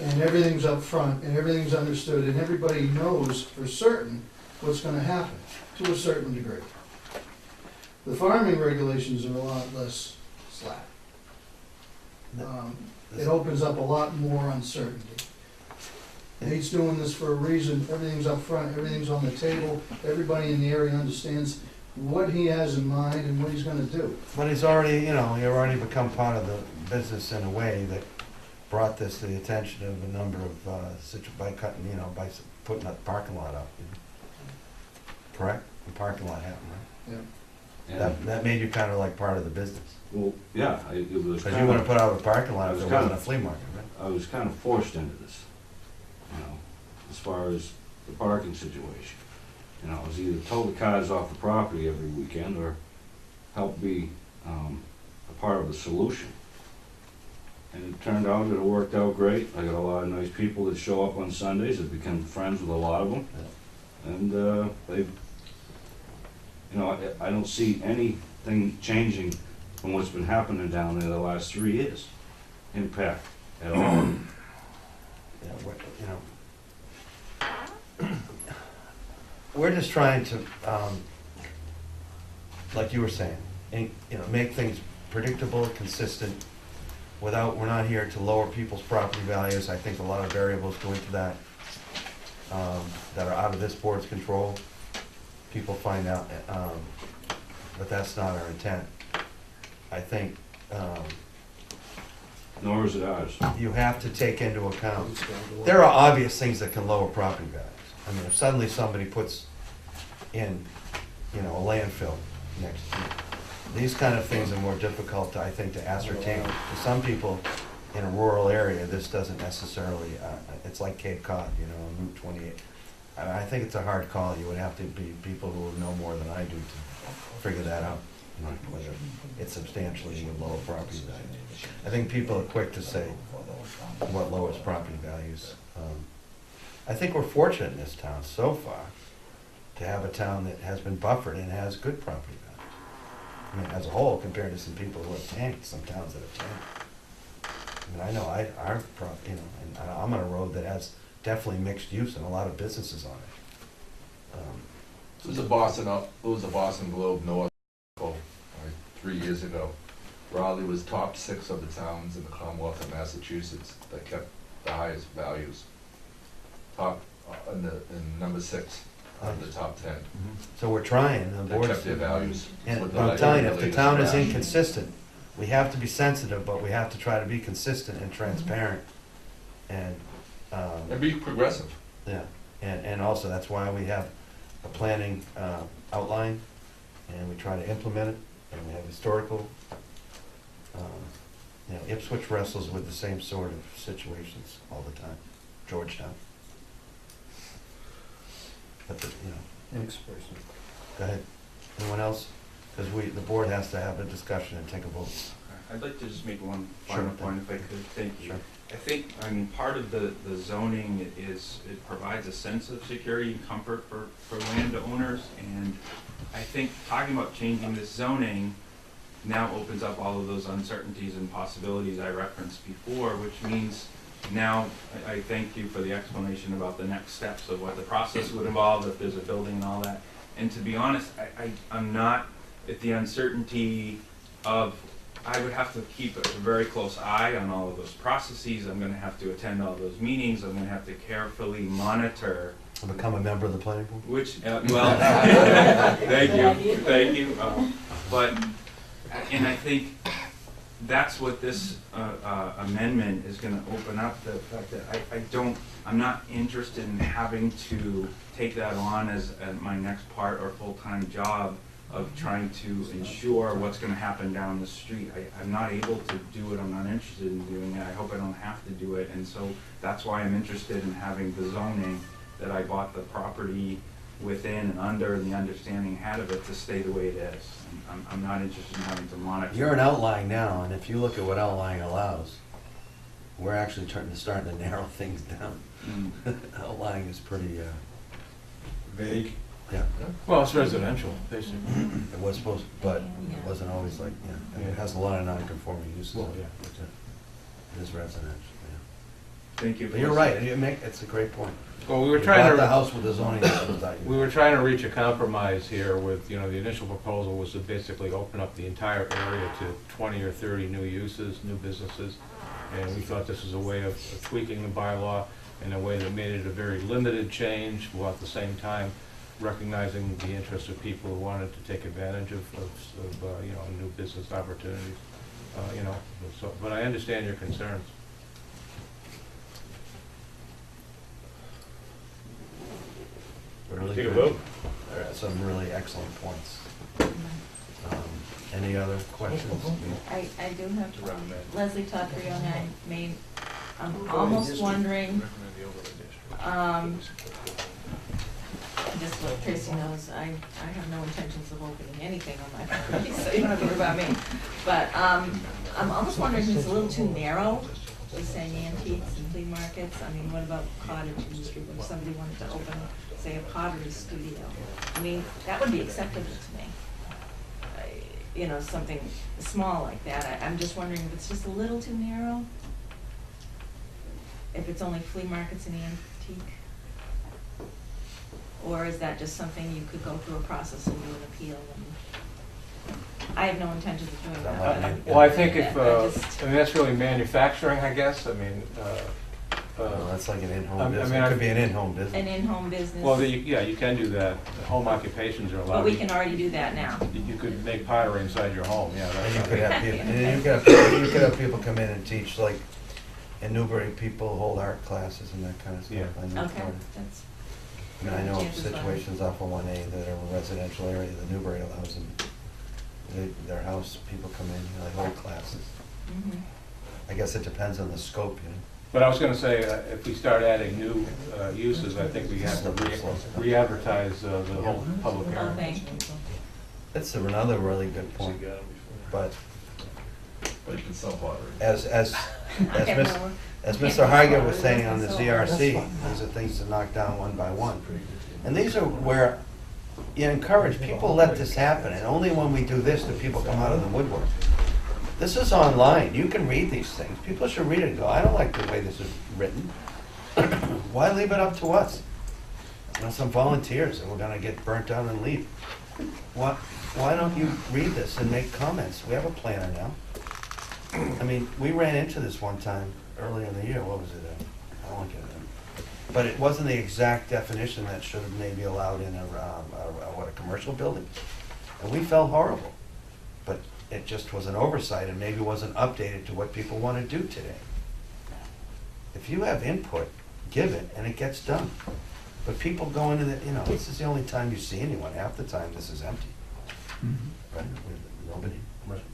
S12: And everything's up front, and everything's understood, and everybody knows for certain what's gonna happen, to a certain degree. The farming regulations are a lot less slack. It opens up a lot more uncertainty. Nate's doing this for a reason, everything's up front, everything's on the table, everybody in the area understands what he has in mind and what he's gonna do.
S1: But he's already, you've already become part of the business in a way that brought this to the attention of a number of, by cutting, by putting a parking lot up. Correct? The parking lot happened, right?
S12: Yeah.
S1: That made you kind of like part of the business.
S15: Well, yeah, it was
S1: Because you wouldn't put out a parking lot
S15: I
S1: if
S15: was
S1: there
S15: kind
S1: wasn't a
S15: of-
S1: flea market, right?
S15: I was kind of forced into this, as far as the parking situation. I was either tow the cars off the property every weekend or help be a part of the solution. And it turned out that it worked out great. I got a lot of nice people that show up on Sundays. I've become friends with a lot of them. And they've, I don't see anything changing from what's been happening down there the last 3 years. Impact at all.
S1: Yeah, we're just trying to, like you were saying, make things predictable, consistent, we're not here to lower people's property values. I think a lot of variables go into that, that are out of this board's control. People find out, but that's not our intent. I think,
S15: Nor is it ours.
S1: you have to take into account, there are obvious things that can lower property values. I mean, if suddenly somebody puts in, a landfill next to you, these kind of things are more difficult, I think, to ascertain. For some people in a rural area, this doesn't necessarily, it's like Cape Cod, on Route 28. I think it's a hard call. You would have to be people who know more than I do to figure that out, whether it's substantially lower property values. I think people are quick to say what lowers property values. I think we're fortunate in this town so far to have a town that has been buffered and has good property values. I mean, as a whole, compared to some people who have tanked, some towns that have tanked. I mean, I know our property, and I'm on a road that has definitely mixed use and a lot of businesses on it.
S11: It was a Boston Globe North article, 3 years ago. Raleigh was top 6 of the towns in the Commonwealth of Massachusetts that kept the highest values. Top, in number 6 of the top 10.
S1: So we're trying, the
S11: They
S1: board's.
S11: kept their values.
S1: And
S11: with
S1: I'm telling you, if the
S11: latest
S1: town is
S11: ration.
S1: inconsistent, we have to be sensitive, but we have to try to be consistent and transparent. And,
S11: And be progressive.
S1: yeah, and also that's why we have a planning outline, and we try to implement it, and we have historical. Ipswich wrestles with the same sort of situations all the time, Georgetown. But,
S6: Next person.
S1: go ahead. Anyone else? Because the board has to have a discussion and take a vote.
S13: I'd like to just make one
S1: Sure.
S13: final point if I could, thank you.
S1: Sure.
S13: I think, part of the zoning is, it provides a sense of security and comfort for landowners, and I think talking about changing this zoning now opens up all of those uncertainties and possibilities I referenced before, which means now, I thank you for the explanation about the next steps of what the process would involve if there's a building and all that. And to be honest, I'm not at the uncertainty of, I would have to keep a very close eye on all of those processes. I'm gonna have to attend all those meetings. I'm gonna have to carefully monitor.
S1: Become a member of the planning board?
S13: Which, well, thank you. But, and I think that's what this amendment is gonna open up, the fact that I'm not interested in having to take that on as my next part or full-time job. of trying to ensure what's gonna happen down the street. I'm not able to do it, I'm not interested in doing it, I hope I don't have to do it, and so that's why I'm interested in having the zoning that I bought the property within and under, and the understanding I had of it to stay the way it is. I'm not interested in having to monitor.
S1: You're in outlying now, and if you look at what outlying allows, we're actually starting to narrow things down. Outlying is pretty vague. Yeah.
S8: Well, it's residential, basically.
S1: It was supposed, but it wasn't always like, yeah, I mean, it has a lot of non-conforming uses.
S8: Well, yeah.
S1: It is residential, yeah.
S13: Thank you.
S1: But you're right, it's a great point.
S8: Well, we were
S1: You
S8: trying
S1: bought
S8: to.
S1: the house with the zoning that was out.
S8: We were trying to reach a compromise here with, the initial proposal was to basically open up the entire area to 20 or 30 new uses, new businesses. And we thought this was a way of tweaking the bylaw in a way that made it a very limited change, while at the same time recognizing the interest of people who wanted to take advantage of new business opportunities. But I understand your concerns.
S1: Really
S2: Take a
S1: good.
S2: vote.
S1: Some really excellent points. Any other questions?
S14: I do have
S2: To recommend.
S14: Leslie Todd 309 Main. I'm almost wondering, just what Tracy knows, I have no intentions of opening anything on my property, so you don't have to worry about me. But I'm almost wondering if it's a little too narrow, just saying antiques and flea markets. I mean, what about cottage industry, if somebody wanted to open, say, a pottery studio? I mean, that would be acceptable to me. Something small like that. I'm just wondering if it's just a little too narrow? If it's only flea markets and antique? Or is that just something you could go through a process and do an appeal? And I have no intention of doing that.
S8: Well, I think if,
S14: I just-
S8: that's really manufacturing, I guess. I mean,
S1: No, that's like an
S8: I
S1: in-home
S8: mean,
S1: business.
S8: I-
S1: It could be an in-home business.
S14: An in-home business?
S8: well, you can do that. Home occupations are allowed.
S14: But we can already do that now.
S8: You could make pottery inside your home, yeah.
S1: And
S8: that's
S1: you
S8: not-
S1: could have people, you could have people come in and teach, like, in Newbury, people hold art classes and that kind of stuff.
S8: Yeah.
S1: I know
S14: Okay,
S1: for it.
S14: that's,
S1: I mean, I know of
S14: Chances are.
S1: situations off of 1A that are a residential area that Newbury allows them. Their house, people come in, they hold classes.
S14: mhm.
S1: I guess it depends on the scope,
S8: But I was gonna say, if we start adding new uses, I think we have to re-advertise the whole public hearing.
S14: Okay.
S1: That's another really good point, but
S11: But you can sell pottery.
S1: as
S14: Okay,
S1: Miss-
S14: well,
S1: as
S14: can't
S1: Mr. Hargett was
S14: do
S1: saying
S14: that,
S1: on the
S14: so-
S1: CRC, these are things to knock down one by one. And these are where you encourage, people let this happen, and only when we do this do people come out of the woodwork. This is online, you can read these things, people should read it and go, I don't like the way this is written. Why leave it up to us? Some volunteers, and we're gonna get burnt out and leave. Why don't you read this and make comments? We have a planner now. I mean, we ran into this one time early in the year, what was it? I won't get it. But it wasn't the exact definition that should have maybe allowed in a commercial building. And we felt horrible. But it just was an oversight and maybe wasn't updated to what people want to do today. If you have input, give it and it gets done. But people go into this is the only time you see anyone. Half the time this is empty. Right? Nobody,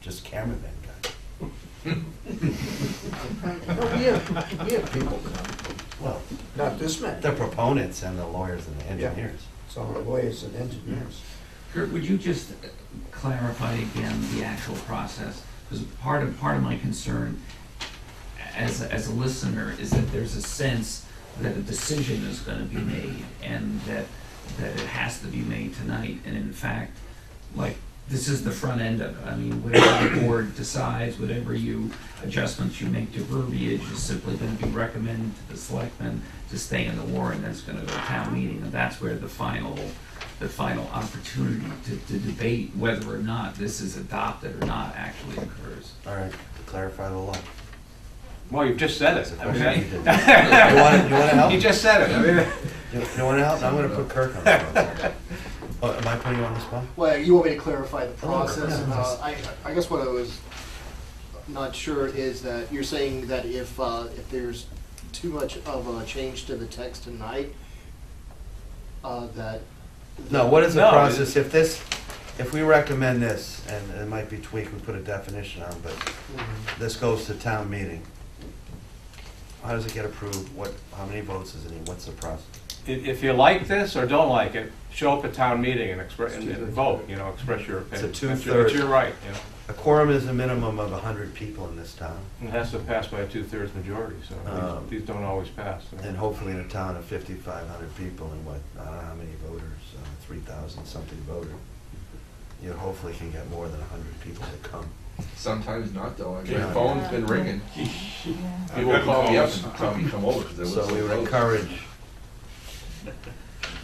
S1: just cameramen guys.
S6: We have people come,
S1: Well,
S6: not this many.
S1: the proponents and the lawyers and the engineers.
S6: Some are lawyers and engineers.
S4: Kurt, would you just clarify again the actual process? Because part of my concern as a listener is that there's a sense that a decision is gonna be made and that it has to be made tonight. And in fact, like, this is the front end of it. I mean, whatever the board decides, whatever adjustments you make to verbiage is simply gonna be recommended to the selectmen to stay in the warrant, that's gonna go to town meeting, and that's where the final opportunity to debate whether or not this is adopted or not actually occurs.
S1: All right, to clarify the law.
S8: Well, you've just said it.
S4: Okay.
S1: You wanna help?
S8: You just said it. I mean,
S1: You wanna help? I'm gonna put Kirk on the spot. Oh, am I putting you on the spot?
S5: Well, you want me to clarify the process?
S1: Yeah.
S5: I guess what I was not sure is that you're saying that if there's too much of a change to the text tonight, that.
S1: No, what is the
S8: No,
S1: process if if we recommend this, and it might be tweaked, we put a definition on, but this goes to town meeting, how does it get approved? How many votes is it need? What's the process?
S8: If you like this or don't like it, show up at town meeting and express, and vote, you know, express your opinion.
S1: It's a two-thirds.
S8: It's your right, you know.
S1: A quorum is a minimum of 100 people in this town,
S8: It has to pass by a 2/3 majority, so these don't always pass.
S1: and hopefully in a town of 5,500 people and I don't know how many voters, 3,000 something voters. You hopefully can get more than 100 people to come.
S11: Sometimes not though, I mean,
S1: Yeah.
S11: my phone's been ringing. People
S10: Good
S11: call me up
S10: calls.
S11: and tell me to come over, 'cause they live
S1: So we would
S11: close.
S1: encourage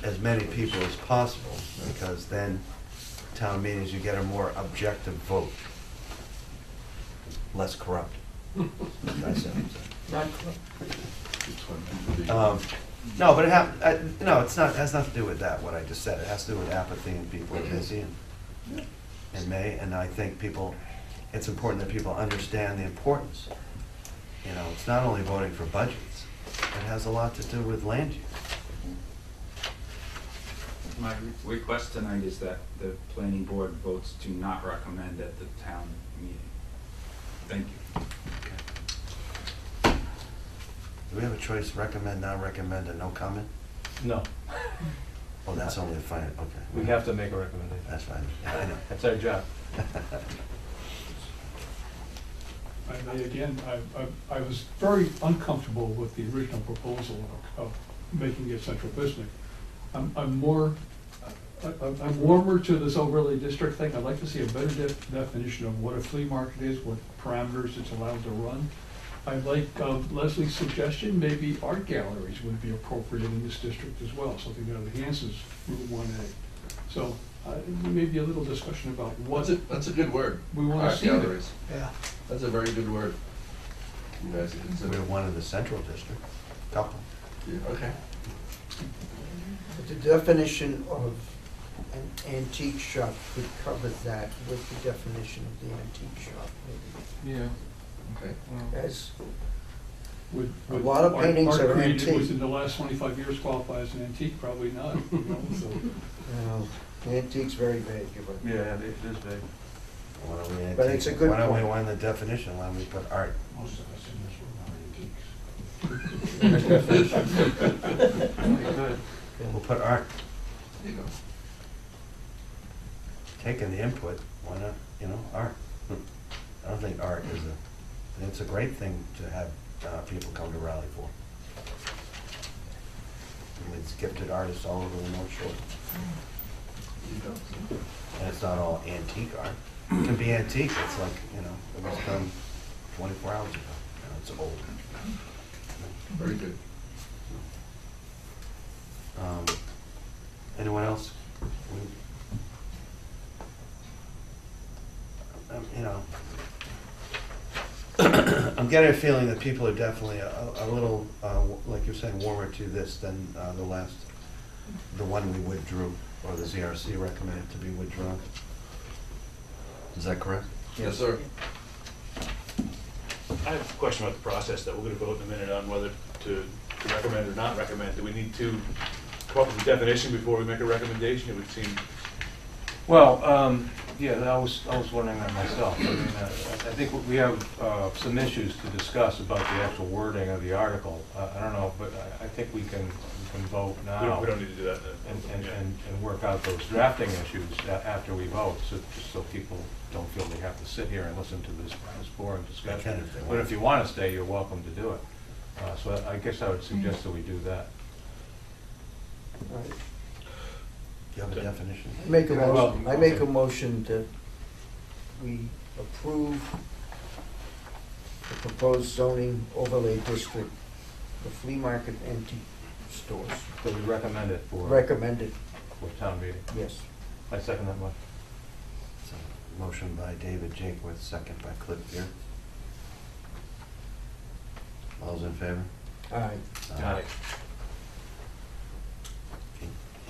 S1: as many people as possible, because then town meetings, you get a more objective vote. Less corrupt. That's it.
S6: Not
S1: No, but no, it's not, it has nothing to do with that, what I just said. It has to do with apathy, and people are busy and May, and I think it's important that people understand the importance. You know, it's not only voting for budgets, it has a lot to do with land use.
S13: My request tonight is that the planning board votes to not recommend at the town meeting. Thank you.
S1: Do we have a choice, recommend, not recommend, and no comment?
S8: No,
S1: Oh, that's only a fine, okay.
S8: we have to make a recommendation.
S1: That's fine, I know.
S8: That's our job.
S9: I was very uncomfortable with the original proposal of making it central business. I'm warmer to this overlay district thing. I'd like to see a better definition of what a flea market is, what parameters it's allowed to run. I like Leslie's suggestion, maybe art galleries would be appropriate in this district as well, something that enhances Route 1A. So maybe a little discussion about what
S11: That's a good word.
S9: we want
S11: Art
S9: to see there.
S11: galleries.
S12: Yeah.
S11: That's a very good word. You guys can
S1: We
S11: consider.
S1: have one in the central district, couple.
S11: Yeah, okay.
S6: The definition of an antique shop could cover that with the definition of the antique shop, maybe.
S8: Yeah.
S11: Okay.
S6: As
S9: Would
S6: A lot of paintings
S9: art
S6: are
S9: created
S6: antique.
S9: within the last 25 years qualify as an antique? Probably not, you know, so.
S6: antique's very vague, but.
S8: Yeah, it is big.
S1: Why don't we
S6: But it's a good
S1: Why don't we
S6: point.
S1: want the definition, why don't we put art?
S9: Most of us in this room are antiques.
S8: Good.
S1: We'll put art,
S11: There you go.
S1: taking the input, why not, art? I don't think art is it's a great thing to have people come to Raleigh for. It's gifted artists all over the North Shore.
S11: You go.
S1: And it's not all antique art. It can be antique, it's like, it was done 24 hours ago, it's old.
S11: Very good.
S1: Anyone else? I'm getting a feeling that people are definitely a little, like you're saying, warmer to this than the one we withdrew, or the ZRC recommended to be withdrawn. Is that correct?
S11: Yes, sir.
S2: I have a question about the process that we're gonna vote in a minute on whether to recommend or not recommend. Do we need to come up with a definition before we make a recommendation? It would seem,
S8: Well, yeah, I was wondering that myself. I mean, I think we have some issues to discuss about the actual wording of the article. I don't know, but I think we can vote now.
S2: we don't need to do that then.
S8: And work out those drafting issues after we vote, just so people don't feel they have to sit here and listen to this boring discussion.
S1: if they
S8: But
S1: want.
S8: if you want to stay, you're welcome to do it. So I guess I would suggest that we do that.
S6: Right.
S1: Do you have a definition?
S6: I make a motion that we approve the proposed zoning overlay district for flea market antique stores.
S8: So we recommend it for
S6: Recommended,
S8: for town meeting.
S6: yes.
S8: I second that motion.
S1: So, motion by David Jakewith, second by Cliff Beer. All those in favor?
S6: All right.
S8: Aye.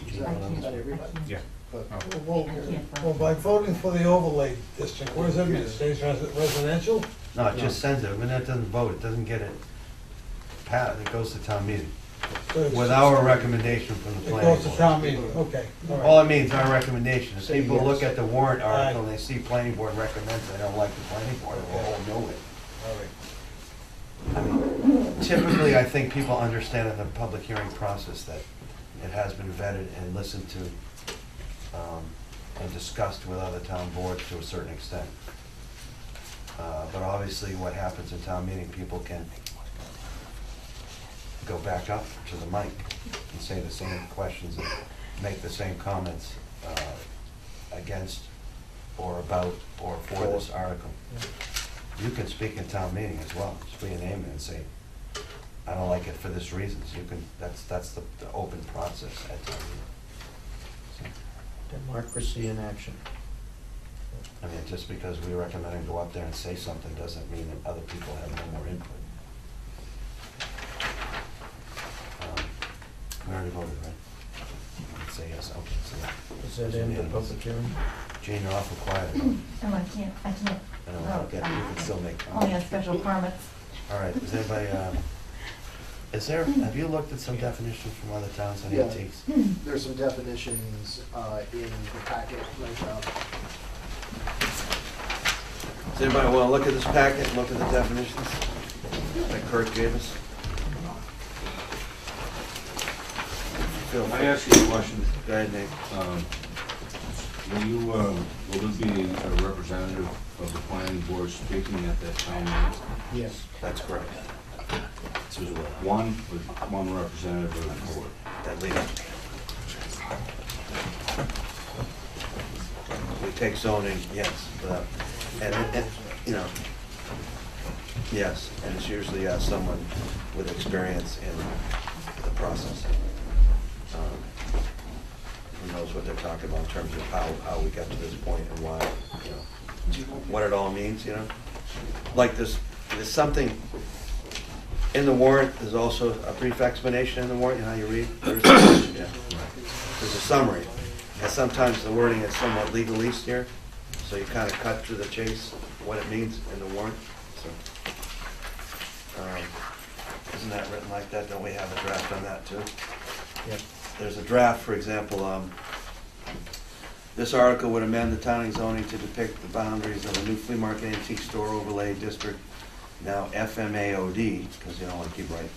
S1: Keep going on this.
S8: Yeah.
S12: Well, by voting for the overlay district, where does that mean? It stays residential?
S1: No, it just sends it, when that doesn't vote, it doesn't get it passed, it goes to town meeting.
S16: So it's-
S1: with our recommendation from the
S16: It
S1: planning
S16: goes to
S1: board.
S16: town meeting, okay, all
S1: All
S16: right.
S1: it means, our recommendation, if
S5: Say
S1: people look
S5: yes.
S1: at the warrant article and
S16: Aye.
S1: they see planning board recommends, they don't like the planning board, they will know it.
S16: All right.
S1: I mean, typically, I think people understand in the public hearing process that it has been vetted and listened to, and discussed with other town boards to a certain extent. But obviously, what happens in town meeting, people can go back up to the mic and say the same questions and make the same comments against or about or for this article. You can speak in town meeting as well, just put your name in and say, I don't like it for this reason. So you can, that's the open process at town meeting.
S6: Democracy in action.
S1: I mean, just because we recommend and go up there and say something doesn't mean that other people have no more input. We already voted, right? Say yes, okay, so yeah.
S6: Does that end the public hearing?
S1: Jane, you're awful quiet.
S17: Oh, I can't,
S1: I don't want to get, you can still make
S17: only on
S1: comments.
S17: special permits.
S1: All right, is anybody, have you looked at some definitions from other towns on
S5: Yeah.
S1: antiques?
S5: There's some definitions in the packet right now.
S1: Does anybody want to look at this packet, look at the definitions that Kurt gave us? Feel
S15: Can I
S1: free.
S15: ask you a question?
S1: Go ahead, Nate.
S15: Will there be a representative of the planning board speaking at that town meeting?
S5: Yes.
S1: That's correct.
S15: One representative of the board.
S1: That leader. We take zoning, yes, and, you know, yes, and it's usually someone with experience in the process. Who knows what they're talking about in terms of how we got to this point and why, you know, what it all means, you know? Like there's something in the warrant, there's also a brief explanation in the warrant, you know how you read? There's a summary, and sometimes the wording is somewhat legalese here, so you kind of cut to the chase what it means in the warrant, so. Isn't that written like that? Don't we have a draft on that too?
S5: Yep.
S1: There's a draft, for example, this article would amend the town zoning to depict the boundaries of a new flea market antique store overlay district, now FMAOD, because you don't want to keep writing,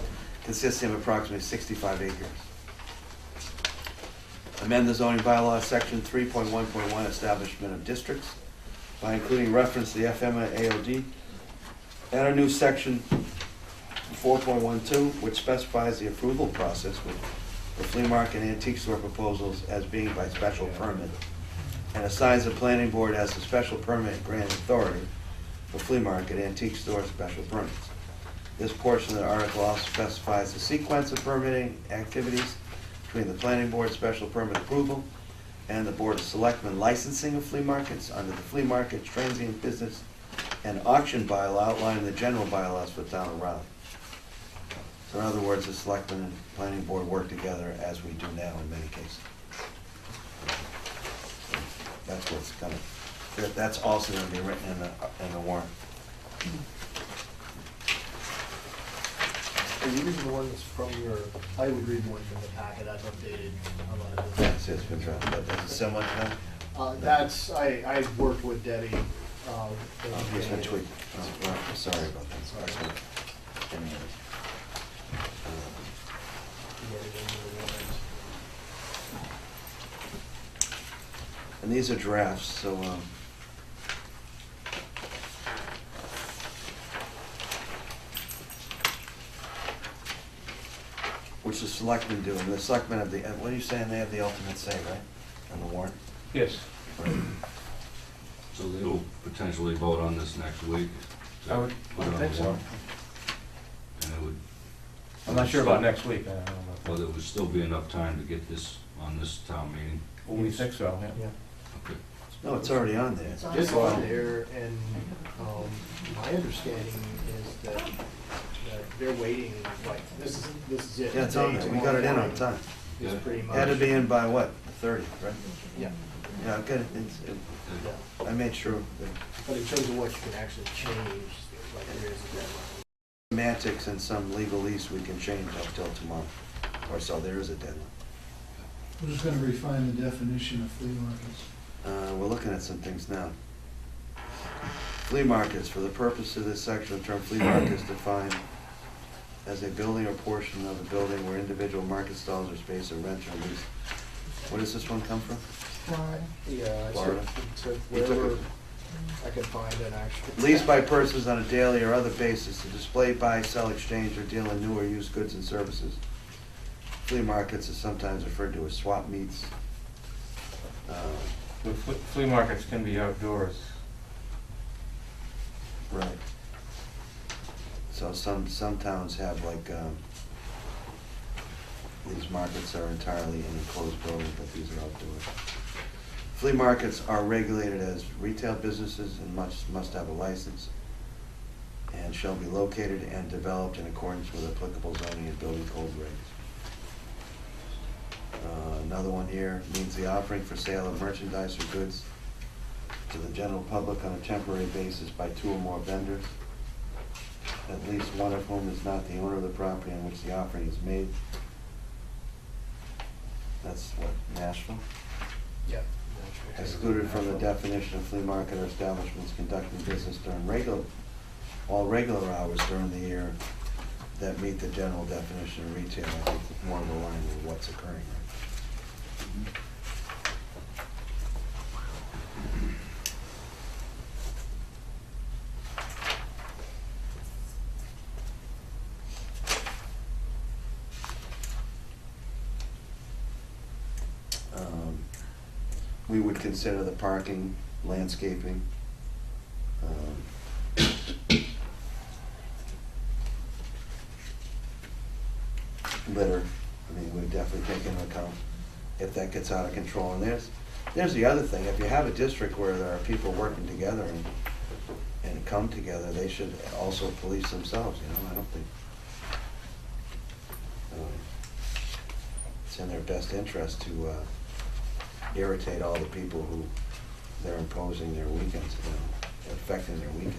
S1: consisting of approximately 65 acres. Amend the zoning bylaw section 3.1.1 establishment of districts by including reference to the FMAOD. Add a new section 4.12, which specifies the approval process for flea market and antique store proposals as being by special permit, and assigns the planning board as the special permit granting authority for flea market and antique store special permits. This portion of the article also specifies the sequence of permitting activities between the planning board special permit approval and the board of selectmen licensing of flea markets under the flea market, transient business, and auction bylaw outlining the general bylaws for the town of Raleigh. So in other words, the selectmen and planning board work together as we do now in many cases. That's what's gonna, that's also gonna be written in the warrant.
S5: Are you reading the ones from your, I would read the one from the packet, I've updated a lot of
S1: That's it, it's been drafted, but that's similar to that?
S5: That's, I've worked with Debbie.
S1: He's been tweaked. Oh, well, sorry about that. That's what- And these are drafts, so, which the selectmen do, and the selectmen have the, what are you saying, they have the ultimate say, right, on the warrant?
S8: Yes.
S15: So they will potentially vote on this next week?
S8: I would think so.
S15: And it would.
S8: I'm not sure about next week. I don't know about
S15: Well, there would still be enough time to get this on this town meeting?
S8: that. We think so, yeah.
S5: Yeah.
S15: Okay.
S1: No, it's already on there.
S5: It's on there, and my understanding is that they're waiting, like, this is it.
S1: Yeah, it's on there, we got it in on time.
S5: It's pretty much.
S1: Had to be in by what, the 30th, right?
S5: Yeah.
S1: Yeah, I've got it, I made sure.
S5: But in terms of what you can actually change, like, there is a deadline.
S1: Semantics and some legalese we can change up till tomorrow. or so there is a deadline.
S12: We're just gonna refine the definition of flea markets.
S1: We're looking at some things now. Flea markets, for the purpose of this section, the term flea market is defined as a building or portion of a building where individual market stalls or space are rented or leased. Where does this one come from?
S5: Yeah, I
S1: Florida.
S5: said
S1: You took
S5: wherever
S1: it.
S5: I could find an actual.
S1: Leased by persons on a daily or other basis to display, buy, sell, exchange, or deal in new or used goods and services. Flea markets is sometimes referred to as swap meets.
S8: The flea markets can be outdoors.
S1: Right. So some towns have like, these markets are entirely in enclosed buildings, but these are outdoors. Flea markets are regulated as retail businesses and must have a license and shall be located and developed in accordance with applicable zoning and building code regs. Another one here means the offering for sale of merchandise or goods to the general public on a temporary basis by two or more vendors, at least one of whom is not the owner of the property on which the offering is made. That's what, Nashville?
S5: Yeah.
S1: Excluded from the definition of flea market are establishments conducting business during all regular hours during the year that meet the general definition of retail. I think more of a line with what's occurring right we would consider the parking, landscaping, litter. I mean, we'd definitely take into account if that gets out of control. And there's the other thing, if you have a district where there are people working together and come together, they should also police themselves, you know, I don't think it's in their best interest to irritate all the people who they're imposing their weekends, you know, affecting their weekends.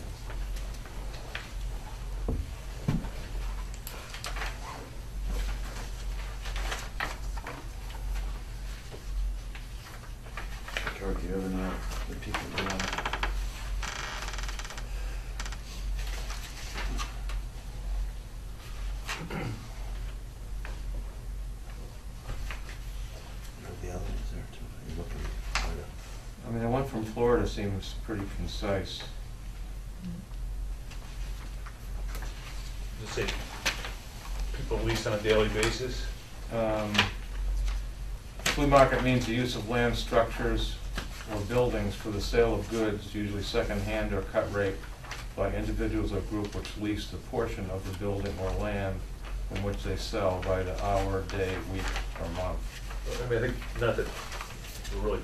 S1: George, do you ever know the people doing that? The other ones there too. Are you looking at it?
S8: I mean, the one from Florida seems pretty concise.
S2: Just say, people leased on a daily basis.
S8: Flea market means the use of land, structures, or buildings for the sale of goods, usually second-hand or cut rate, by individuals or group which lease a portion of the building or land from which they sell by the hour, day, week, or month.
S2: I mean, I think, not that we're really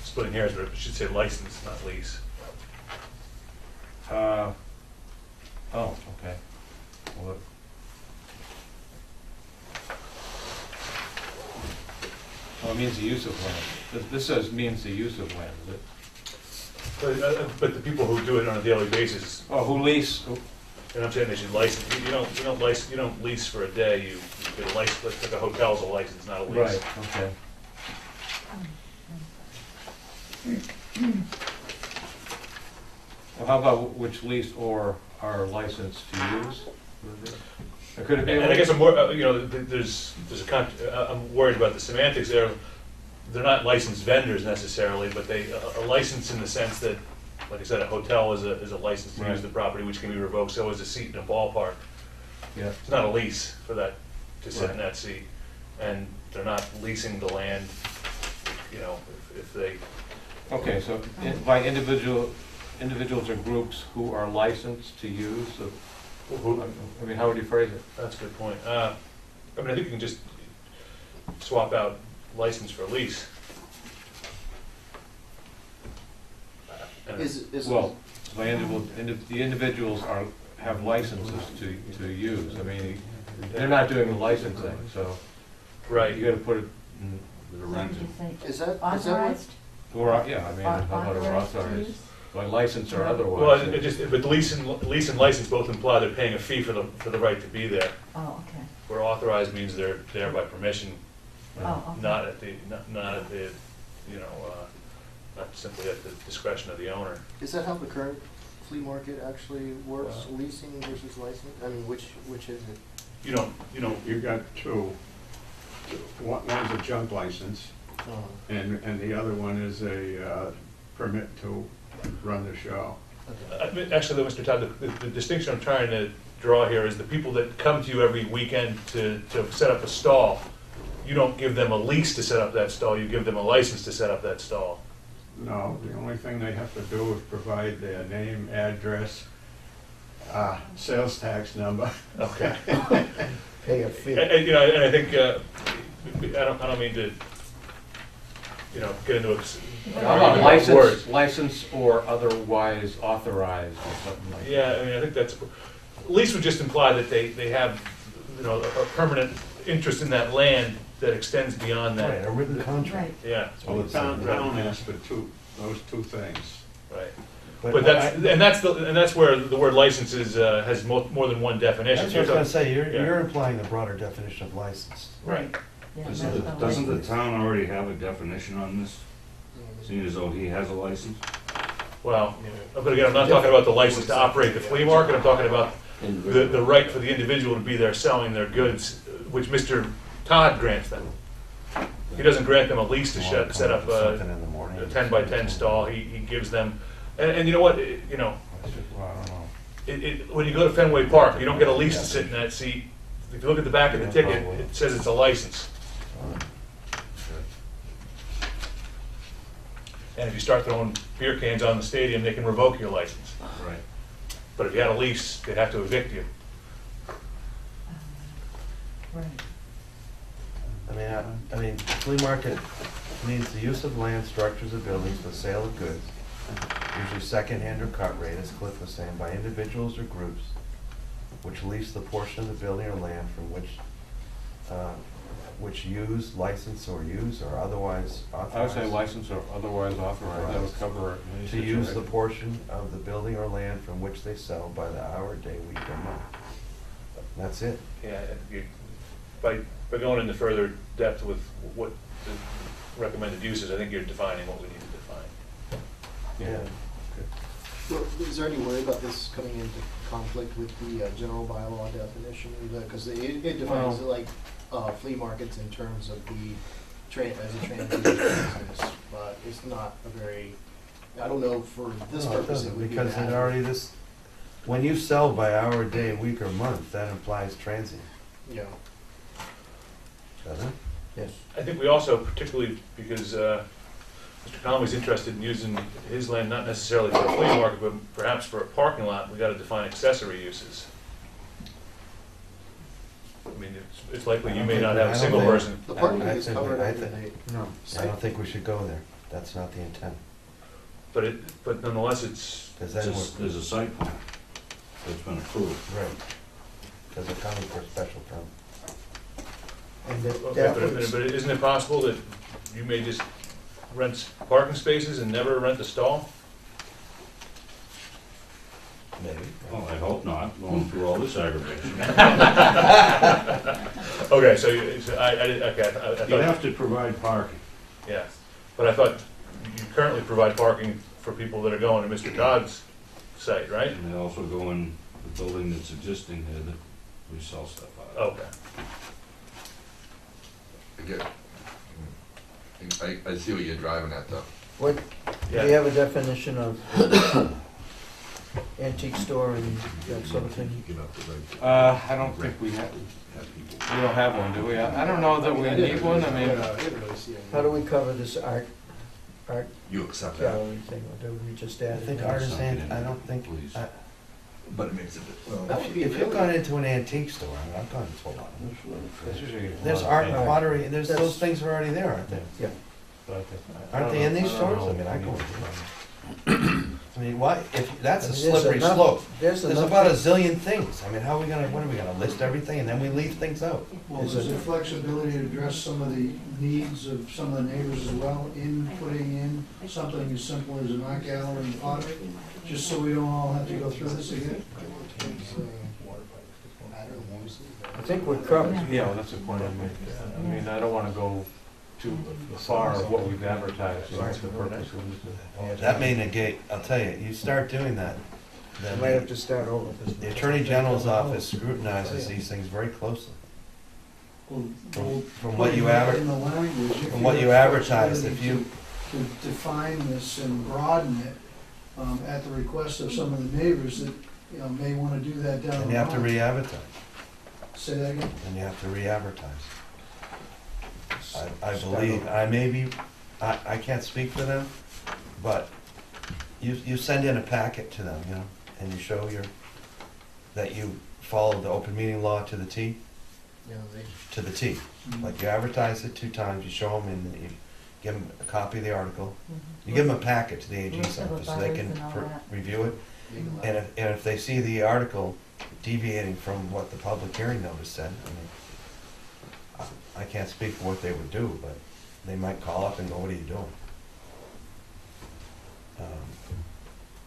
S2: splitting hairs, but it should say license, not lease.
S8: Oh, okay. Well, it means the use of land. This says means the use of land, is it?
S2: But the people who do it on a daily basis,
S8: Oh, who lease,
S2: and I'm saying they should license, you don't lease for a day, you get a license, like a hotel's a license, not a lease.
S8: right, okay. Well, how about which lease or are licensed to use? Or could it be?
S2: And I guess I'm more, there's I'm worried about the semantics there. They're not licensed vendors necessarily, but they are licensed in the sense that, like I said, a hotel is a license to use
S8: Right.
S2: the property, which can be revoked, so is a seat in a ballpark.
S8: Yeah.
S2: It's not a lease for that, to sit in
S8: Right.
S2: that seat. And they're not leasing the land, if they,
S8: Okay, so by individuals or groups who are licensed to use, I mean, how would you phrase it?
S2: that's a good point. I think you can just swap out license for lease. And-
S5: Is
S8: Well, the individuals have licenses to use. I mean, they're not doing the licensing, so
S2: Right.
S8: you gotta put it,
S15: They're rented.
S5: is that what?
S14: Authorized?
S8: or, yeah, I mean, how about
S14: Authorized to
S8: authorized,
S14: use?
S8: by license or
S2: Well,
S8: otherwise.
S2: but lease and license both imply they're paying a fee for the right to be there.
S14: Oh, okay.
S2: where authorized means they're there by permission,
S14: Oh, okay.
S2: not at the, not at the, you know, not simply at the discretion of the owner.
S5: Is that how the current flea market actually works,
S2: Wow.
S5: leasing versus licensing? I mean, which is it?
S2: You know,
S7: You got two. One's a junk license, and the other one is a permit to run the show.
S2: Actually, Mr. Todd, the distinction I'm trying to draw here is the people that come to you every weekend to set up a stall, you don't give them a lease to set up that stall, you give them a license to set up that stall.
S7: No, the only thing they have to do is provide their name, address, sales tax number.
S2: Okay.
S6: Pay a fee.
S2: And, you know, and I think, I don't mean to, you know, get into a.
S8: How about license or otherwise authorized or something like that?
S2: Yeah, I mean, I think that's, lease would just imply that they have, you know, a permanent interest in that land that extends beyond
S1: Right,
S2: that.
S1: a written contract.
S2: Yeah,
S7: Well, the town asked for those two things.
S2: right. But that's where the word license is, has more than one definition.
S1: That's what I was gonna say,
S2: Yeah.
S1: you're implying the broader definition of license.
S2: Right.
S14: Yeah,
S15: Doesn't the town already have a definition on this, seeing as though he has a license?
S2: Well, but again, I'm not talking about the license to operate the flea market, I'm talking about the right for the individual to be there selling their goods, which Mr. Todd grants them. He doesn't grant them a lease to set up
S1: Something in the morning.
S2: a 10 by 10 stall, he gives them, and you know what, you know,
S8: Well, I don't know.
S2: when you go to Fenway Park, you don't get a lease to sit in that seat. If you look at the back of the ticket, it says it's a license. And if you start throwing beer cans on the stadium, they can revoke your license.
S15: Right.
S2: But if you had a lease, they'd have to evict you.
S14: Right.
S1: I mean, flea market means the use of land, structures, or buildings for sale of goods, usually secondhand or cut rate, as Cliff was saying, by individuals or groups, which lease the portion of the building or land from which use, license, or use, or otherwise
S8: I would
S1: authorized.
S8: say license or otherwise authorized, that would cover it.
S1: To use the portion of the building or land from which they sell by the hour, day, week, or month. That's it.
S2: Yeah, by going into further depth with what the recommended use is, I think you're defining what we need to define.
S8: Yeah.
S5: Well, is there any worry about this coming into conflict with the general bylaw definition? Because it defines it like flea markets in terms of the as a transit business, but it's not a very, I don't know for this
S1: No, it
S5: purpose.
S1: doesn't,
S5: would be
S1: because it
S5: bad.
S1: already, when you sell by hour, day, week, or month, that implies transient,
S5: Yeah.
S1: doesn't it?
S6: Yes.
S2: I think we also, particularly because Mr. Conley's interested in using his land not necessarily for a flea market, but perhaps for a parking lot, we gotta define accessory uses. I mean, it's likely you may not have a single person.
S5: The parking
S1: I
S5: is
S1: think-
S5: covered
S1: I
S5: under
S1: think-
S5: the
S6: No.
S1: I don't think we should go there, that's not the intent.
S2: But nonetheless, it's,
S1: Because then
S15: There's a site plan that's been approved.
S1: right, because they're coming for a special permit.
S6: And
S2: okay,
S6: that
S2: but
S6: was,
S2: isn't it possible that you may just rent parking spaces and never rent a stall?
S1: Maybe.
S15: Well, I hope not, going through all this aggravation.
S2: Okay, so I thought.
S15: You have to provide parking.
S2: Yeah, but I thought you currently provide parking for people that are going to Mr. Todd's site, right?
S15: And they also go in the building that's existing there that we sell stuff out of.
S2: Okay.
S11: I see what you're driving at though.
S6: what, do
S2: Yeah.
S6: you have a definition of antique store and that sort of thing?
S8: I don't think we have one, do we? I don't know that we need one, I mean,
S6: How do we cover this art
S11: You accept that,
S6: gallery thing, or do we just
S1: I
S6: add
S1: think
S6: it?
S1: artisan, I don't think,
S15: Please.
S11: but it makes it,
S1: if you've gone into an antique store, I mean, I've gone into a lot of them.
S8: that's usually.
S1: There's art and
S6: Right.
S1: pottery, there's,
S6: That's-
S1: those things are already there, aren't they?
S6: Yeah.
S1: Aren't they in these stores? I mean, I go into them. I mean, why, if, that's a
S6: I mean, there's
S1: slippery
S6: enough-
S1: slope.
S6: There's
S1: There's
S6: enough
S1: about a
S6: things-
S1: zillion things. I mean, how are we gonna, what are we gonna list everything and then we leave things out?
S12: Well, there's a flexibility to address some of the needs of some of the neighbors as well in putting in something as simple as an art gallery and pottery, just so we don't all have to go through this again.
S6: I think we're covered.
S8: Yeah, that's the point I made. I mean, I don't wanna go too far of what we've advertised, you know, the purpose of this.
S1: That may negate, I'll tell you, you start doing that,
S6: We
S1: then
S6: might have to start over.
S1: the Attorney General's office scrutinizes these things very closely. From what you
S12: In the language, if
S1: from what you
S12: have
S1: advertise, if
S12: flexibility
S1: you,
S12: to define this and broaden it, at the request of some of the neighbors that, you know, may wanna do that down the line.
S1: and you have to re-advertise,
S12: Say that again?
S1: and you have to re-advertise. I believe, I may be, I can't speak for them, but you send in a packet to them, you know, and you show that you followed the open meeting law to the T,
S5: You know,
S1: to the T. Like you advertise it 2 times, you show them, and you give them a copy of the article. You give them a packet to the AG's office so they can review it. And if they see the article deviating from what the public hearing notice said, I mean, I can't speak for what they would do, but they might call up and go, what are you doing?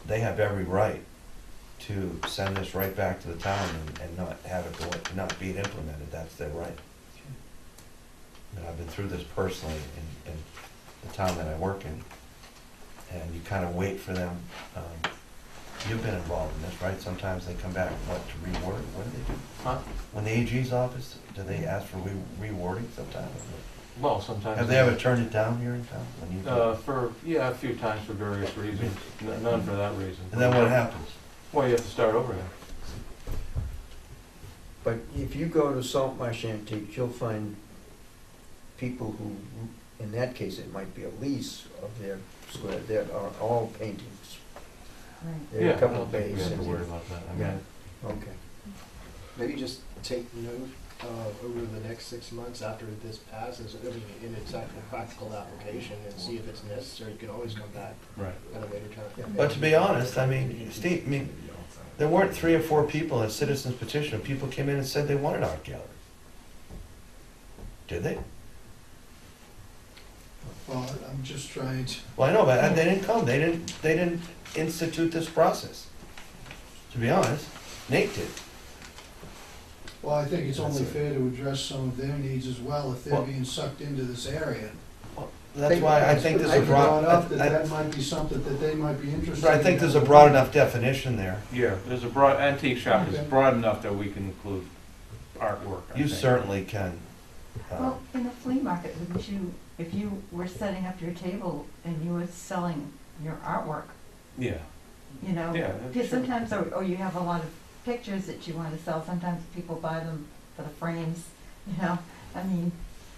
S1: They have every right to send this right back to the town and not have it go, not be implemented, that's their right. And I've been through this personally in the town that I work in, and you kind of wait for them, you've been involved in this, right? Sometimes they come back, what, to reword, what do they do?
S8: Huh?
S1: When the AG's office, do they ask for rewording sometimes?
S8: Well, sometimes.
S1: Have they ever turned it down here in town? When you
S8: A few times for various reasons, none for that reason.
S1: And then what happens?
S8: Well, you have to start over again.
S6: But if you go to Salt Marsh Antiques, you'll find people who, in that case, it might be a lease of their square, that are all paintings. There are a couple of bays.
S8: We have to worry about that. I mean,
S6: Okay.
S5: maybe just take note over the next 6 months after this passes, I mean, in its actual practical application, and see if it's necessary. You can always come back
S8: right.
S5: at a later time.
S1: But to be honest, I mean, Steve, I mean, there weren't 3 or 4 people in citizens petition, people came in and said they wanted art gallery. Did they?
S12: Well, I'm just trying to,
S1: Well, I know, but they didn't come, they didn't institute this process. To be honest, Nate did.
S12: well, I think it's only
S1: That's it.
S12: fair to address some of their needs as well if they're
S1: Well-
S12: being sucked into this area.
S1: That's why I think there's a
S12: I brought up
S1: broad,
S12: that that might be something that they might be interested in.
S1: but I think there's a broad enough definition there.
S8: Yeah, there's a broad, antique shop is
S12: Okay.
S8: broad enough that we can include artwork, I
S1: You
S8: think.
S1: certainly can.
S16: Well, in a flea market, wouldn't you, if you were setting up your table and you were selling your artwork,
S8: Yeah,
S16: you know?
S8: yeah.
S16: Because
S8: sure.
S16: sometimes, or you have a lot of pictures that you want to sell, sometimes people buy them for the frames, you know? I mean,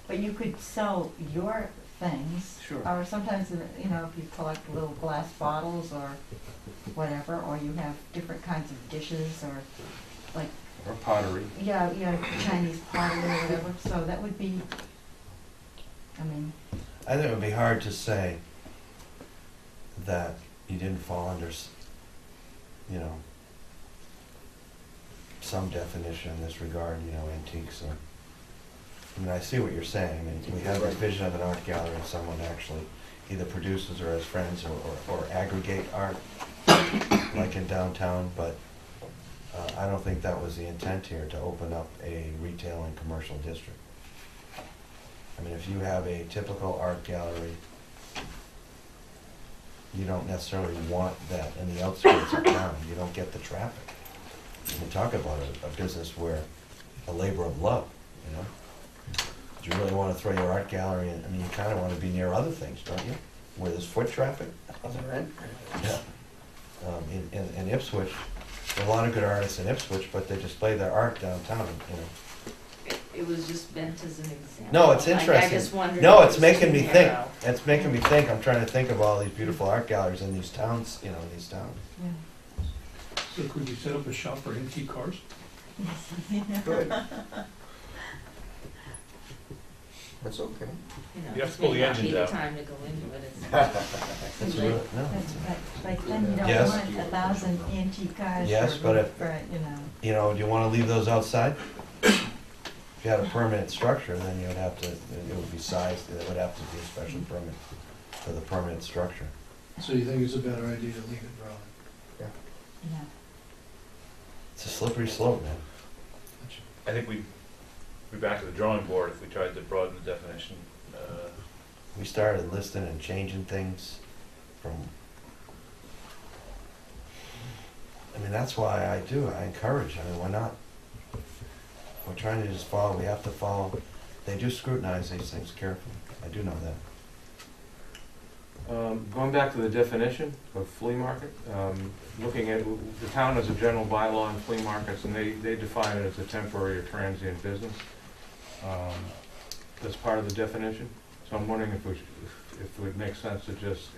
S16: but you could sell your things.
S8: Sure.
S16: Or sometimes, you know, if you collect little glass bottles or whatever, or you have different kinds of dishes or like,
S8: Or pottery.
S16: yeah, Chinese pottery or whatever, so that would be, I mean,
S1: I think it would be hard to say that you didn't fall under, you know, some definition in this regard, you know, antiques or, I mean, I see what you're saying. I mean, we have a vision of an art gallery and someone actually either produces or has friends or aggregate art, like in downtown, but I don't think that was the intent here, to open up a retail and commercial district. I mean, if you have a typical art gallery, you don't necessarily want that in the outskirts of town. You don't get the traffic. You talk about a business where a labor of love, you know? Do you really want to throw your art gallery in? I mean, you kind of want to be near other things, don't you? Where there's foot traffic. Yeah. In Ipswich, there are a lot of good artists in Ipswich, but they display their art downtown, you know?
S17: It was just meant as an example.
S1: No, it's
S17: Like,
S1: interesting.
S17: I just wondered.
S1: No,
S17: if
S1: it's
S17: it was
S1: making
S17: too
S1: me think.
S17: narrow.
S1: It's making me think. I'm trying to think of all these beautiful art galleries in these towns, you know, in these towns.
S16: yeah.
S9: So could we set up a shop for antique cars?
S6: Good. That's okay.
S17: You know,
S2: You have
S17: this
S2: to pull
S17: may
S2: the
S17: not be
S2: engines
S17: the
S2: out.
S17: time to go into it. It's-
S1: That's
S16: Too
S1: really,
S16: late.
S1: no,
S16: But then you don't
S1: Yes.
S16: want 1,000 antique cars
S1: Yes,
S16: for,
S1: but if-
S16: for, you know.
S1: you know, do you want to leave those outside? If you had a permanent structure, then you would have to, it would be sized, it would have to be a special permit for the permanent structure.
S12: So you think it's a better idea to leave it broad?
S16: Yeah.
S1: It's a slippery slope, man.
S2: I think we be back to the drawing board if we tried to broaden the definition.
S1: We started listing and changing things from, I mean, that's why I encourage, I mean, we're trying to just follow, we have to follow, they do scrutinize these things carefully, I do know that.
S8: Going back to the definition of flea market, looking at, the town has a general bylaw on flea markets, and they define it as a temporary or transient business. That's part of the definition. So I'm wondering if it would make sense to just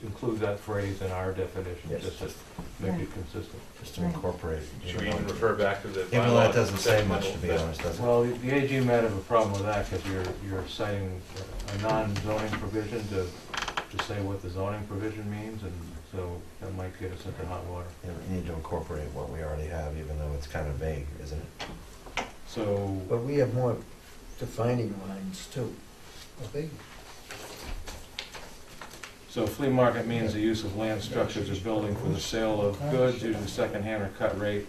S8: include that phrase in our definition,
S1: Yes,
S8: just to
S1: just-
S8: make it consistent.
S1: Just to incorporate.
S2: Should we even refer back to the bylaw?
S1: Even though that doesn't say much, to be honest, does it?
S8: Well, the AG might have a problem with that, because you're citing a non-zoning provision to say what the zoning provision means, and so that might get us into hot water.
S1: Yeah, we need to incorporate what we already have, even though it's kind of vague, isn't it?
S8: So,
S6: But we have more defining lines too.
S8: so flea market means the use of land, structures, or building for the sale of goods, usually secondhand or cut rate,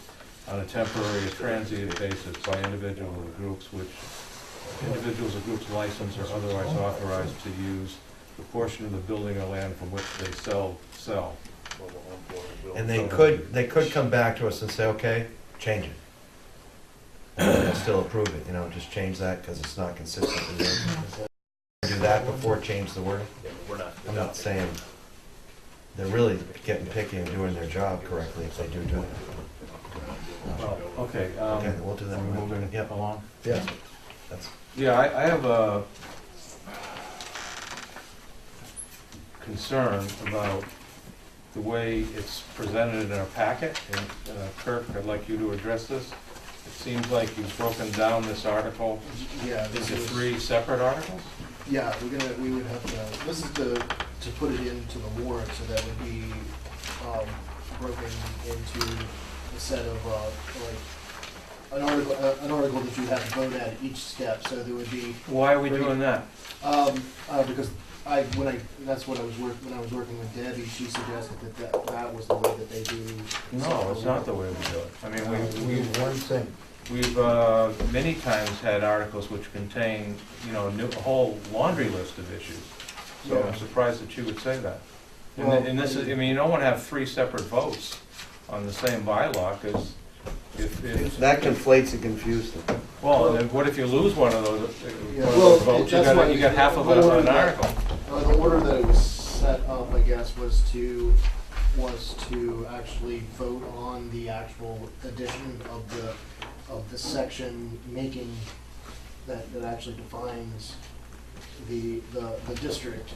S8: on a temporary or transient basis by individuals or groups licensed or otherwise authorized to use the portion of the building or land from which they sell.
S1: And they could come back to us and say, okay, change it. And they'll still approve it, you know, just change that because it's not consistent with the do that before change the wording.
S2: We're not.
S1: I'm not saying, they're really getting picky and doing their job correctly if they do it.
S8: Well, okay,
S1: Okay, we'll do that.
S8: moving
S1: Yep.
S8: along.
S1: Yeah. That's,
S8: Yeah, I have a concern about the way it's presented in our packet, and Kirk, I'd like you to address this. It seems like you've broken down this article
S5: Yeah,
S8: into
S5: this is,
S8: 3 separate articles?
S5: yeah, we would have to, this is to put it into the warrant, so that would be, broken into a set of, like, an article that you have to vote at each step, so there would be,
S8: Why are we doing that?
S5: because that's what when I was working with Debbie, she suggested that was the way that they do.
S8: No, it's not the way we do it. I mean, we've
S6: One thing.
S8: many times had articles which contain, a whole laundry list of issues. So I'm
S5: Yeah.
S8: surprised that you would say that.
S5: Well,
S8: And this is, you don't want to have 3 separate votes on the same bylaw, because if...
S1: that conflates and confuses them.
S8: Well, and then what if you lose one of those
S5: Yeah, well,
S8: votes?
S5: that's why
S8: You got half of an article.
S5: The order that it was set up, I guess, was to actually vote on the actual addition of the section making, that actually defines the district.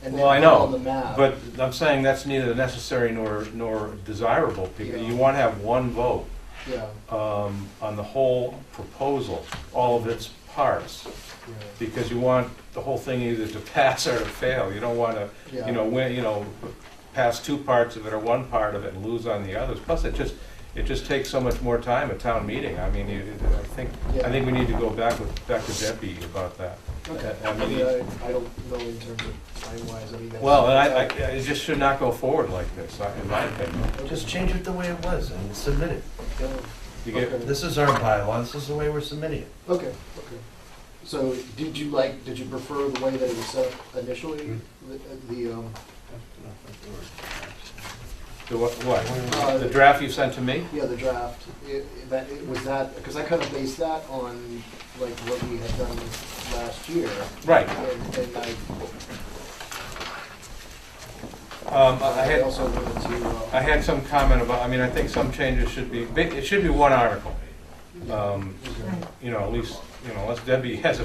S5: And then
S8: Well, I
S5: put
S8: know,
S5: on the map.
S8: but I'm saying that's neither necessary nor desirable, because
S5: Yeah.
S8: you want to have one vote
S5: Yeah,
S8: on the whole proposal, all of its parts,
S5: yeah,
S8: because you want the whole thing either to pass or to fail. You don't want to,
S5: yeah.
S8: win, pass 2 parts of it or 1 part of it and lose on the others. Plus, it just takes so much more time at town meeting. I mean, I think we need to go back to Debbie about that.
S5: Okay,
S8: I mean,
S5: I don't know in terms of time-wise, I mean. that's-
S8: Well, and it just should not go forward like this, in my opinion.
S1: Just change it the way it was and submit it.
S5: Yeah.
S8: You get,
S5: Okay.
S1: This is our bylaw, this is the way we're submitting it.
S5: Okay. So, did you prefer the way that it was set up initially?
S8: the what? The draft you sent to me?
S5: Yeah, the draft, was that, because I kind of based that on, like, what we had done last year.
S8: Right.
S5: And
S8: I
S5: I
S8: had,
S5: also wanted to,
S8: I had some comment about, I think some changes should be, it should be 1 article. At least, unless Debbie has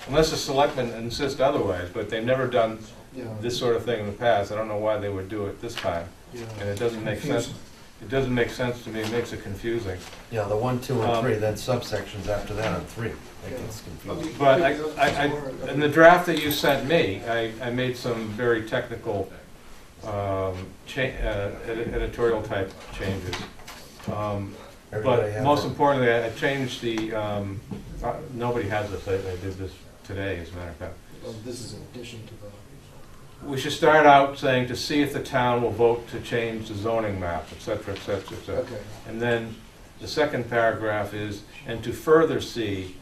S8: unless the selectmen insist otherwise, but they've never done
S5: yeah,
S8: this sort of thing in the past. I don't know why they would do it this time,
S5: yeah.
S8: and it doesn't make sense. It doesn't make sense to me, it makes it confusing.
S1: Yeah, the 1, 2, and 3, then subsections after that on 3. That gets confusing.
S8: But in the draft that you sent me, I made some very technical editorial type changes.
S1: Everybody
S8: But
S1: have
S8: most
S1: their-
S8: importantly, I changed the, nobody has this, I did this today, as a matter of fact.
S5: This is in addition to the.
S8: We should start out saying to see if the town will vote to change the zoning map, et cetera, et cetera, et cetera.
S5: Okay.
S8: And then the second paragraph is, and to further see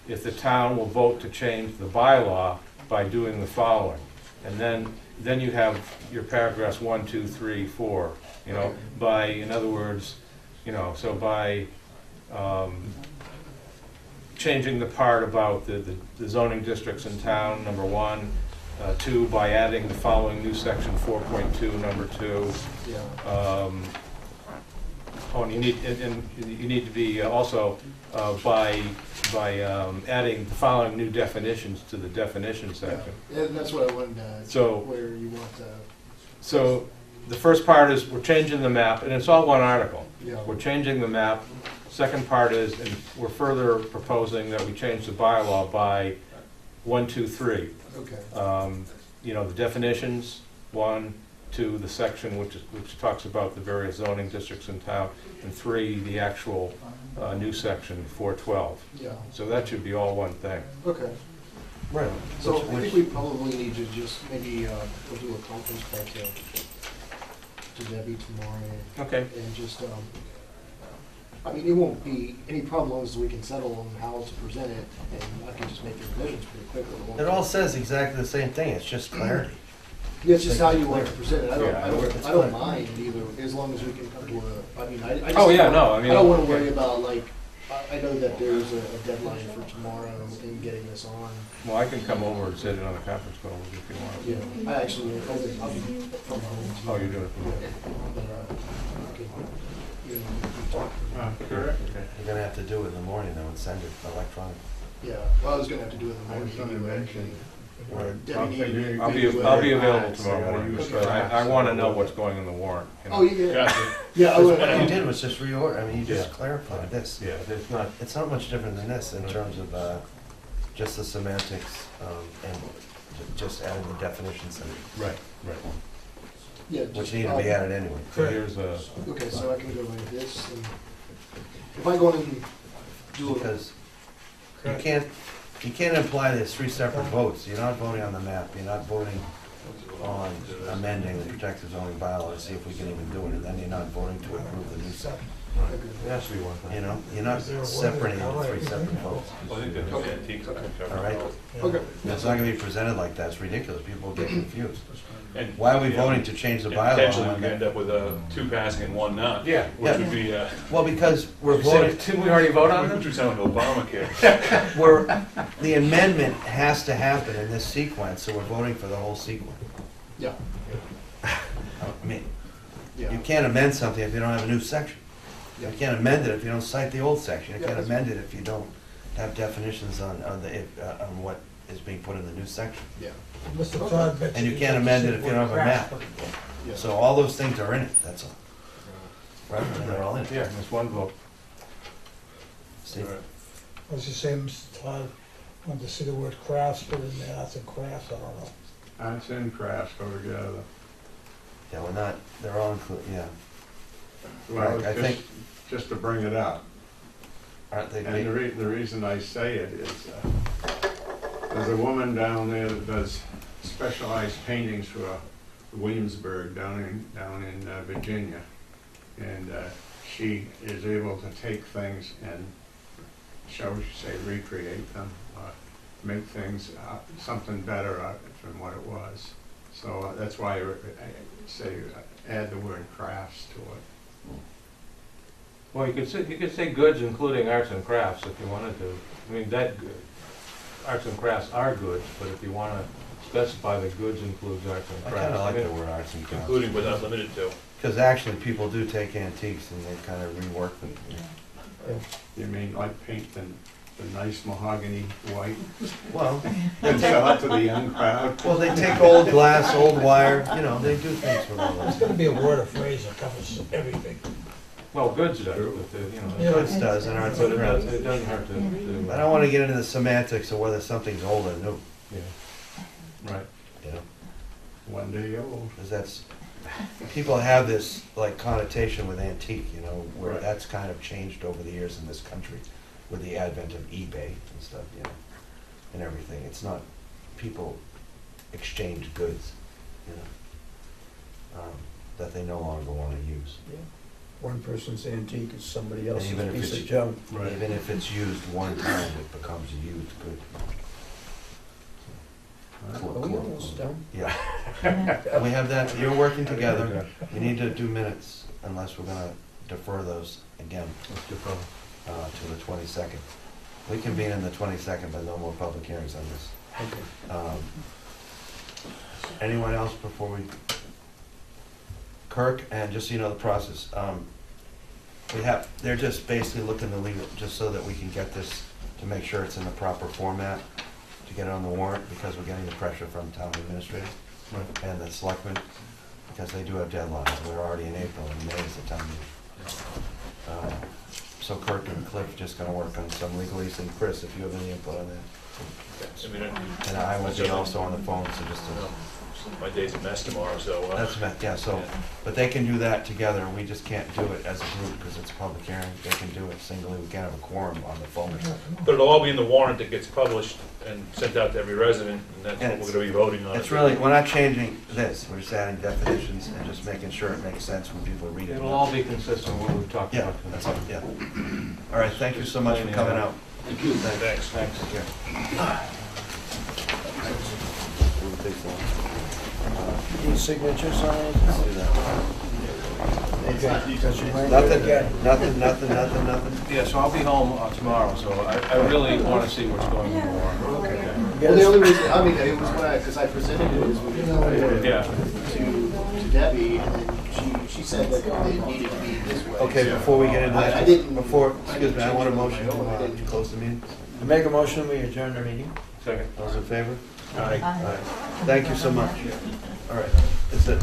S8: if the town will vote to change the bylaw by doing the following. And then you have your paragraphs 1, 2, 3, 4, you know, by, in other words, you know, so by changing the part about the zoning districts in town, number 1, 2, by adding the following new section 4.2, number 2.
S5: Yeah.
S8: Oh, and you need to be also by adding the following new definitions to the definition section.
S5: Yeah, that's what I wanted
S8: So-
S5: where you want
S8: So the first part is we're changing the map, and it's all one article.
S5: Yeah.
S8: We're changing the map. Second part is, and we're further proposing that we change the bylaw by 1, 2, 3.
S5: Okay.
S8: You know, the definitions, 1, 2, the section which talks about the various zoning districts in town, and 3, the actual new section, 412.
S5: Yeah.
S8: So that should be all one thing.
S5: Okay.
S1: Right.
S5: So I think we probably need to just maybe we'll do a conference call to Debbie tomorrow.
S8: Okay.
S5: And just I mean, it won't be any problem as we can settle on how to present it, and I can just make the revisions pretty quickly.
S1: It all says exactly the same thing, it's just clarity.
S5: Yeah, it's just how you want to present it. I
S8: Yeah,
S5: don't mind either, as long as we can come to a, I mean, I just.
S8: Oh, yeah, no, I mean.
S5: I don't want to worry about, like, I know that there's a deadline for tomorrow in getting this on.
S8: Well, I can come over and sit in on the conference call if you want.
S5: Yeah, I actually, I'll be from home.
S8: Oh, you're doing it from home.
S5: But, okay, you know, we talk.
S8: Correct.
S1: You're gonna have to do it in the morning though and send it electronically.
S5: Yeah, well, I was gonna have to do it in the
S7: I was
S5: morning
S7: gonna
S5: anyway.
S7: mention,
S1: Or-
S5: Debbie needed-
S8: I'll be available tomorrow morning,
S5: Okay.
S8: but I want to know what's going in the warrant. You know.
S5: Oh, yeah,
S2: Gotcha.
S5: yeah, I would,
S1: What you did was just reorder, I mean, you just
S8: Yeah.
S1: clarified this.
S8: Yeah, it's not,
S1: It's not much different than this in terms of just the semantics and just adding the definitions in,
S8: right.
S5: yeah.
S1: which
S5: just,
S1: need to be added anyway.
S8: So here's a,
S5: Okay, so I can go like this, and if I go in and do it,
S1: Because you can't imply there's 3 separate votes. You're not voting on the map, you're not voting on amending the protective zoning bylaw to see if we can even do it, and then you're not voting to approve the new section.
S8: it has to be one thing.
S1: You know, you're not separating into 3 separate votes,
S2: Well, I think that the antiques are covered.
S1: all right?
S5: okay.
S1: It's not gonna be presented like that, it's ridiculous, people get confused.
S2: And,
S1: Why are we
S2: you know,
S1: voting to change the
S2: and
S1: bylaw?
S2: potentially we
S1: when
S2: could end
S1: that-
S2: up with 2 passing and 1 not.
S8: Yeah.
S2: Which would be,
S1: Well, because we're
S8: You
S1: voting,
S8: said, didn't we already vote on
S2: which
S8: this?
S2: would sound like Obamacare.
S1: the amendment has to happen in this sequence, so we're voting for the whole sequence.
S5: Yeah,
S1: I mean,
S5: yeah.
S1: you can't amend something if you don't have a new section. You
S5: Yeah.
S1: can't amend it if you don't cite the old section. You
S5: Yeah,
S1: can't
S5: that's-
S1: amend it if you don't have definitions on what is being put in the new section.
S5: Yeah,
S12: Mr. Todd mentioned
S1: And you can't amend it if you don't have a map.
S5: yeah.
S1: So all those things are in it, that's all. Right, and they're all in it.
S8: Yeah, it's one vote.
S1: See?
S12: I was just saying, Mr. Todd, wanted to see the word crafts put in there, arts and crafts, I don't know.
S7: arts and crafts go together.
S1: Yeah, we're not, they're all included, yeah.
S7: Well,
S1: Right, I think-
S7: just to bring it up.
S1: Aren't they
S7: And the reason I say it is, there's a woman down there that does specialized paintings for Williamsburg down in Virginia. And she is able to take things and, shall we say, recreate them, make things something better from what it was. So that's why I say add the word crafts to it.
S8: Well, you could say goods including arts and crafts if you wanted to. I mean, arts and crafts are goods, but if you want to specify that goods includes arts and
S1: I
S8: crafts.
S1: kinda like
S8: mean,
S1: the word arts and crafts.
S2: Including but not limited to.
S1: Because actually, people do take antiques and they kind of rework them.
S7: You mean like paint the nice mahogany white
S1: Well,
S7: and sell it to the young crowd?
S1: well, they take old glass, old wire, you know, they do things with all
S12: There's
S1: those.
S12: gotta be a word or phrase that covers everything.
S8: Well, goods does, but, you know.
S12: Yeah.
S1: Goods does, and arts
S8: But
S1: and crafts.
S8: it doesn't hurt to.
S1: I don't want to get into the semantics of whether something's old or new,
S8: Yeah, right.
S1: you know?
S7: One day old.
S1: Because that's, people have this like connotation with antique, you know, where
S7: Right.
S1: that's kind of changed over the years in this country with the advent of eBay and stuff, you know, and everything. It's not, people exchange goods, you know, that they no longer want to use.
S6: one person's antique is somebody else's
S1: Even if
S6: piece
S1: it's-
S6: of junk.
S1: Even if it's used one time, it becomes a used good.
S6: Are we almost done?
S1: Yeah. We have that, you're working together, you need to do minutes unless we're gonna defer those again. To the 22nd. We convene on the 22nd, but no more public hearings on this.
S6: Okay.
S1: Anyone else before we? Kirk, and just so you know the process, they're just basically looking to leave it, just so that we can get this, to make sure it's in the proper format, to get it on the warrant, because we're getting the pressure from town administrator and the selectmen, because they do have deadlines. We're already in April, and May is the town meeting. So Kirk and Cliff just gonna work on some legalese, and Chris, if you have any input on that.
S2: I mean,
S1: And I will be also on the phone, so just to.
S2: my day's a mess tomorrow, so.
S1: Yeah, so, but they can do that together, we just can't do it as a group, because it's a public hearing, they can do it singly, we can't have a quorum on the phone or something.
S2: But it'll all be in the warrant that gets published and sent out to every resident, and that's what we're gonna be voting on.
S1: It's really, we're not changing this, we're just adding definitions and just making sure it makes sense when people read it.
S8: It'll all be consistent with what we've talked
S1: Yeah,
S8: about
S1: that's
S8: tonight.
S1: all, yeah. All right, thank you so much for coming out.
S2: Thank you. Thanks.
S1: Take care. Wouldn't take long.
S6: Need signatures on it?
S1: Let's do that.
S6: Okay, because you might do it again.
S1: Nothing.
S8: Yeah, so I'll be home tomorrow, so I really want to see what's going on.
S5: Well, the only reason, I mean, it was when because I presented it as
S8: Yeah.
S5: to Debbie, and then she said that it needed to be this way.
S1: Okay, before we get into
S5: I
S1: that,
S5: didn't.
S1: excuse me, I want a motion to close the meeting.
S6: I make a motion, we adjourn the meeting.
S8: Second.
S1: Those in favor?
S16: Aye.
S1: All right. Thank you so much. All right, that's it.